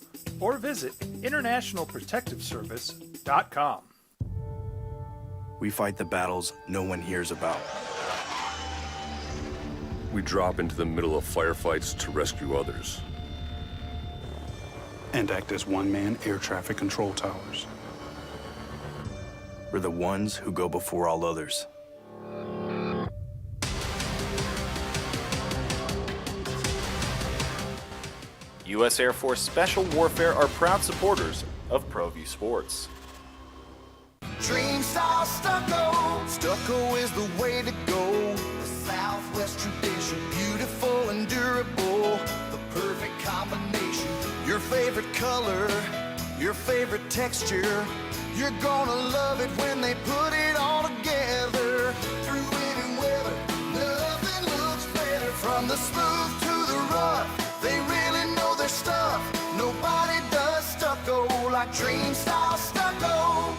or visit internationalprotectiveservice.com. We fight the battles no one hears about. We drop into the middle of firefights to rescue others. And act as one-man air traffic control towers. We're the ones who go before all others. U.S. Air Force Special Warfare are proud supporters of ProView Sports. Dream style stucco. Stucco is the way to go. The Southwest tradition, beautiful and durable. The perfect combination. Your favorite color, your favorite texture. You're gonna love it when they put it all together. Through any weather, nothing looks better. From the smooth to the rough, they really know their stuff. Nobody does stucco like Dream Style Stucco.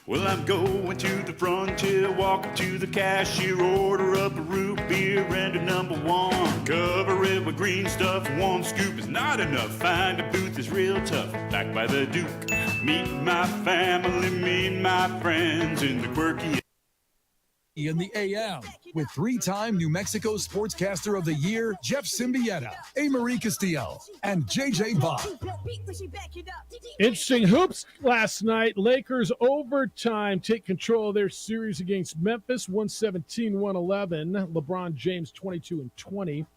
Well, I'm going to the frontier, walking to the cashier, order up a root beer and a #1. Cover it with green stuff. One scoop is not enough. Find a booth is real tough. Back by the Duke. Meet my family, meet my friends in the quirky. In the AM with 3-time New Mexico Sportscaster of the Year, Jeff Symbieta, A. Marie Castillo, and J.J. Bach. Interesting hoops last night. Lakers overtime take control of their series against Memphis, 117-111. LeBron James 22 and 20.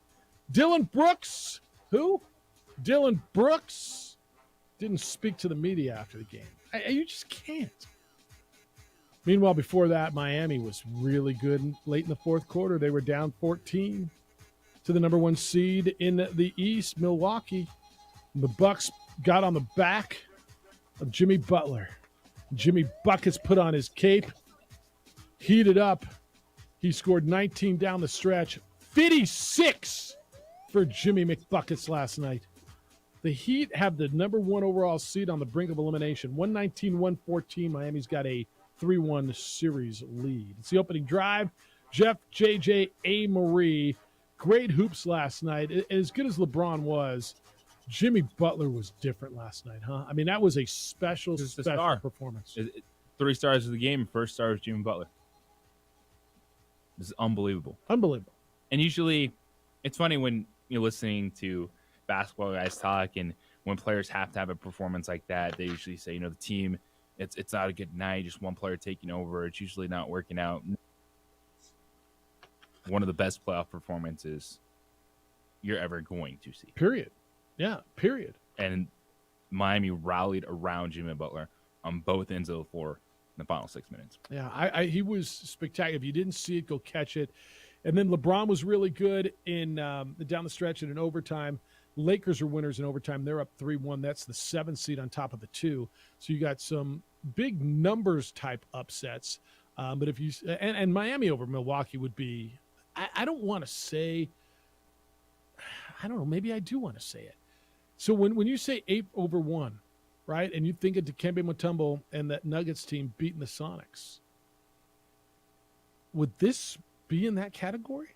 Dylan Brooks, who? Dylan Brooks didn't speak to the media after the game. You just can't. Meanwhile, before that, Miami was really good late in the fourth quarter. They were down 14 to the number 1 seed in the East, Milwaukee. The Bucks got on the back of Jimmy Butler. Jimmy Buckets put on his cape, heated up. He scored 19 down the stretch, 56 for Jimmy McBuckets last night. The Heat have the number 1 overall seed on the brink of elimination. 119-114. Miami's got a 3-1 series lead. It's the opening drive. Jeff, JJ, A. Marie. Great hoops last night. As good as LeBron was, Jimmy Butler was different last night, huh? I mean, that was a special performance. 3 stars of the game. First star was Jimmy Butler. This is unbelievable. Unbelievable. And usually, it's funny when you're listening to basketball guys talk, and when players have to have a performance like that, they usually say, the team, it's not a good night, just one player taking over. It's usually not working out. One of the best playoff performances you're ever going to see. Period. Yeah, period. And Miami rallied around Jimmy Butler on both ends of the floor in the final 6 minutes. Yeah, he was spectacular. If you didn't see it, go catch it. And then LeBron was really good in down the stretch and in overtime. Lakers are winners in overtime. They're up 3-1. That's the 7th seed on top of the 2. So you got some big numbers type upsets. But if you and Miami over Milwaukee would be, I don't want to say, I don't know, maybe I do want to say it. So when you say 8-1, right, and you think of Dikembe Mutombo and that Nuggets team beating the Sonics, would this be in that category?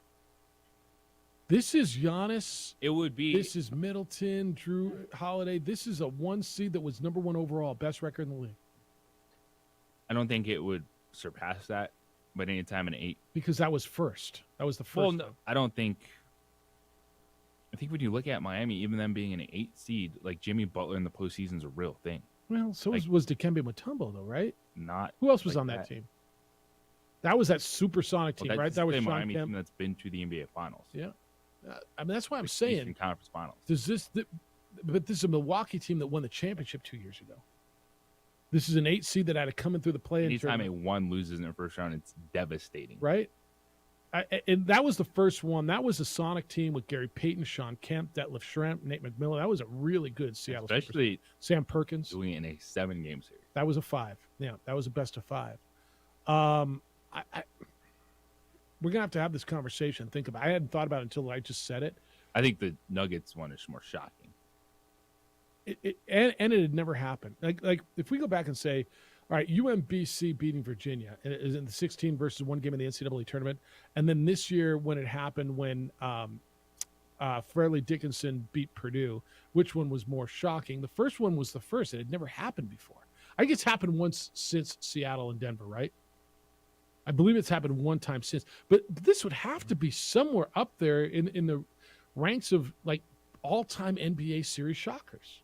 This is Giannis. It would be. This is Middleton, Drew Holiday. This is a 1 seed that was number 1 overall, best record in the league. I don't think it would surpass that, but anytime an 8. Because that was first. That was the first. Well, no, I think when you look at Miami, even them being an 8 seed, like Jimmy Butler in the postseason is a real thing. Well, so was Dikembe Mutombo, though, right? Not. Who else was on that team? That was that supersonic team, right? That was Sean Miami Kemp. team that's been to the NBA Finals. Yeah. I mean, that's why I'm saying. Eastern Conference Finals. But this is a Milwaukee team that won the championship 2 years ago. This is an 8 seed that had it coming through the play-in Anytime tournament. a 1 loses in their first round, it's devastating. Right? And that was the first one. That was a Sonic team with Gary Payton, Sean Kemp, Detlef Schrempf, Nate McMillan. That was a really good Seattle. Especially Sam Perkins. doing it in a 7-game series. That was a 5. Yeah, that was a best of 5. We're going to have this conversation. Think about it. I hadn't thought about it until I just said it. I think the Nuggets one is more shocking. It had never happened. Like if we go back and say, all right, UMBC beating Virginia is in the 16 versus 1 game in the NCAA tournament, and then this year when it happened when Fairleigh Dickinson beat Purdue, which one was more shocking? The first one was the first. It had never happened before. I think it's happened once since Seattle and Denver, right? I believe it's happened one time since. But this would have to be somewhere up there in the ranks of like all-time NBA series shockers.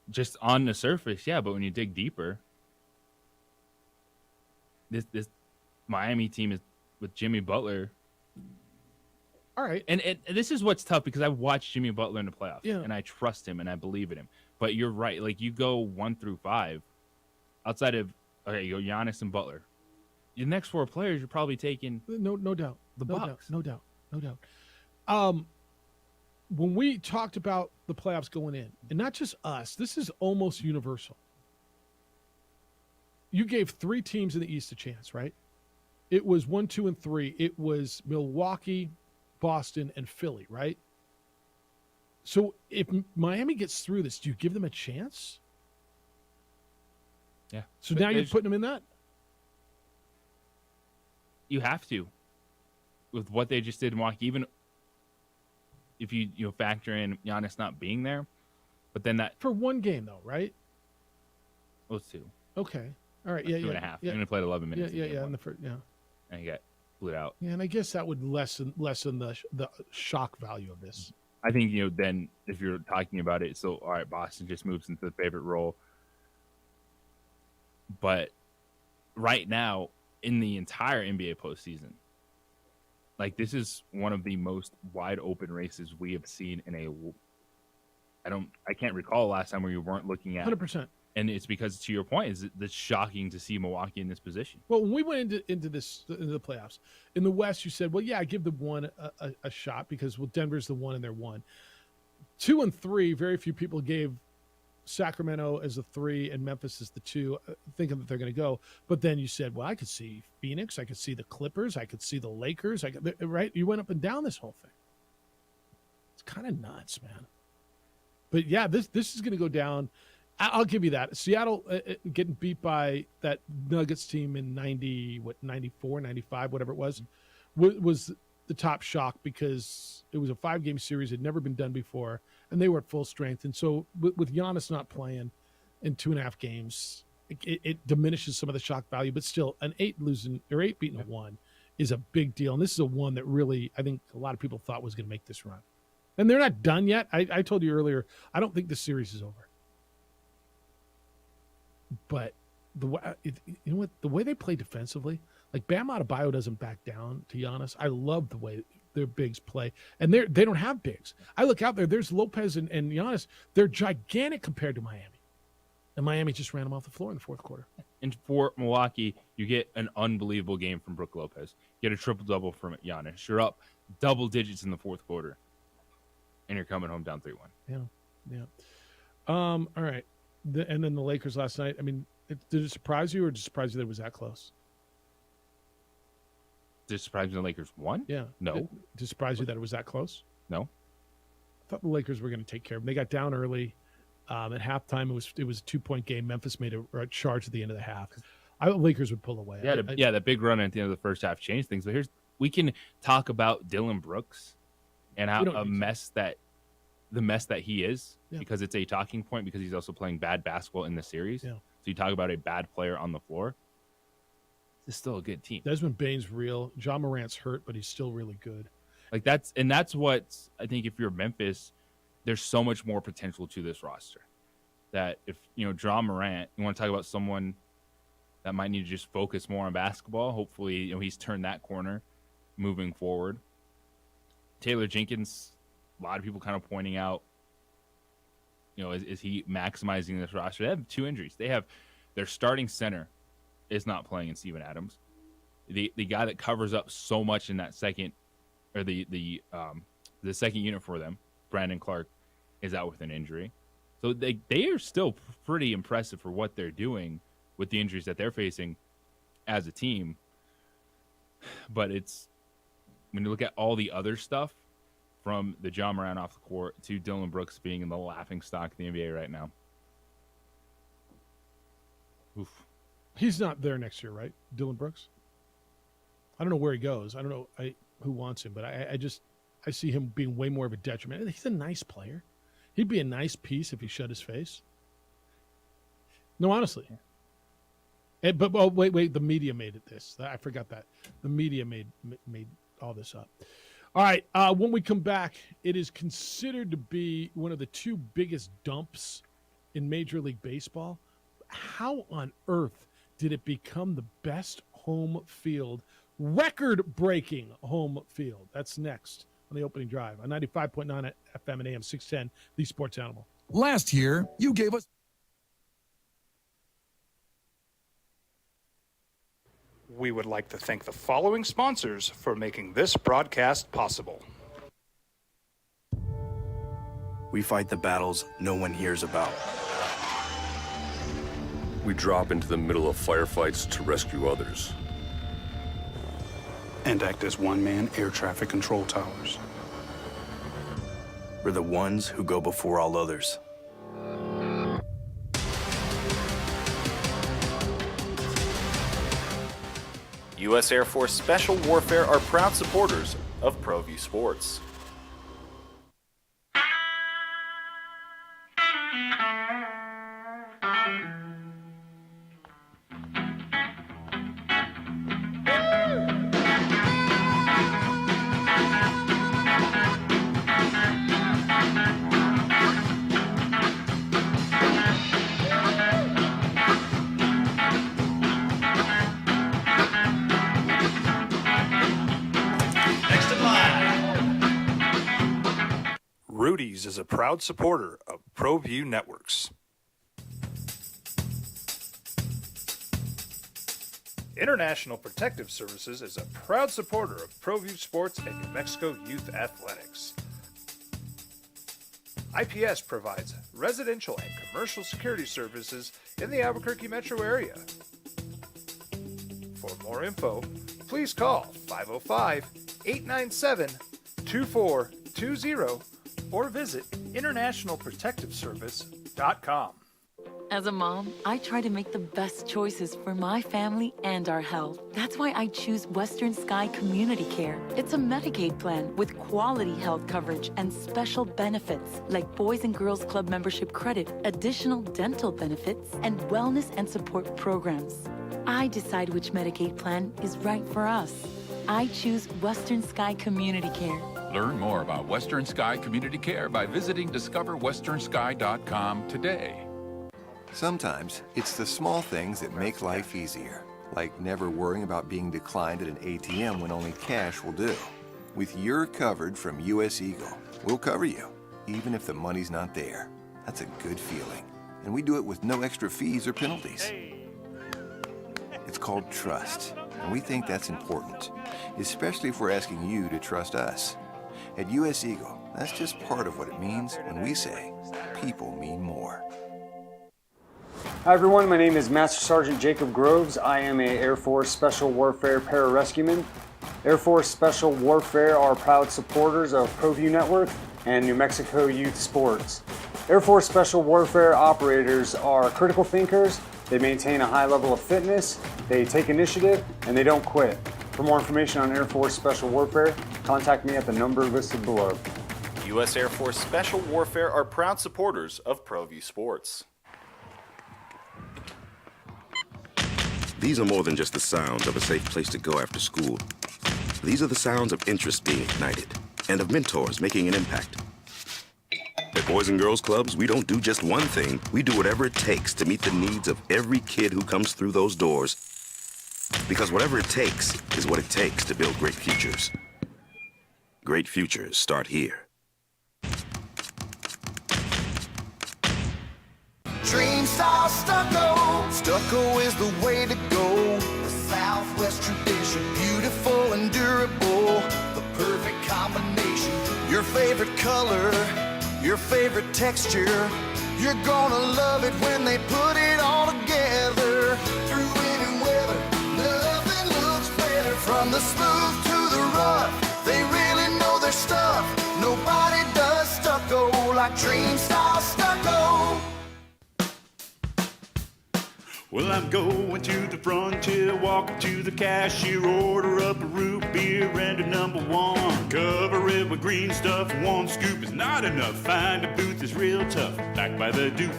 Just on the surface, yeah, but when you dig deeper, this Miami team is with Jimmy Butler. All right. And this is what's tough because I've watched Jimmy Butler in the playoffs, Yeah. and I trust him and I believe in him. But you're right. Like, you go 1 through 5, outside of, okay, you go Giannis and Butler. Your next 4 players, you're probably taking no doubt. the No Bucks. doubt. No doubt. When we talked about the playoffs going in, and not just us, this is almost universal. You gave 3 teams in the East a chance, right? It was 1, 2, and 3. It was Milwaukee, Boston, and Philly, right? So if Miami gets through this, do you give them a chance? Yeah. So now you're putting them in that? You have to. with what they just did in Milwaukee, even if you factor in Giannis not being there, but then that for one game though, right? was 2. Okay, all right, yeah, two and a half. He only played 11 minutes. Yeah, in the first, and he got blew out. Yeah, and I guess that would lessen the shock value of this. I think then if you're talking about it, so all right, Boston just moves into the favorite role, but right now in the entire NBA postseason, like this is one of the most wide open races we have seen in I can't recall the last time where you weren't looking at 100%. And it's because, to your point, it's shocking to see Milwaukee in this position. Well, when we went into the playoffs in the West, you said, "Well, yeah, I give the 1 a shot because Denver's the 1 and they're 1." 2 and 3, very few people gave Sacramento as the 3 and Memphis as the 2, thinking that they're going to go. But then you said, "Well, I could see Phoenix, I could see the Clippers, I could see the Lakers." Right? You went up and down this whole thing. It's kind of nuts, man. But yeah, this is going to go down. I'll give you that. Seattle getting beat by that Nuggets team in 94, 95, whatever it was the top shock because it was a 5-game series. It had never been done before, and they were at full strength. And so with Giannis not playing in 2.5 games, it diminishes some of the shock value. But still, an 8 beating a 1 is a big deal. And this is a 1 that really, I think a lot of people thought was going to make this run. And they're not done yet. I told you earlier, I don't think the series is over. But the way they play defensively, like Bam Adebayo doesn't back down to Giannis. I love the way their bigs play, and they don't have bigs. I look out there. There's Lopez and Giannis. They're gigantic compared to Miami, and Miami just ran them off the floor in the fourth quarter. And for Milwaukee, you get an unbelievable game from Brook Lopez. You get a triple double from Giannis. You're up double digits in the fourth quarter, and you're coming home down 3-1. Yeah. All right. And then the Lakers last night. I mean, did it surprise you, or did it surprise you that it was that close? Did it surprise you the Lakers won? Yeah. No. Did it surprise you that it was that close? No. I thought the Lakers were going to take care of them. They got down early. At halftime, it was a 2-point game. Memphis made a charge at the end of the half. I thought the Lakers would pull away. The big run at the end of the first half changed things. But we can talk about Dillon Brooks and how the mess that he is, because it's a talking point because he's also playing bad basketball in the series. Yeah. So you talk about a bad player on the floor. It's still a good team. Desmond Bane's real. John Morant's hurt, but he's still really good. Like that's what I think. If you're Memphis, there's so much more potential to this roster. That if John Morant, you want to talk about someone that might need to just focus more on basketball. Hopefully, he's turned that corner moving forward. Taylor Jenkins. A lot of people kind of pointing out, is he maximizing this roster? They have 2 injuries. They have their starting center is not playing in Steven Adams. The guy that covers up so much in that second, or the second unit for them, Brandon Clark, is out with an injury. So they are still pretty impressive for what they're doing with the injuries that they're facing as a team. But it's when you look at all the other stuff, from the John Morant off the court to Dillon Brooks being in the laughingstock of the NBA right now. Oof. He's not there next year, right? Dillon Brooks? I don't know where he goes. I don't know who wants him, but I see him being way more of a detriment. He's a nice player. He'd be a nice piece if he shut his face. No, honestly. But wait, the media made it this. I forgot that. The media made all this up. All right, when we come back, it is considered to be one of the 2 biggest dumps in Major League Baseball. How on earth did it become the best home field, record-breaking home field? That's next on the opening drive on 95.9 FM and AM 610, the Sports Animal. Last year, you gave us... We would like to thank the following sponsors for making this broadcast possible. We fight the battles no one hears about. We drop into the middle of firefights to rescue others. And act as one-man air traffic control towers. We're the ones who go before all others. U.S. Air Force Special Warfare are proud supporters of ProView Sports. Rudy's is a proud supporter of ProView Networks. International Protective Services is a proud supporter of ProView Sports and New Mexico Youth Athletics. IPS provides residential and commercial security services in the Albuquerque metro area. For more info, please call 505-897-2420 or visit internationalprotectiveservice.com. As a mom, I try to make the best choices for my family and our health. That's why I choose Western Sky Community Care. It's a Medicaid plan with quality health coverage and special benefits like Boys and Girls Club membership credit, additional dental benefits, and wellness and support programs. I decide which Medicaid plan is right for us. I choose Western Sky Community Care. Learn more about Western Sky Community Care by visiting discoverwesternsky.com today. Sometimes it's the small things that make life easier, like never worrying about being declined at an ATM when only cash will do. With You're Covered from US Eagle, we'll cover you, even if the money's not there. That's a good feeling. And we do it with no extra fees or penalties. It's called trust, and we think that's important, especially if we're asking you to trust us. At US Eagle, that's just part of what it means when we say people mean more. Hi everyone, my name is Master Sergeant Jacob Groves. I am a Air Force Special Warfare Pararescueman. Air Force Special Warfare are proud supporters of ProView Network and New Mexico Youth Sports. Air Force Special Warfare operators are critical thinkers. They maintain a high level of fitness, they take initiative, and they don't quit. For more information on Air Force Special Warfare, contact me at the number listed below. U.S. Air Force Special Warfare are proud supporters of ProView Sports. These are more than just the sounds of a safe place to go after school. These are the sounds of interest being ignited and of mentors making an impact. At Boys and Girls Clubs, we don't do just one thing. We do whatever it takes to meet the needs of every kid who comes through those doors. Because whatever it takes is what it takes to build great futures. Great futures start here. Dream style stucco. Stucco is the way to go. The Southwest tradition, beautiful and durable. The perfect combination. Your favorite color, your favorite texture. You're gonna love it when they put it all together. Through any weather, nothing looks better. From the smooth to the rough, they really know their stuff. Nobody does stucco like Dream style stucco. Well, I'm going to the frontier, walking to the cashier, order up a root beer and a number one. Cover it with green stuff, one scoop is not enough. Find a booth is real tough, back by the Duke.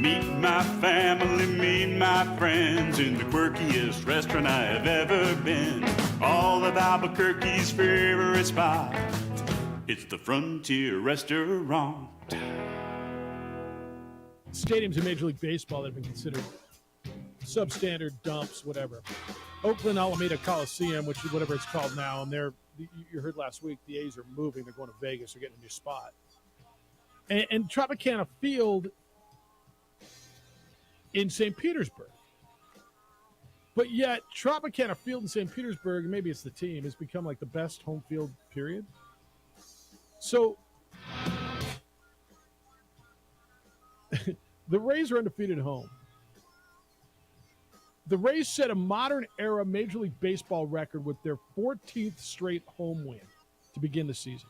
Meet my family, meet my friends in the quirkiest restaurant I have ever been. All of Albuquerque's favorite spot, it's the Frontier Restaurant. Stadiums in Major League Baseball that have been considered substandard dumps, whatever. Oakland Alameda Coliseum, which is whatever it's called now, and you heard last week the A's are moving. They're going to Vegas. They're getting a new spot. And Tropicana Field in St. Petersburg. But yet, Tropicana Field in St. Petersburg, maybe it's the team, has become like the best home field, period. So the Rays are undefeated at home. The Rays set a modern-era Major League Baseball record with their 14th straight home win to begin the season.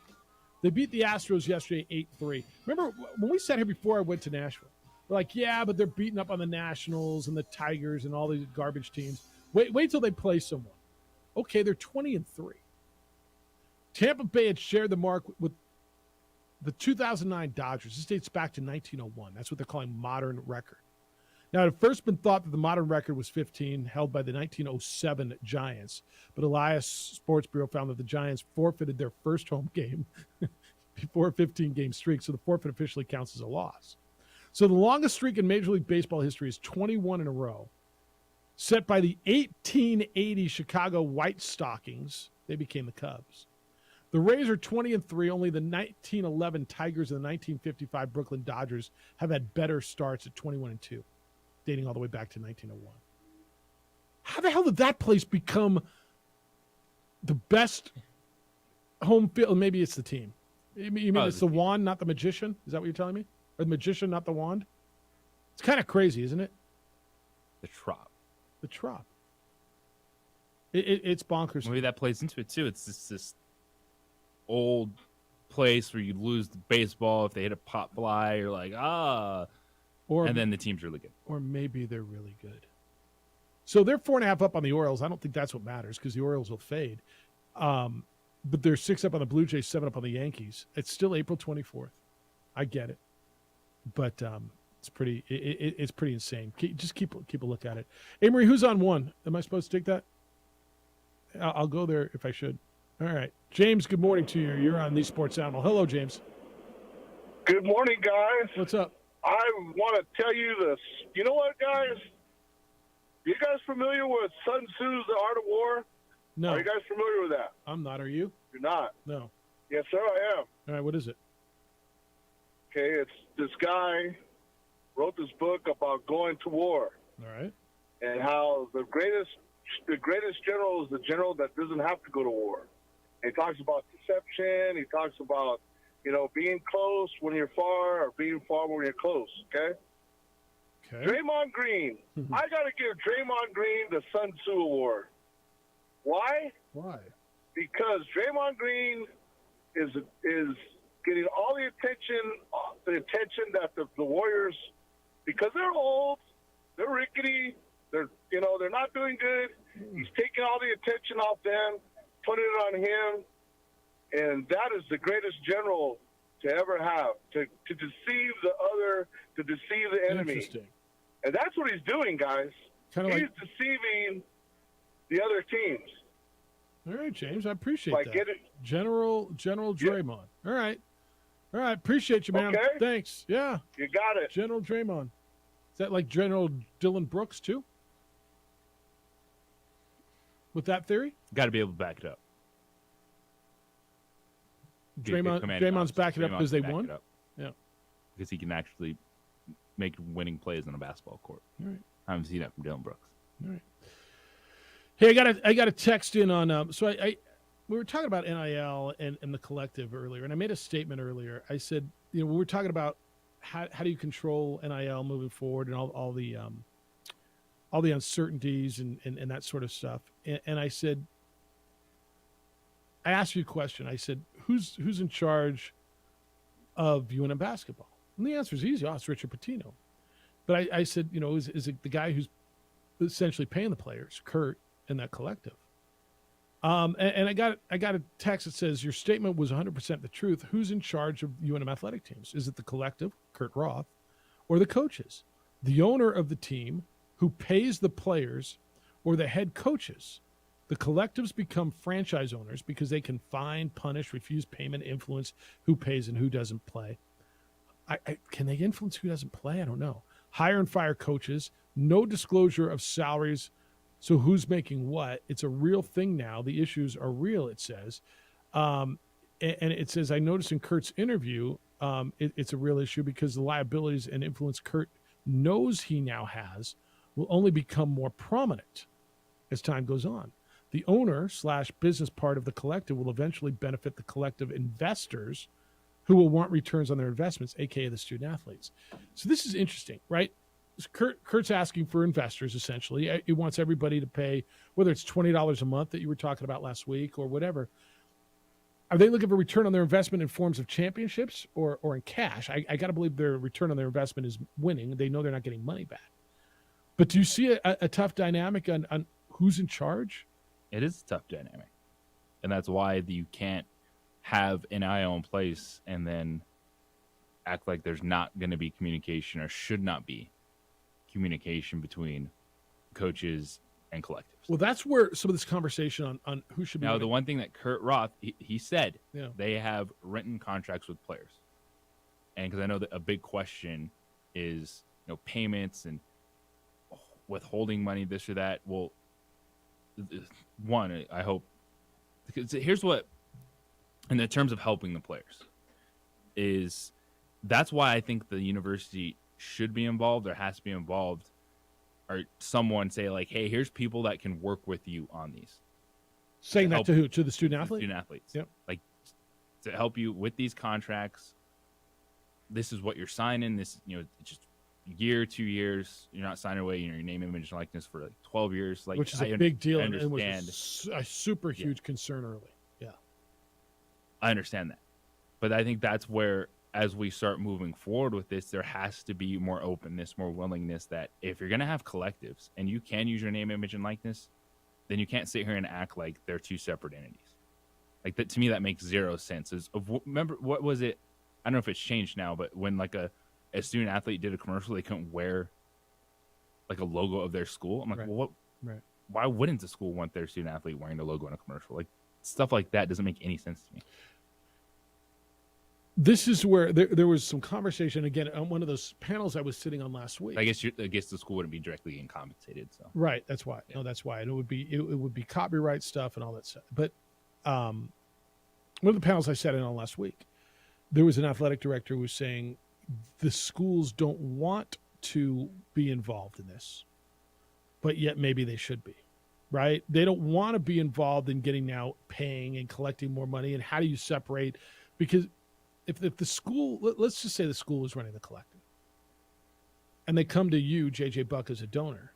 They beat the Astros yesterday 8-3. Remember, when we sat here before I went to Nashville, we're like, yeah, but they're beating up on the Nationals and the Tigers and all these garbage teams. Wait till they play someone. Okay, they're 20-3. Tampa Bay had shared the mark with the 2009 Dodgers. This dates back to 1901. That's what they're calling modern record. Now, it had first been thought that the modern record was 15, held by the 1907 Giants. But Elias Sports Bureau found that the Giants forfeited their first home game before a 15-game streak, so the forfeit officially counts as a loss. So the longest streak in Major League Baseball history is 21 in a row, set by the 1880 Chicago White Stockings. They became the Cubs. The Rays are 20-3. Only the 1911 Tigers and the 1955 Brooklyn Dodgers have had better starts at 21-2, dating all the way back to 1901. How the hell did that place become the best home field? Maybe it's the team. You mean it's the wand, not the magician? Is that what you're telling me? Or the magician, not the wand? It's kind of crazy, isn't it? The Trop. The Trop. It's bonkers. Maybe that plays into it, too. It's this old place where you lose the baseball if they hit a pop fly. You're like, and then the team's really good. Or maybe they're really good. So they're 4.5 up on the Orioles. I don't think that's what matters because the Orioles will fade. But they're 6 up on the Blue Jays, 7 up on the Yankees. It's still April 24th. I get it. But it's pretty it's pretty insane. Just keep a look at it. Amory, who's on one? Am I supposed to take that? I'll go there if I should. All right. James, good morning to you. You're on the Sports Animal. Hello, James. Good morning, guys. What's up? I want to tell you this. You know what, guys? You guys familiar with Sun Tzu's The Art of War? No. Are you guys familiar with that? I'm not. Are you? You're not? No. Yes, sir, I am. All right. What is it? Okay, it's this guy wrote this book about going to war. All right. And how the greatest general is the general that doesn't have to go to war. And he talks about deception. He talks about, being close when you're far or being far when you're close, okay? Draymond Green. I got to give Draymond Green the Sun Tzu Award. Why? Why? Because Draymond Green is getting all the attention that the Warriors, because they're old, they're rickety, they're not doing good. He's taking all the attention off them, putting it on him, and that is the greatest general to ever have, to deceive to deceive the enemy. Interesting. And that's what he's doing, guys. He's deceiving the other teams. All right, James, I appreciate By that. getting- General Draymond. All right. Appreciate you, man. Okay. Thanks. Yeah. You got it. General Draymond. Is that like General Dylan Brooks, too? With that theory? Got to be able to back it up. Draymond's backing up because they back won? it up. Yeah. Because he can actually make winning plays on a basketball court. All right. I haven't seen that from Dylan Brooks. All right. Hey, I got a text in on so we were talking about NIL and the collective earlier, and I made a statement earlier. I said, we were talking about how do you control NIL moving forward and all the uncertainties and that sort of stuff. And I said, I asked you a question. I said, who's in charge of UNM basketball? And the answer is easy. Oh, it's Richard Pitino. But I said, is it the guy who's essentially paying the players, Kurt, and that collective? And I got a text that says your statement was 100% the truth. Who's in charge of UNM athletic teams? Is it the collective, Kurt Roth, or the coaches? The owner of the team who pays the players, or the head coaches? The collectives become franchise owners because they can fine, punish, refuse payment, influence who pays and who doesn't play. Can they influence who doesn't play? I don't know. Hire and fire coaches. No disclosure of salaries. So who's making what? It's a real thing now. The issues are real, it says. And it says, I noticed in Kurt's interview, it's a real issue because the liabilities and influence Kurt knows he now has will only become more prominent as time goes on. The owner/business part of the collective will eventually benefit the collective investors who will want returns on their investments, aka the student athletes. So this is interesting, right? Kurt's asking for investors, essentially. He wants everybody to pay, whether it's $20 a month that you were talking about last week or whatever. Are they looking for return on their investment in forms of championships or in cash? I got to believe their return on their investment is winning. They know they're not getting money back. But do you see a tough dynamic on who's in charge It is a tough dynamic. And that's why you can't have an NIL in place and then act like there's not going to be communication or should not be communication between coaches and collectives. Well, that's where some of this conversation on who should be. Now, the one thing that Kurt Roth, he said, Yeah. they have written contracts with players. And because I know that a big question is, payments and withholding money, this or that. Well, one, I hope, because here's what, in the terms of helping the players, is that's why I think the university should be involved or has to be involved, or someone say like, hey, here's people that can work with you on these. Saying that to who? To the student athlete? Student athletes. Yep. Like, to help you with these contracts. This is what you're signing. This, just year, 2 years. You're not signing away your name, image, and likeness for like 12 years. Like, Which is a big deal I and understand. was a super huge concern early. Yeah. I understand that. But I think that's where, as we start moving forward with this, there has to be more openness, more willingness that if you're going to have collectives and you can use your name, image, and likeness, then you can't sit here and act like they're two separate entities. Like, that, to me, that makes zero sense. Remember, what was it? I don't know if it's changed now, but when like a student athlete did a commercial, they couldn't wear like a logo of their school. I'm like, well, what? Right. Why wouldn't the school want their student athlete wearing the logo in a commercial? Like, stuff like that doesn't make any sense to me. This is where there was some conversation again on one of those panels I was sitting on last week. I guess the school wouldn't be directly getting compensated. So Right. That's why. No, that's why. And it would be copyright stuff and all that stuff. But one of the panels I sat in on last week, there was an athletic director who was saying the schools don't want to be involved in this, but yet maybe they should be, right? They don't want to be involved in getting now paying and collecting more money. And how do you separate? Because if the school, let's just say the school is running the collective and they come to you, JJ Buck, as a donor,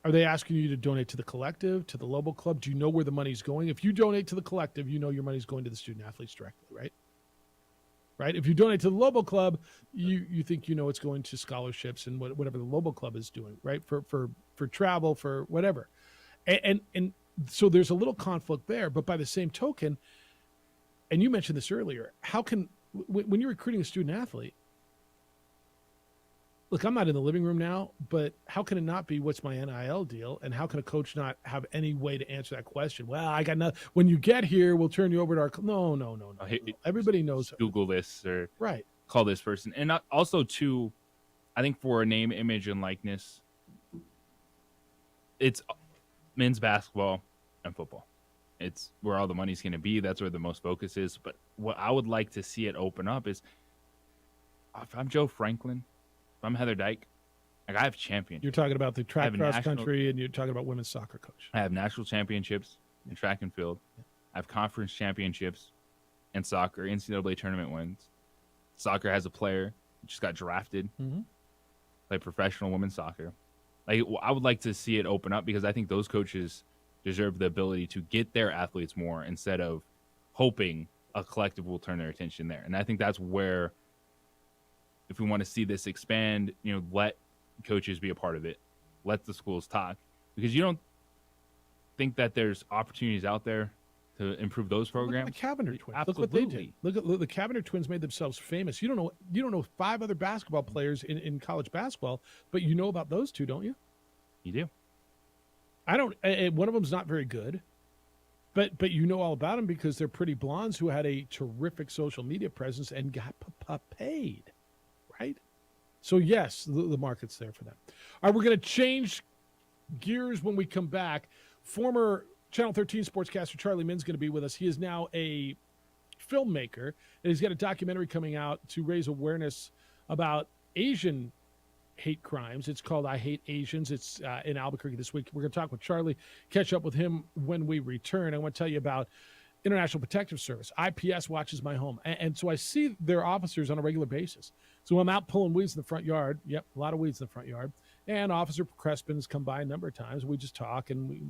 are they asking you to donate to the collective, to the Lobo Club? Do you know where the money's going? If you donate to the collective, you know your money's going to the student athletes directly, right? Right. If you donate to the Lobo Club, you think it's going to scholarships and whatever the Lobo Club is doing, right? For travel, for whatever. And so there's a little conflict there. But by the same token, and you mentioned this earlier, how can, when you're recruiting a student athlete, look, I'm not in the living room now, but how can it not be what's my NIL deal? And how can a coach not have any way to answer that question? Well, I got nothing. When you get here, we'll turn you over to our... No. Everybody knows. Google this or right. Call this person. And also, too, I think for a name, image, and likeness, it's men's basketball and football. It's where all the money's going to be. That's where the most focus is. But what I would like to see it open up is, if I'm Joe Franklin, if I'm Heather Dyke, like, I have championships. You're talking about the track cross country, and you're talking about women's soccer coach. I have national championships in track and field. I have conference championships in soccer, NCAA tournament wins. Soccer has a player who just got drafted, play professional women's soccer. Like, I would like to see it open up, because I think those coaches deserve the ability to get their athletes more instead of hoping a collective will turn their attention there. And I think that's where, if we want to see this expand, let coaches be a part of it. Let the schools talk, because you don't think that there's opportunities out there to improve those programs. Look at the Cavanagh twins. Absolutely. Look what they did. Look, the Cavanagh twins made themselves famous. You don't know 5 other basketball players in college basketball, but you know about those 2, don't you? You do. I don't. One of them's not very good, but you know all about them because they're pretty blondes who had a terrific social media presence and got paid, right? So yes, the market's there for them. All right, we're going to change gears when we come back. Former Channel 13 sportscaster Charlie Minn's going to be with us. He is now a filmmaker, and he's got a documentary coming out to raise awareness about Asian hate crimes. It's called I Hate Asians. It's in Albuquerque this week. We're going to talk with Charlie, catch up with him when we return. I want to tell you about International Protective Service. IPS watches my home. And so I see their officers on a regular basis. So I'm out pulling weeds in the front yard. Yep, a lot of weeds in the front yard. And Officer Crespin's come by a number of times. We just talk, and we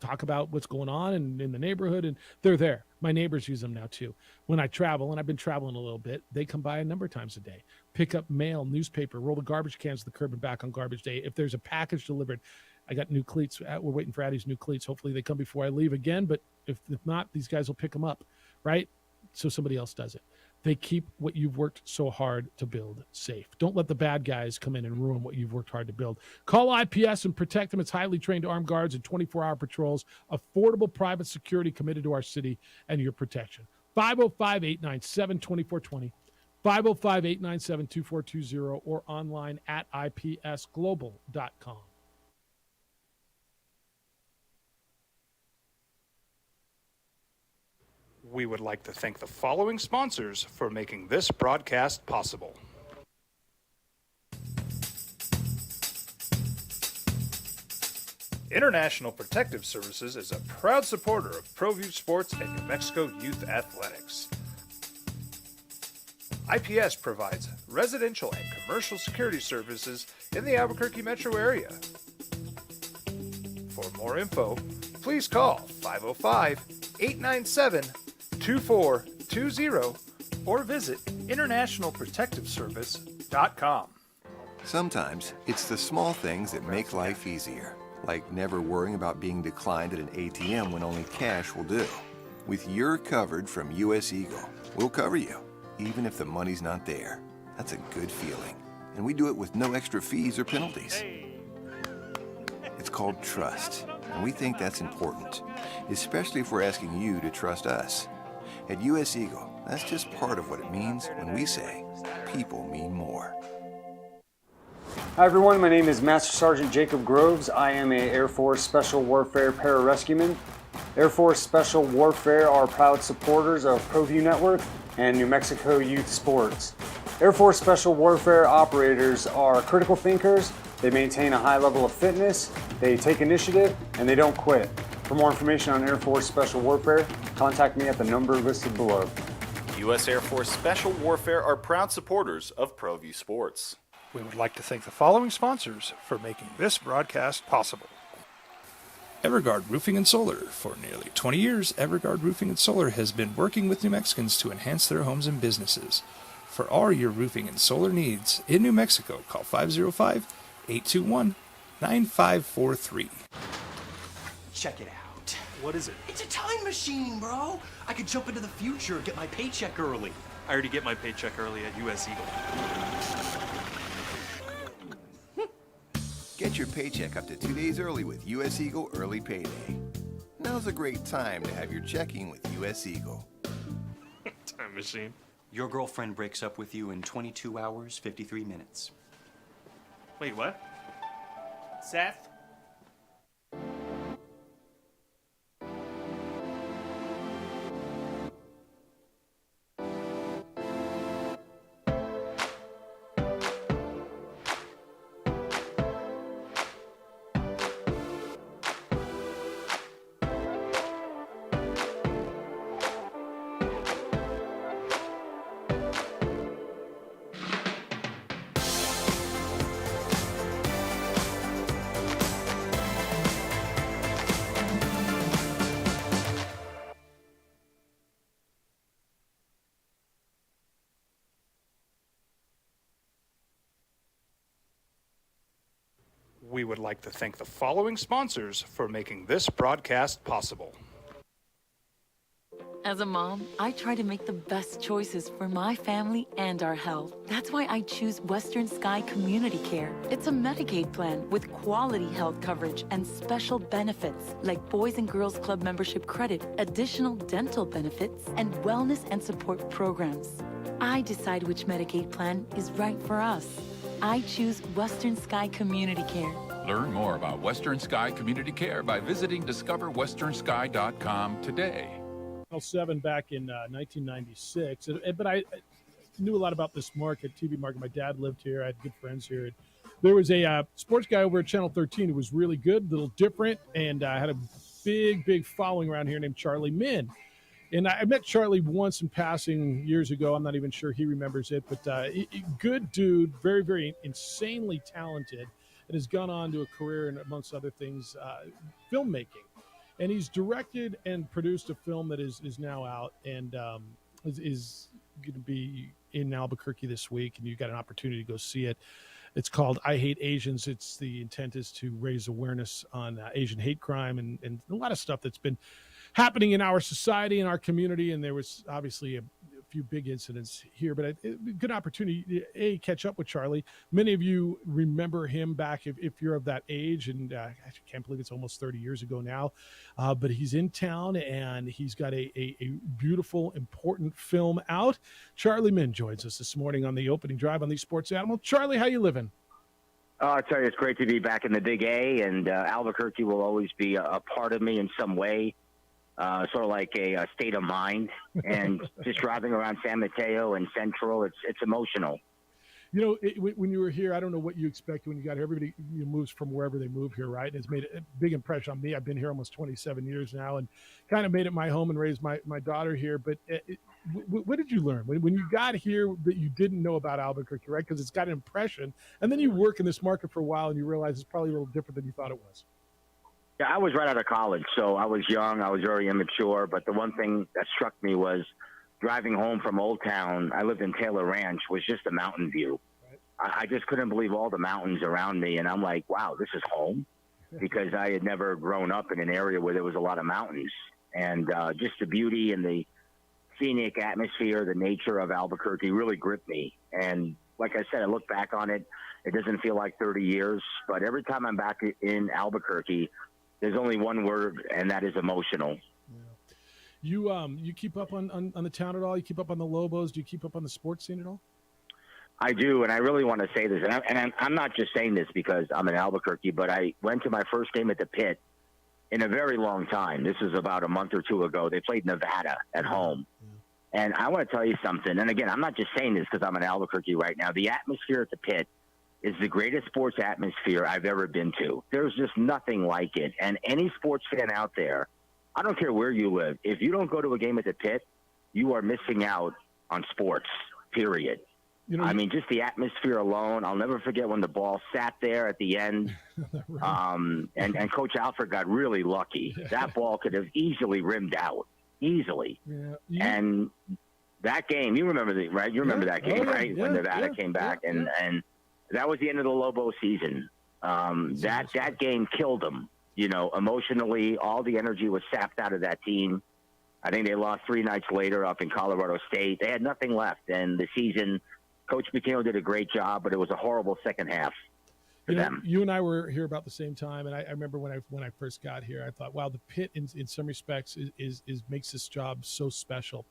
talk about what's going on in the neighborhood, and they're there. My neighbors use them now too. When I travel, and I've been traveling a little bit, they come by a number of times a day, pick up mail, newspaper, roll the garbage cans to the curb and back on garbage day. If there's a package delivered, I got new cleats. We're waiting for Addie's new cleats. Hopefully they come before I leave again. But if not, these guys will pick them up, right? So somebody else does it. They keep what you've worked so hard to build safe. Don't let the bad guys come in and ruin what you've worked hard to build. Call IPS and protect them. It's highly trained armed guards and 24-hour patrols, affordable private security committed to our city and your protection. 505-897-2420, 505-897-2420, or online at ipsglobal.com. We would like to thank the following sponsors for making this broadcast possible. International Protective Services is a proud supporter of ProView Sports and New Mexico Youth Athletics. IPS provides residential and commercial security services in the Albuquerque metro area. For more info, please call 505-897-2420 or visit internationalprotectiveservice.com. Sometimes it's the small things that make life easier, like never worrying about being declined at an ATM when only cash will do. With You're Covered from US Eagle, we'll cover you, even if the money's not there. That's a good feeling. And we do it with no extra fees or penalties. It's called trust, and we think that's important, especially if we're asking you to trust us. At US Eagle, that's just part of what it means when we say people mean more. Hi everyone, my name is Master Sergeant Jacob Groves. I am a Air Force Special Warfare Pararescueman. Air Force Special Warfare are proud supporters of ProView Network and New Mexico Youth Sports. Air Force Special Warfare operators are critical thinkers. They maintain a high level of fitness, they take initiative, and they don't quit. For more information on Air Force Special Warfare, contact me at the number listed below. U.S. Air Force Special Warfare are proud supporters of ProView Sports. We would like to thank the following sponsors for making this broadcast possible. Everguard Roofing and Solar. For nearly 20 years, Everguard Roofing and Solar has been working with New Mexicans to enhance their homes and businesses. For all your roofing and solar needs in New Mexico, call 505-821-9543. Check it out. What is it? It's a time machine, bro. I could jump into the future, get my paycheck early. I already get my paycheck early at US Eagle. Get your paycheck up to 2 days early with US Eagle Early Payday. Now's a great time to have your checking with US Eagle. Time machine. Your girlfriend breaks up with you in 22 hours, 53 minutes. Wait, what? Seth? We would like to thank the following sponsors for making this broadcast possible. As a mom, I try to make the best choices for my family and our health. That's why I choose Western Sky Community Care. It's a Medicaid plan with quality health coverage and special benefits like Boys and Girls Club membership credit, additional dental benefits, and wellness and support programs. I decide which Medicaid plan is right for us. I choose Western Sky Community Care. Learn more about Western Sky Community Care by visiting discoverwesternsky.com today. 7 back in 1996, but I knew a lot about this market, TV market. My dad lived here. I had good friends here. There was a sports guy over at Channel 13 who was really good, a little different, and had a big following around here named Charlie Min. And I met Charlie once in passing years ago. I'm not even sure he remembers it, but good dude, very insanely talented, and has gone on to a career in, amongst other things, filmmaking. And he's directed and produced a film that is now out and is going to be in Albuquerque this week, and you got an opportunity to go see it. It's called I Hate Asians. The intent is to raise awareness on Asian hate crime and a lot of stuff that's been happening in our society, in our community. And there was obviously a few big incidents here, but a good opportunity to catch up with Charlie. Many of you remember him back if you're of that age, and I can't believe it's almost 30 years ago now, but he's in town and he's got a beautiful, important film out. Charlie Minn joins us this morning on the opening drive on the Sports Animal. Charlie, how you living? I tell you, it's great to be back in the Big A, and Albuquerque will always be a part of me in some way. Sort of like a state of mind, and just driving around San Mateo and Central, it's emotional. You know, when you were here, I don't know what you expected when you got here. Everybody moves from wherever they move here, right? And it's made a big impression on me. I've been here almost 27 years now and kind of made it my home and raised my daughter here. But what did you learn when you got here that you didn't know about Albuquerque, right? Because it's got an impression. And then you work in this market for a while and you realize it's probably a little different than you thought it was. Yeah, I was right out of college, so I was young. I was very immature. But the one thing that struck me was driving home from Old Town. I lived in Taylor Ranch, was just a mountain view. Right. I just couldn't believe all the mountains around me. And I'm like, wow, this is home, because I had never grown up in an area where there was a lot of mountains. And just the beauty and the scenic atmosphere, the nature of Albuquerque really gripped me. And like I said, I look back on it, it doesn't feel like 30 years. But every time I'm back in Albuquerque, there's only one word, and that is emotional. Yeah. You keep up on the town at all? You keep up on the Lobos? Do you keep up on the sports scene at all? I do, and I really want to say this. And I'm not just saying this because I'm in Albuquerque, but I went to my first game at the Pit in a very long time. This was about a month or two ago. They played Nevada at home. Yeah. And I want to tell you something. And, again, I'm not just saying this because I'm in Albuquerque right now. The atmosphere at the Pit is the greatest sports atmosphere I've ever been to. There's just nothing like it. And any sports fan out there, I don't care where you live, if you don't go to a game at the Pit, you are missing out on sports, period. You know, I mean, just the atmosphere alone. I'll never forget when the ball sat there at the end, and Coach Alford got really lucky. Yeah. That ball could have easily rimmed out, easily. Yeah. And that game, you remember right? You remember that game, right? When Nevada came back, and that was the end of the Lobo season. That game killed them. You know, emotionally, all the energy was sapped out of that team. I think they lost 3 nights later up in Colorado State. They had nothing left, and the season, Coach McKinnell did a great job, but it was a horrible second half for them. You and I were here about the same time, and I remember when I first got here, I thought, wow, the Pit in some respects is makes this job so special,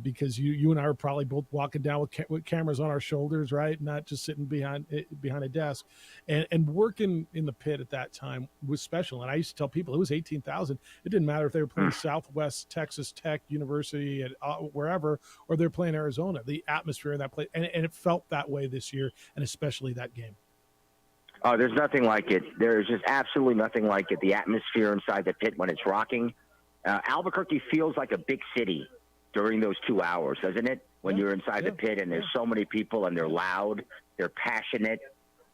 because you and I were probably both walking down with cameras on our shoulders, right, not just sitting behind a desk, and working in the Pit at that time was special. And I used to tell people it was 18,000. It didn't matter if they were playing Southwest Texas Tech University at wherever, or they're playing Arizona. The atmosphere in that place, and it felt that way this year, and especially that game. Oh, there's nothing like it. There's just absolutely nothing like it. The atmosphere inside the Pit when it's rocking. Albuquerque feels like a big city during those 2 hours, doesn't it? When you're inside the Pit and there's so many people and they're loud, they're passionate.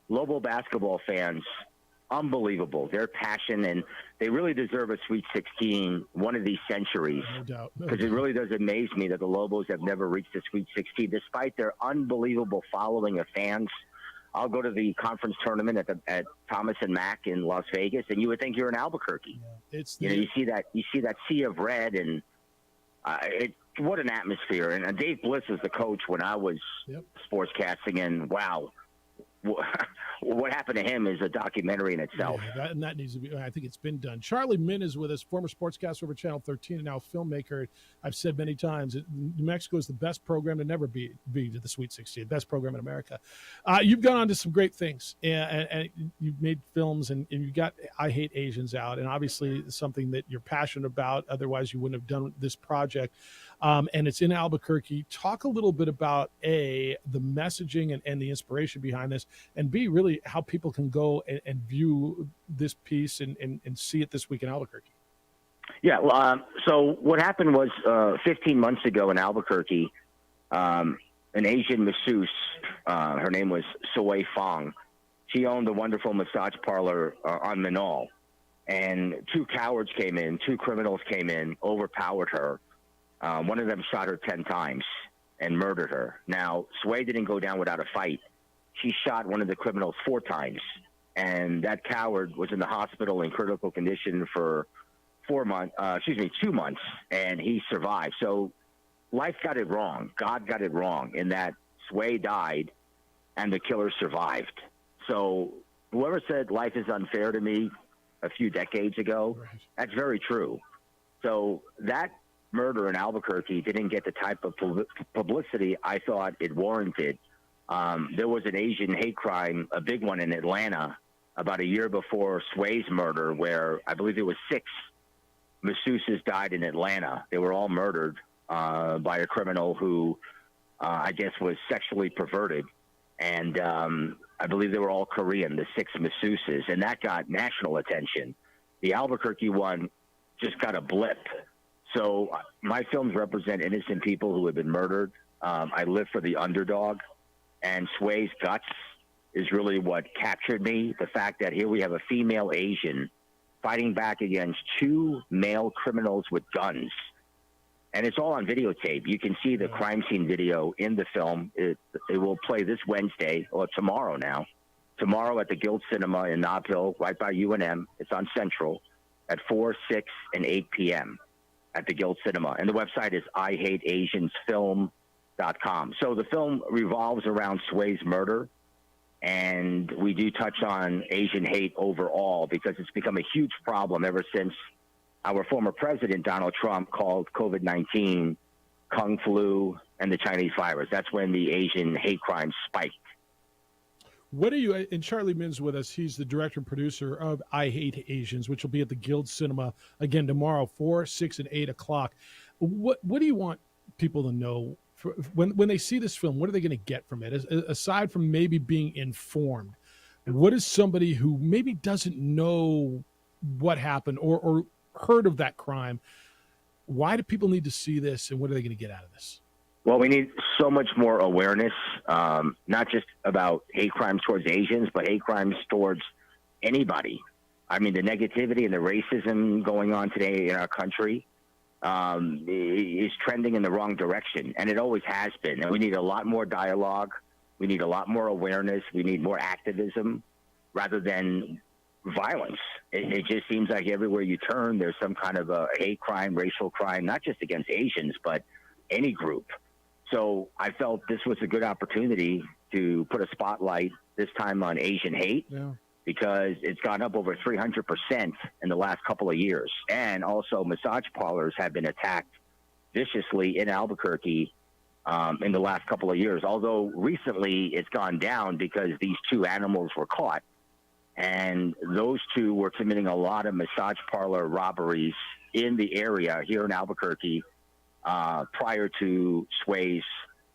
Lobo basketball fans, unbelievable. Their passion, and they really deserve a Sweet 16 one of these centuries. No doubt. Because it really does amaze me that the Lobos have never reached the Sweet 16, despite their unbelievable following of fans. I'll go to the conference tournament at Thomas and Mack in Las Vegas, and you would think you're in Albuquerque. Yeah, you see that sea of red, and what an atmosphere. And Dave Bliss was the coach when I was sportscasting, and wow, what happened to him is a documentary in itself. Yeah, that needs to be. I think it's been done. Charlie Minn is with us, former sportscaster over Channel 13 and now a filmmaker. I've said many times, New Mexico is the best program to never be to the Sweet 16, best program in America. You've gone on to some great things, and you've made films, and you got I Hate Asians out, and obviously something that you're passionate about. Otherwise, you wouldn't have done this project. And it's in Albuquerque. Talk a little bit about the messaging and the inspiration behind this, and B, really how people can go and view this piece and see it this week in Albuquerque. Yeah, well, so what happened was 15 months ago in Albuquerque, an Asian masseuse, her name was Sui Fong. She owned a wonderful massage parlor on Manal, and 2 cowards came in, 2 criminals came in, overpowered her. One of them shot her 10 times and murdered her. Now, Sui didn't go down without a fight. she shot one of the criminals 4 times. And that coward was in the hospital in critical condition for 2 months, and he survived. So life got it wrong. God got it wrong in that Sway died and the killer survived. So whoever said life is unfair to me a few decades ago, that's very true. So that murder in Albuquerque didn't get the type of publicity I thought it warranted. There was an Asian hate crime, a big one in Atlanta, about a year before Sway's murder, where I believe there was 6 masseuses died in Atlanta. They were all murdered by a criminal who I guess was sexually perverted. And I believe they were all Korean, the 6 masseuses, and that got national attention. The Albuquerque one just got a blip. So my films represent innocent people who have been murdered. I live for the underdog, and Sway's guts is really what captured me. The fact that here we have a female Asian fighting back against 2 male criminals with guns. And it's all on videotape. You can see the crime scene video in the film. It will play this Wednesday, or tomorrow now. Tomorrow at the Guild Cinema in Nob Hill, right by UNM. It's on Central at 4, 6, and 8 p.m. at the Guild Cinema. And the website is IHateAsiansFilm.com. So the film revolves around Sway's murder, and we do touch on Asian hate overall because it's become a huge problem ever since our former president, Donald Trump, called COVID-19 Kung Flu and the Chinese virus. That's when the Asian hate crime spiked. What are you, and Charlie Min's with us. He's the director and producer of I Hate Asians, which will be at the Guild Cinema again tomorrow, 4, 6, and 8 o'clock. What do you want people to know when they see this film? What are they going to get from it? Aside from maybe being informed, what is somebody who maybe doesn't know what happened or heard of that crime? Why do people need to see this, and what are they going to get out of this? Well, we need so much more awareness, not just about hate crimes towards Asians, but hate crimes towards anybody. I mean, the negativity and the racism going on today in our country is trending in the wrong direction, and it always has been. And we need a lot more dialogue. We need a lot more awareness. We need more activism rather than violence. It just seems like everywhere you turn, there's some kind of a hate crime, racial crime, not just against Asians, but any group. So I felt this was a good opportunity to put a spotlight this time on Asian hate because it's gone up over 300% in the last couple of years. And also massage parlors have been attacked viciously in Albuquerque in the last couple of years, although recently it's gone down because these 2 animals were caught. And those 2 were committing a lot of massage parlor robberies in the area here in Albuquerque prior to Sway's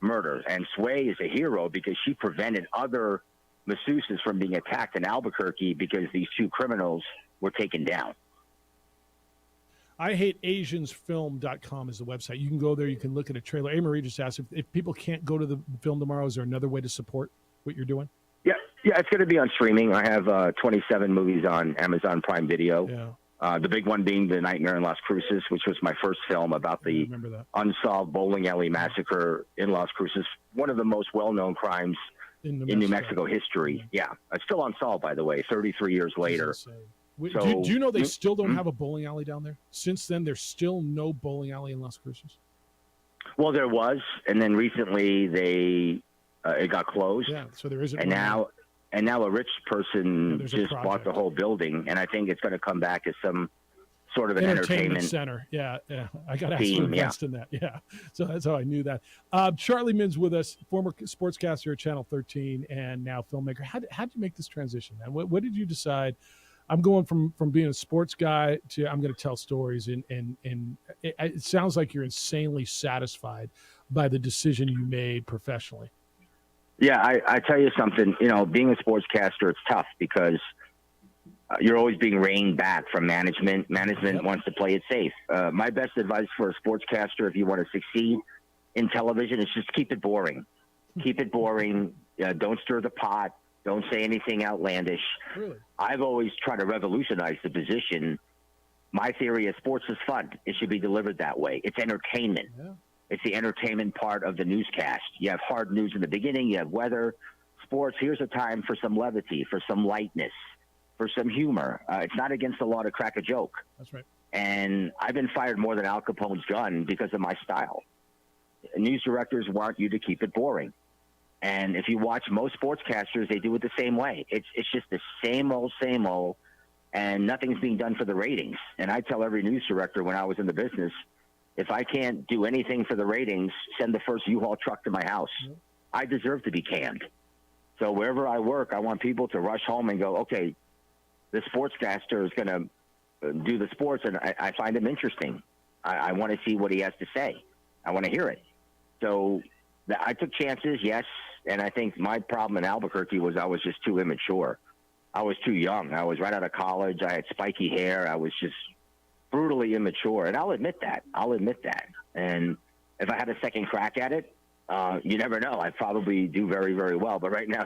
murder. And Sway is a hero because she prevented other masseuses from being attacked in Albuquerque because these 2 criminals were taken down. IHateAsiansFilm.com is the website. You can go there. You can look at a trailer. A-Marie just asked if people can't go to the film tomorrow, is there another way to support what you're doing? Yeah, it's going to be on streaming. I have 27 movies on Amazon Prime Video. The big one being The Nightmare in Las Cruces, which was my first film about the unsolved bowling alley massacre in Las Cruces, one of the most well-known crimes in New Mexico history. Yeah, it's still unsolved, by the way, 33 years later. So, do you know they still don't have a bowling alley down there? Since then, there's still no bowling alley in Las Cruces? Well, there was, and then recently it got closed. Yeah, so there isn't. And now a rich person just bought the whole building, and I think it's going to come back as some sort of an entertainment center. Yeah. I got asked to invest in that. Yeah, so that's how I knew that. Charlie Min's with us, former sportscaster at Channel 13 and now filmmaker. How did you make this transition, man? What did you decide? I'm going from being a sports guy to I'm going to tell stories, and it sounds like you're insanely satisfied by the decision you made professionally. Yeah, I tell you something, being a sportscaster, it's tough because you're always being reined back from management. Management wants to play it safe. My best advice for a sportscaster, if you want to succeed in television, is just keep it boring. Keep it boring. Don't stir the pot. Don't say anything outlandish. Really? I've always tried to revolutionize the position. My theory is sports is fun. It should be delivered that way. It's entertainment. Yeah. It's the entertainment part of the newscast. You have hard news in the beginning. You have weather. sports, here's a time for some levity, for some lightness, for some humor. It's not against the law to crack a joke. That's right. And I've been fired more than Al Capone's gun because of my style. News directors want you to keep it boring. And if you watch most sportscasters, they do it the same way. It's just the same old, and nothing's being done for the ratings. And I tell every news director when I was in the business, if I can't do anything for the ratings, send the first U-Haul truck to my house. Mm-hmm. I deserve to be canned. So wherever I work, I want people to rush home and go, okay, the sportscaster is going to do the sports, and I find him interesting. I want to see what he has to say. I want to hear it. So I took chances, yes, and I think my problem in Albuquerque was I was just too immature. I was too young. I was right out of college. I had spiky hair. I was just brutally immature, and I'll admit that. And if I had a second crack at it, you never know. I'd probably do very, very well. But right now,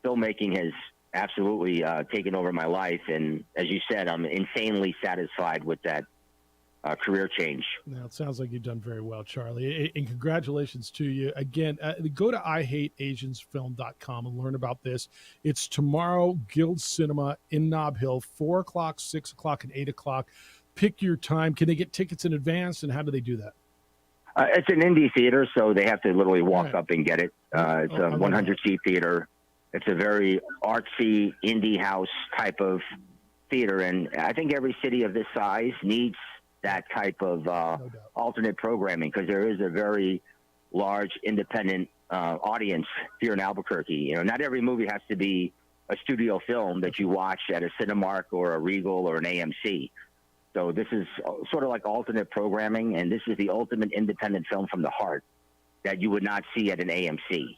filmmaking has absolutely taken over my life, and as you said, I'm insanely satisfied with that career change. Now, it sounds like you've done very well, Charlie, and congratulations to you. Again, go to IHateAsiansFilm.com and learn about this. It's tomorrow, Guild Cinema in Nob Hill, 4 o'clock, 6 o'clock, and 8 o'clock. Pick your time. Can they get tickets in advance, and how do they do that? It's an indie theater, so they have to literally walk up and get it. It's a 100-seat theater. It's a very artsy, indie house type of theater, and I think every city of this size needs that type of alternate programming, because there is a very large independent audience here in Albuquerque. You know, not every movie has to be a studio film that you watch at a Cinemark or a Regal or an AMC. So this is sort of like alternate programming, and this is the ultimate independent film from the heart that you would not see at an AMC.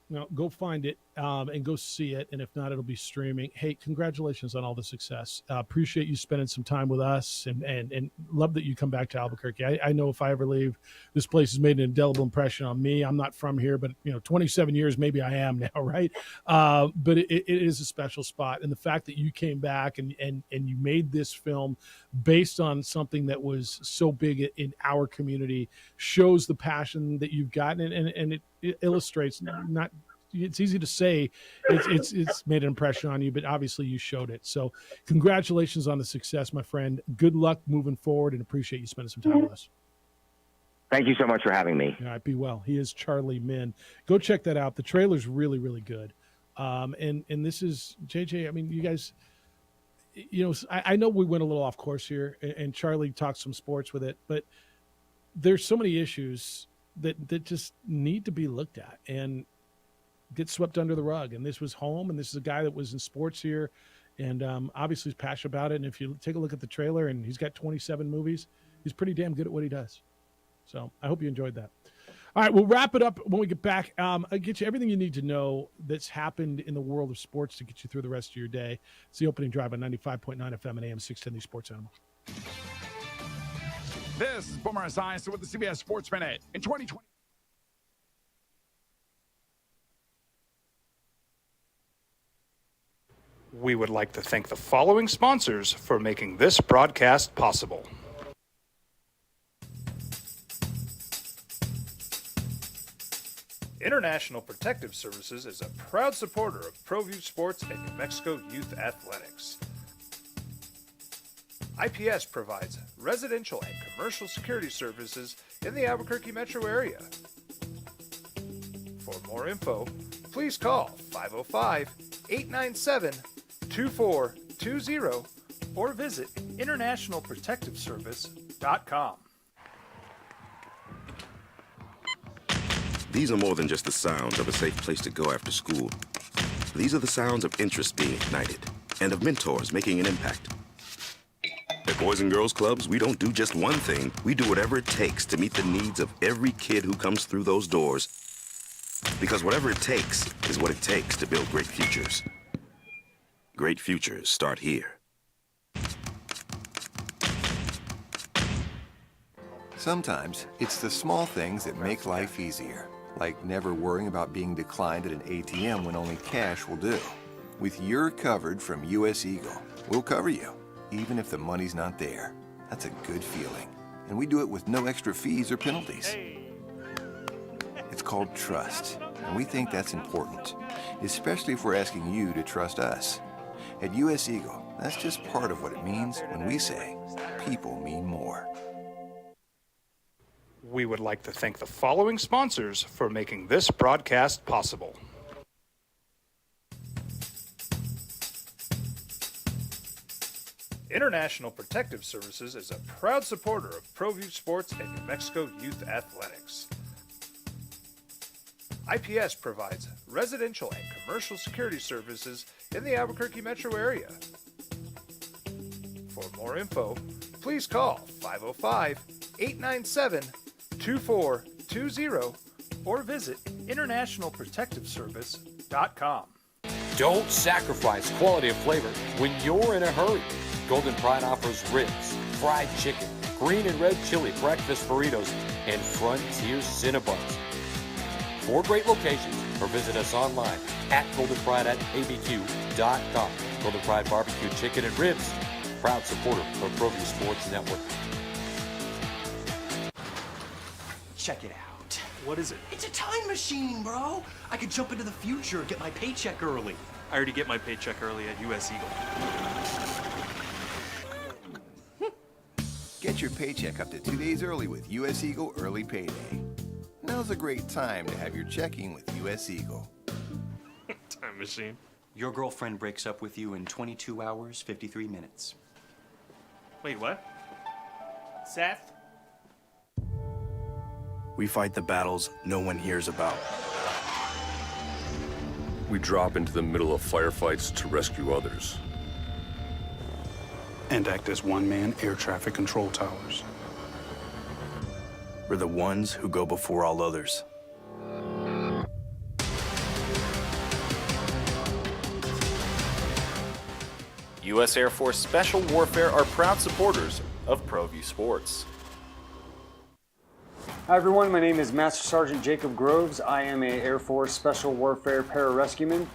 No, go find it and go see it. And if not, it'll be streaming. Hey, congratulations on all the success. Appreciate you spending some time with us, and love that you come back to Albuquerque. I know if I ever leave, this place has made an indelible impression on me. I'm not from here, but 27 years, maybe I am now, right? But it is a special spot. And the fact that you came back and you made this film based on something that was so big in our community shows the passion that you've gotten, and it illustrates not. It's easy to say it's made an impression on you, but obviously you showed it. So congratulations on the success, my friend. Good luck moving forward, and appreciate you spending some time with us. Thank you so much for having me. All right, be well. He is Charlie Min. Go check that out. The trailer's really, really good. And this is, JJ, I mean, you guys, I know we went a little off course here, and Charlie talked some sports with it, but there's so many issues that just need to be looked at and get swept under the rug. And this was home, and this is a guy that was in sports here, and obviously he's passionate about it. And if you take a look at the trailer, and he's got 27 movies, he's pretty damn good at what he does. So I hope you enjoyed that. All right, we'll wrap it up when we get back. I'll get you everything you need to know that's happened in the world of sports to get you through the rest of your day. It's the opening drive on 95.9 FM and AM 610, the Sports Animal. This is Boomer Esiason with the CBS Sports Minute. In 2020. We would like to thank the following sponsors for making this broadcast possible. International Protective Services is a proud supporter of ProView Sports and New Mexico Youth Athletics. IPS provides residential and commercial security services in the Albuquerque metro area. For more info, please call 505-897-2420 or visit internationalprotectiveservice.com. These are more than just the sounds of a safe place to go after school. These are the sounds of interest being ignited and of mentors making an impact. At Boys and Girls Clubs, we don't do just one thing. We do whatever it takes to meet the needs of every kid who comes through those doors. Because whatever it takes is what it takes to build great futures. Great futures start here. Sometimes it's the small things that make life easier, like never worrying about being declined at an ATM when only cash will do. With You're Covered from US Eagle, we'll cover you, even if the money's not there. That's a good feeling. And we do it with no extra fees or penalties. It's called trust. and we think that's important, especially if we're asking you to trust us. At U.S. Eagle, that's just part of what it means when we say people mean more. We would like to thank the following sponsors for making this broadcast possible. International Protective Services is a proud supporter of ProView Sports and New Mexico Youth Athletics. IPS provides residential and commercial security services in the Albuquerque metro area. For more info, please call 505-897-2420 or visit internationalprotectiveservice.com. Don't sacrifice quality of flavor when you're in a hurry. Golden Pride offers ribs, fried chicken, green and red chili breakfast burritos, and Frontier Cinnabons. 4 great locations, or visit us online at goldenpride@abq.com. Golden Pride Barbecue Chicken and Ribs, proud supporter of ProView Sports Network. Check it out. What is it? It's a time machine, bro. I could jump into the future, get my paycheck early. I already get my paycheck early at US Eagle. Get your paycheck up to 2 days early with U.S. Eagle Early Payday. Now's a great time to have your checking with U.S. Eagle. Time machine. Your girlfriend breaks up with you in 22 hours, 53 minutes. Wait, what? Seth? We fight the battles no one hears about. We drop into the middle of firefights to rescue others. And act as one-man air traffic control towers. We're the ones who go before all others. U.S. Air Force Special Warfare are proud supporters of ProView Sports. Hi everyone, my name is Master Sergeant Jacob Groves. I am a Air Force Special Warfare pararescueman.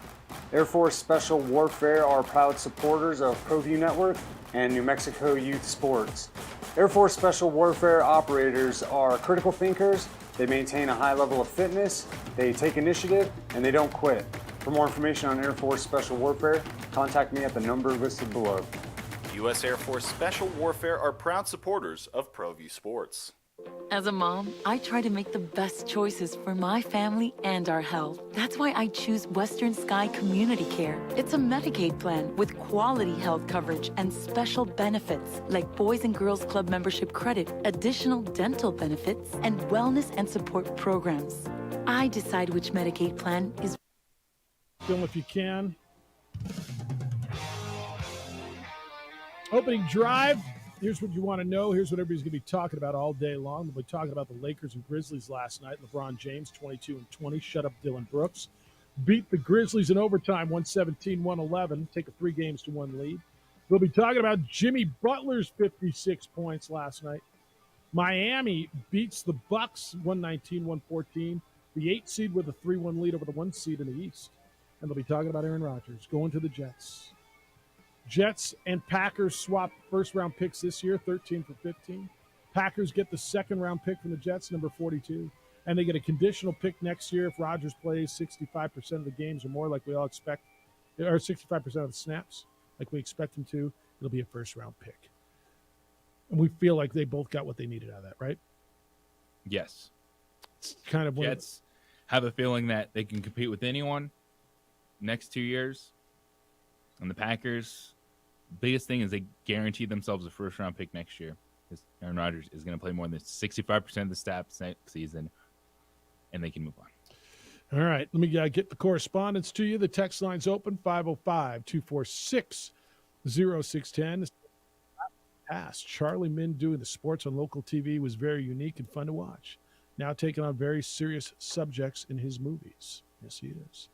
Air Force Special Warfare are proud supporters of ProView Network and New Mexico Youth Sports. Air Force Special Warfare operators are critical thinkers. They maintain a high level of fitness, they take initiative, and they don't quit. For more information on Air Force Special Warfare, contact me at the number listed below. U.S. Air Force Special Warfare are proud supporters of ProView Sports. As a mom, I try to make the best choices for my family and our health. That's why I choose Western Sky Community Care. It's a Medicaid plan with quality health coverage and special benefits like Boys and Girls Club membership credit, additional dental benefits, and wellness and support programs. I decide which Medicaid plan is. Film if you can. Opening drive. Here's what you want to know. Here's what everybody's going to be talking about all day long. We'll be talking about the Lakers and Grizzlies last night. LeBron James, 22 and 20, shut up Dylan Brooks. Beat the Grizzlies in overtime, 117-111, take a 3-1 lead. We'll be talking about Jimmy Butler's 56 points last night. Miami beats the Bucks, 119-114. The 8 seed with a 3-1 lead over the 1 seed in the East. And they'll be talking about Aaron Rodgers going to the Jets. Jets and Packers swap first-round picks this year, 13 for 15. Packers get the second-round pick from the Jets, number 42. And they get a conditional pick next year if Rodgers plays 65% of the games or more like we all expect, or 65% of the snaps like we expect him to. It'll be a first-round pick. And we feel like they both got what they needed out of that, right? Yes. It's kind of Jets have a feeling that they can compete with anyone next 2 years. And the Packers, biggest thing is they guarantee themselves a first-round pick next year. Because Aaron Rodgers is going to play more than 65% of the snaps next season, and they can move on. All right, let me get the correspondence to you. The text line's open, 505-246-0610. Past Charlie Min doing the sports on local TV was very unique and fun to watch. Now taking on very serious subjects in his movies. Yes, he is.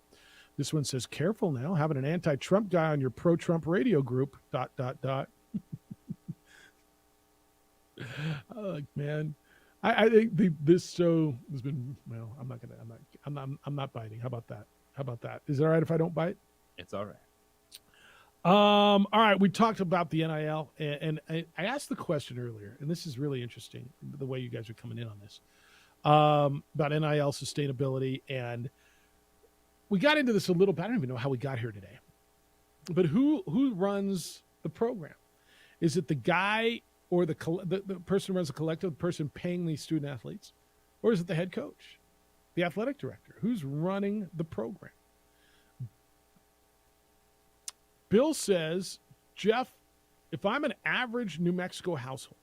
This one says, careful now, having an anti-Trump guy on your pro-Trump radio group, ... Man, I think this show has been, well, I'm not biting. How about that? Is it all right if I don't bite? It's all right. All right, we talked about the NIL, and I asked the question earlier, and this is really interesting, the way you guys are coming in on this, about NIL sustainability and we got into this a little bit. I don't even know how we got here today. But who runs the program? Is it the guy or the person who runs the collective, the person paying these student athletes? Or is it the head coach, the athletic director? Who's running the program? Bill says, Jeff, if I'm an average New Mexico household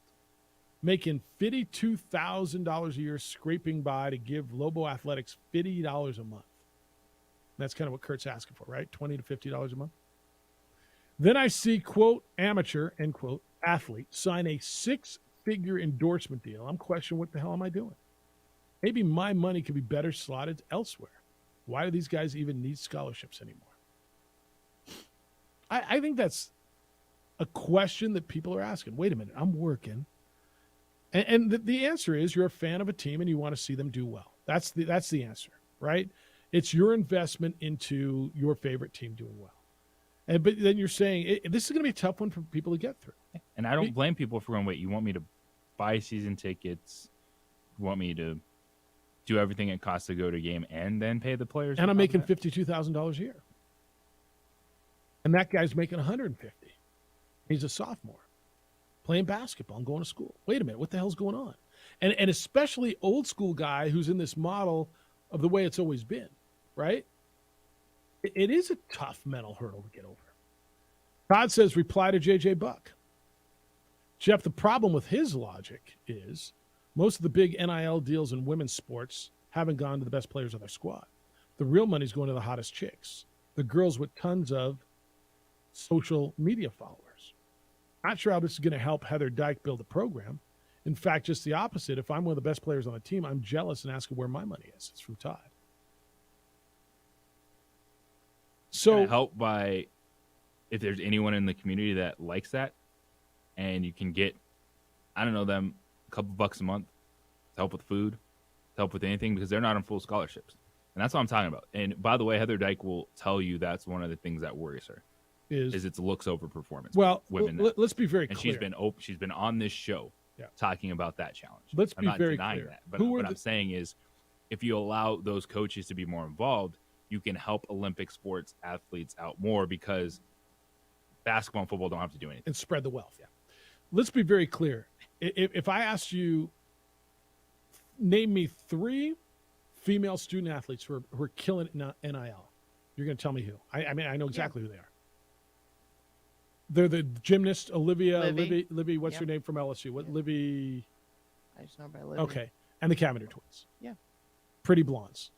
making $52,000 a year scraping by to give Lobo Athletics $50 a month, that's kind of what Kurt's asking for, right? $20 to $50 a month. Then I see, quote, amateur, end quote, athlete sign a 6-figure endorsement deal. I'm questioning what the hell am I doing? Maybe my money could be better slotted elsewhere. Why do these guys even need scholarships anymore? I think that's a question that people are asking. Wait a minute, I'm working. And the answer is you're a fan of a team and you want to see them do well. That's the answer, right? It's your investment into your favorite team doing well. But then you're saying this is going to be a tough one for people to get through. And I don't blame people for going, wait, you want me to buy season tickets? You want me to do everything it costs to go to a game and then pay the players? And I'm making $52,000 a year. And that guy's making $150,000. He's a sophomore playing basketball and going to school. Wait a minute, what the hell's going on? And especially old school guy who's in this model of the way it's always been, right? It is a tough mental hurdle to get over. Todd says, reply to JJ Buck. Jeff, the problem with his logic is most of the big NIL deals in women's sports haven't gone to the best players on their squad. The real money's going to the hottest chicks, the girls with tons of social media followers. Not sure how this is going to help Heather Dyke build a program. In fact, just the opposite. If I'm one of the best players on the team, I'm jealous and asking where my money is. It's from Todd. So help by if there's anyone in the community that likes that, and you can get, I don't know, them a couple bucks a month to help with food, to help with anything, because they're not on full scholarships. And that's what I'm talking about. And by the way, Heather Dyke will tell you that's one of the things that worries her. Is its looks over performance. Well, women let's be very and clear. She's been on this show talking about that challenge. Let's I'm be not very denying clear. that. But what I'm saying is, if you allow those coaches to be more involved, you can help Olympic sports athletes out more, because basketball and football don't have to do anything. And spread the wealth. Yeah. Let's be very clear. If I asked you, name me 3 female student athletes who are killing it in NIL, you're going to tell me who. I mean, I know exactly who they are. They're the gymnast, Libby, what's her name from LSU? Libby? I just know by Libby. Okay. And the Cavender twins. Yeah. Pretty blondes,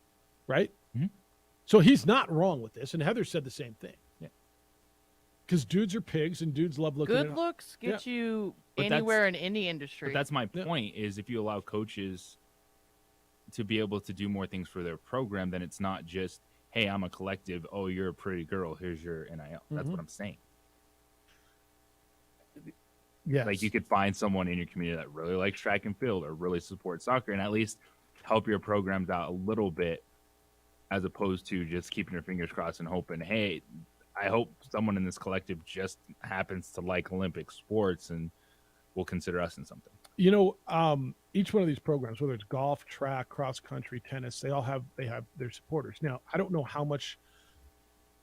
right? Mm-hmm. So he's not wrong with this. And Heather said the same thing. Yeah. Because dudes are pigs and dudes love looking Good looks get you anywhere in any industry. But that's my point, is if you allow coaches to be able to do more things for their program, then it's not just, hey, I'm a collective. Oh, you're a pretty girl. Here's your NIL. That's what I'm saying. Yes. Like, you could find someone in your community that really likes track and field or really supports soccer, and at least help your programs out a little bit, as opposed to just keeping your fingers crossed and hoping, hey, I hope someone in this collective just happens to like Olympic sports and will consider us in something. You know, each one of these programs, whether it's golf, track, cross country, tennis, they have their supporters. Now, I don't know how much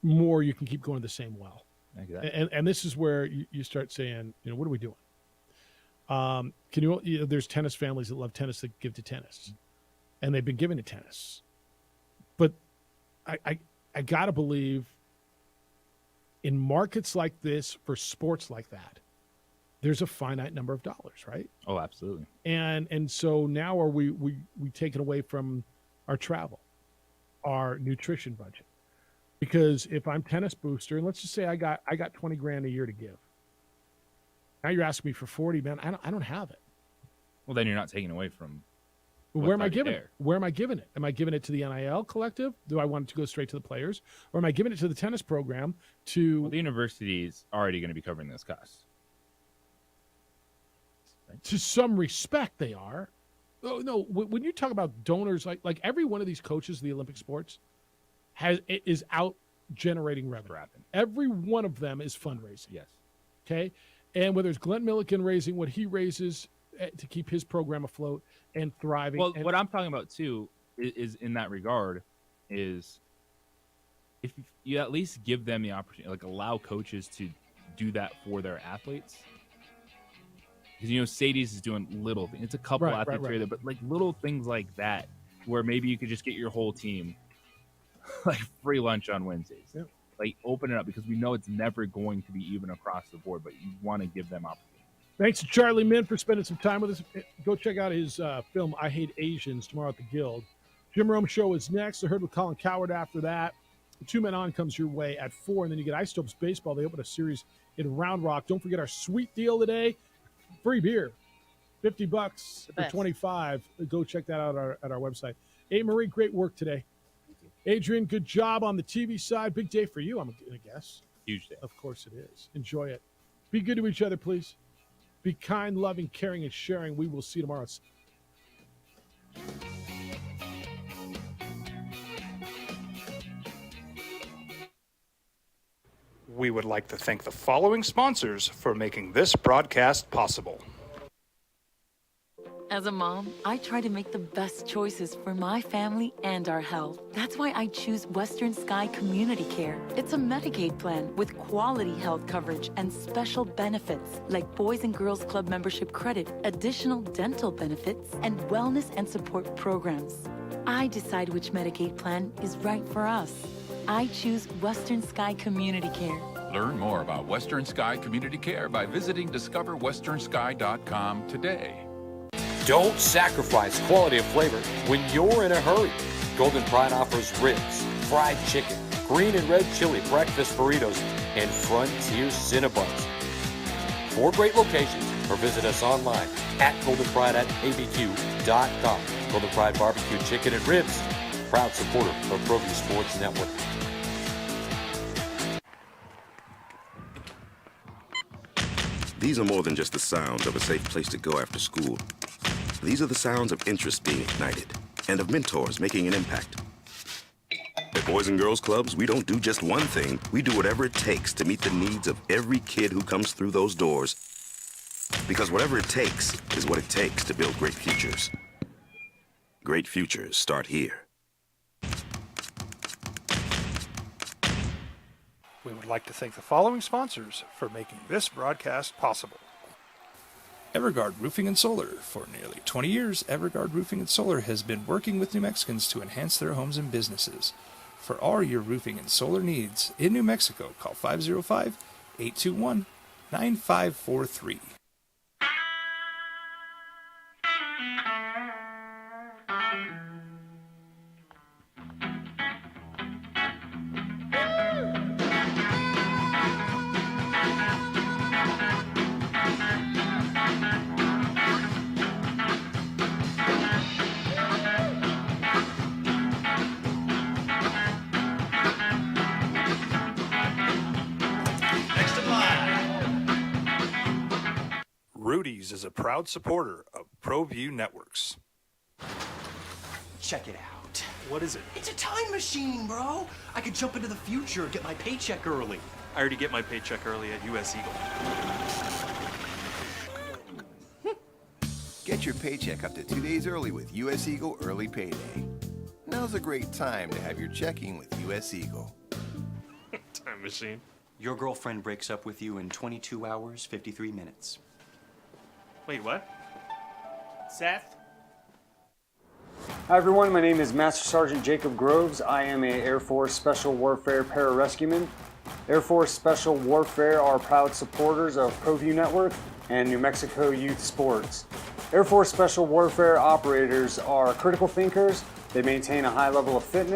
more you can keep going the same well. Exactly. And this is where you start saying, you know, what are we doing? There's tennis families that love tennis that give to tennis, and they've been giving to tennis. But I gotta believe in markets like this, for sports like that, there's a finite number of dollars, right? Oh, absolutely. And so now are we taken away from our travel, our nutrition budget? Because if I'm Tennis Booster, and let's just say I got $20,000 a year to give. Now you're asking me for 40, man. I don't have it. Well, then you're not taking away from. Where am I giving it? Where am I giving it? Am I giving it to the NIL collective? Do I want it to go straight to the players, or am I giving it to the tennis program? Well, the university is already going to be covering those costs. To some respect, they are. Oh no! When you talk about donors, like every one of these coaches of the Olympic sports is out generating revenue. Every one of them is fundraising. Yes. Okay. And whether it's Glenn Milliken raising what he raises to keep his program afloat and thriving. Well, what I'm talking about too is in that regard is if you at least give them the opportunity, like allow coaches to do that for their athletes. Because, Sadie's is doing little things. It's a couple athletes here, but like little things like that, where maybe you could just get your whole team like free lunch on Wednesdays. Yeah. Like open it up, because we know it's never going to be even across the board, but you want to give them opportunity. Thanks to Charlie Min for spending some time with us. Go check out his film, I Hate Asians, tomorrow at the Guild. Jim Rome Show is next. I heard with Colin Coward after that. The 2 Men On comes your way at 4, and then you get Isotopes Baseball. They open a series in Round Rock. Don't forget our sweet deal today. Free beer, $50 for 25. Go check that out at our website. Hey, Marie, great work today. Adrian, good job on the TV side. Big day for you, I'm going to guess. Huge day. Of course it is. Enjoy it. Be good to each other, please. Be kind, loving, caring, and sharing. We will see you tomorrow. We would like to thank the following sponsors for making this broadcast possible. As a mom, I try to make the best choices for my family and our health. That's why I choose Western Sky Community Care. It's a Medicaid plan with quality health coverage and special benefits like Boys and Girls Club membership credit, additional dental benefits, and wellness and support programs. I decide which Medicaid plan is right for us. I choose Western Sky Community Care. Learn more about Western Sky Community Care by visiting discoverwesternsky.com today. Don't sacrifice quality of flavor when you're in a hurry. Golden Pride offers ribs, fried chicken, green and red chili breakfast burritos, and Frontier Cinnabons. 4 great locations, or visit us online at goldenpride@abq.com. Golden Pride Barbecue Chicken and Ribs, proud supporter of ProView Sports Network. These are more than just the sounds of a safe place to go after school. These are the sounds of interest being ignited and of mentors making an impact. At Boys and Girls Clubs, we don't do just one thing. We do whatever it takes to meet the needs of every kid who comes through those doors. Because whatever it takes is what it takes to build great futures. Great futures start here. We would like to thank the following sponsors for making this broadcast possible. Everguard Roofing and Solar. For nearly 20 years, Everguard Roofing and Solar has been working with New Mexicans to enhance their homes and businesses. For all your roofing and solar needs in New Mexico, call 505-821-9543. Rudy's is a proud supporter of ProView Networks. Check it out. What is it? It's a time machine, bro. I could jump into the future, get my paycheck early. I already get my paycheck early at US Eagle. Get your paycheck up to 2 days early with US Eagle Early Payday. Now's a great time to have your checking with US Eagle. Time machine. Your girlfriend breaks up with you in 22 hours, 53 minutes. Wait, what? Seth? Hi everyone, my name is Master Sergeant Jacob Groves. I am a Air Force Special Warfare Pararescueman. Air Force Special Warfare are proud supporters of ProView Network and New Mexico Youth Sports. Air Force Special Warfare operators are critical thinkers. They maintain a high level of fitness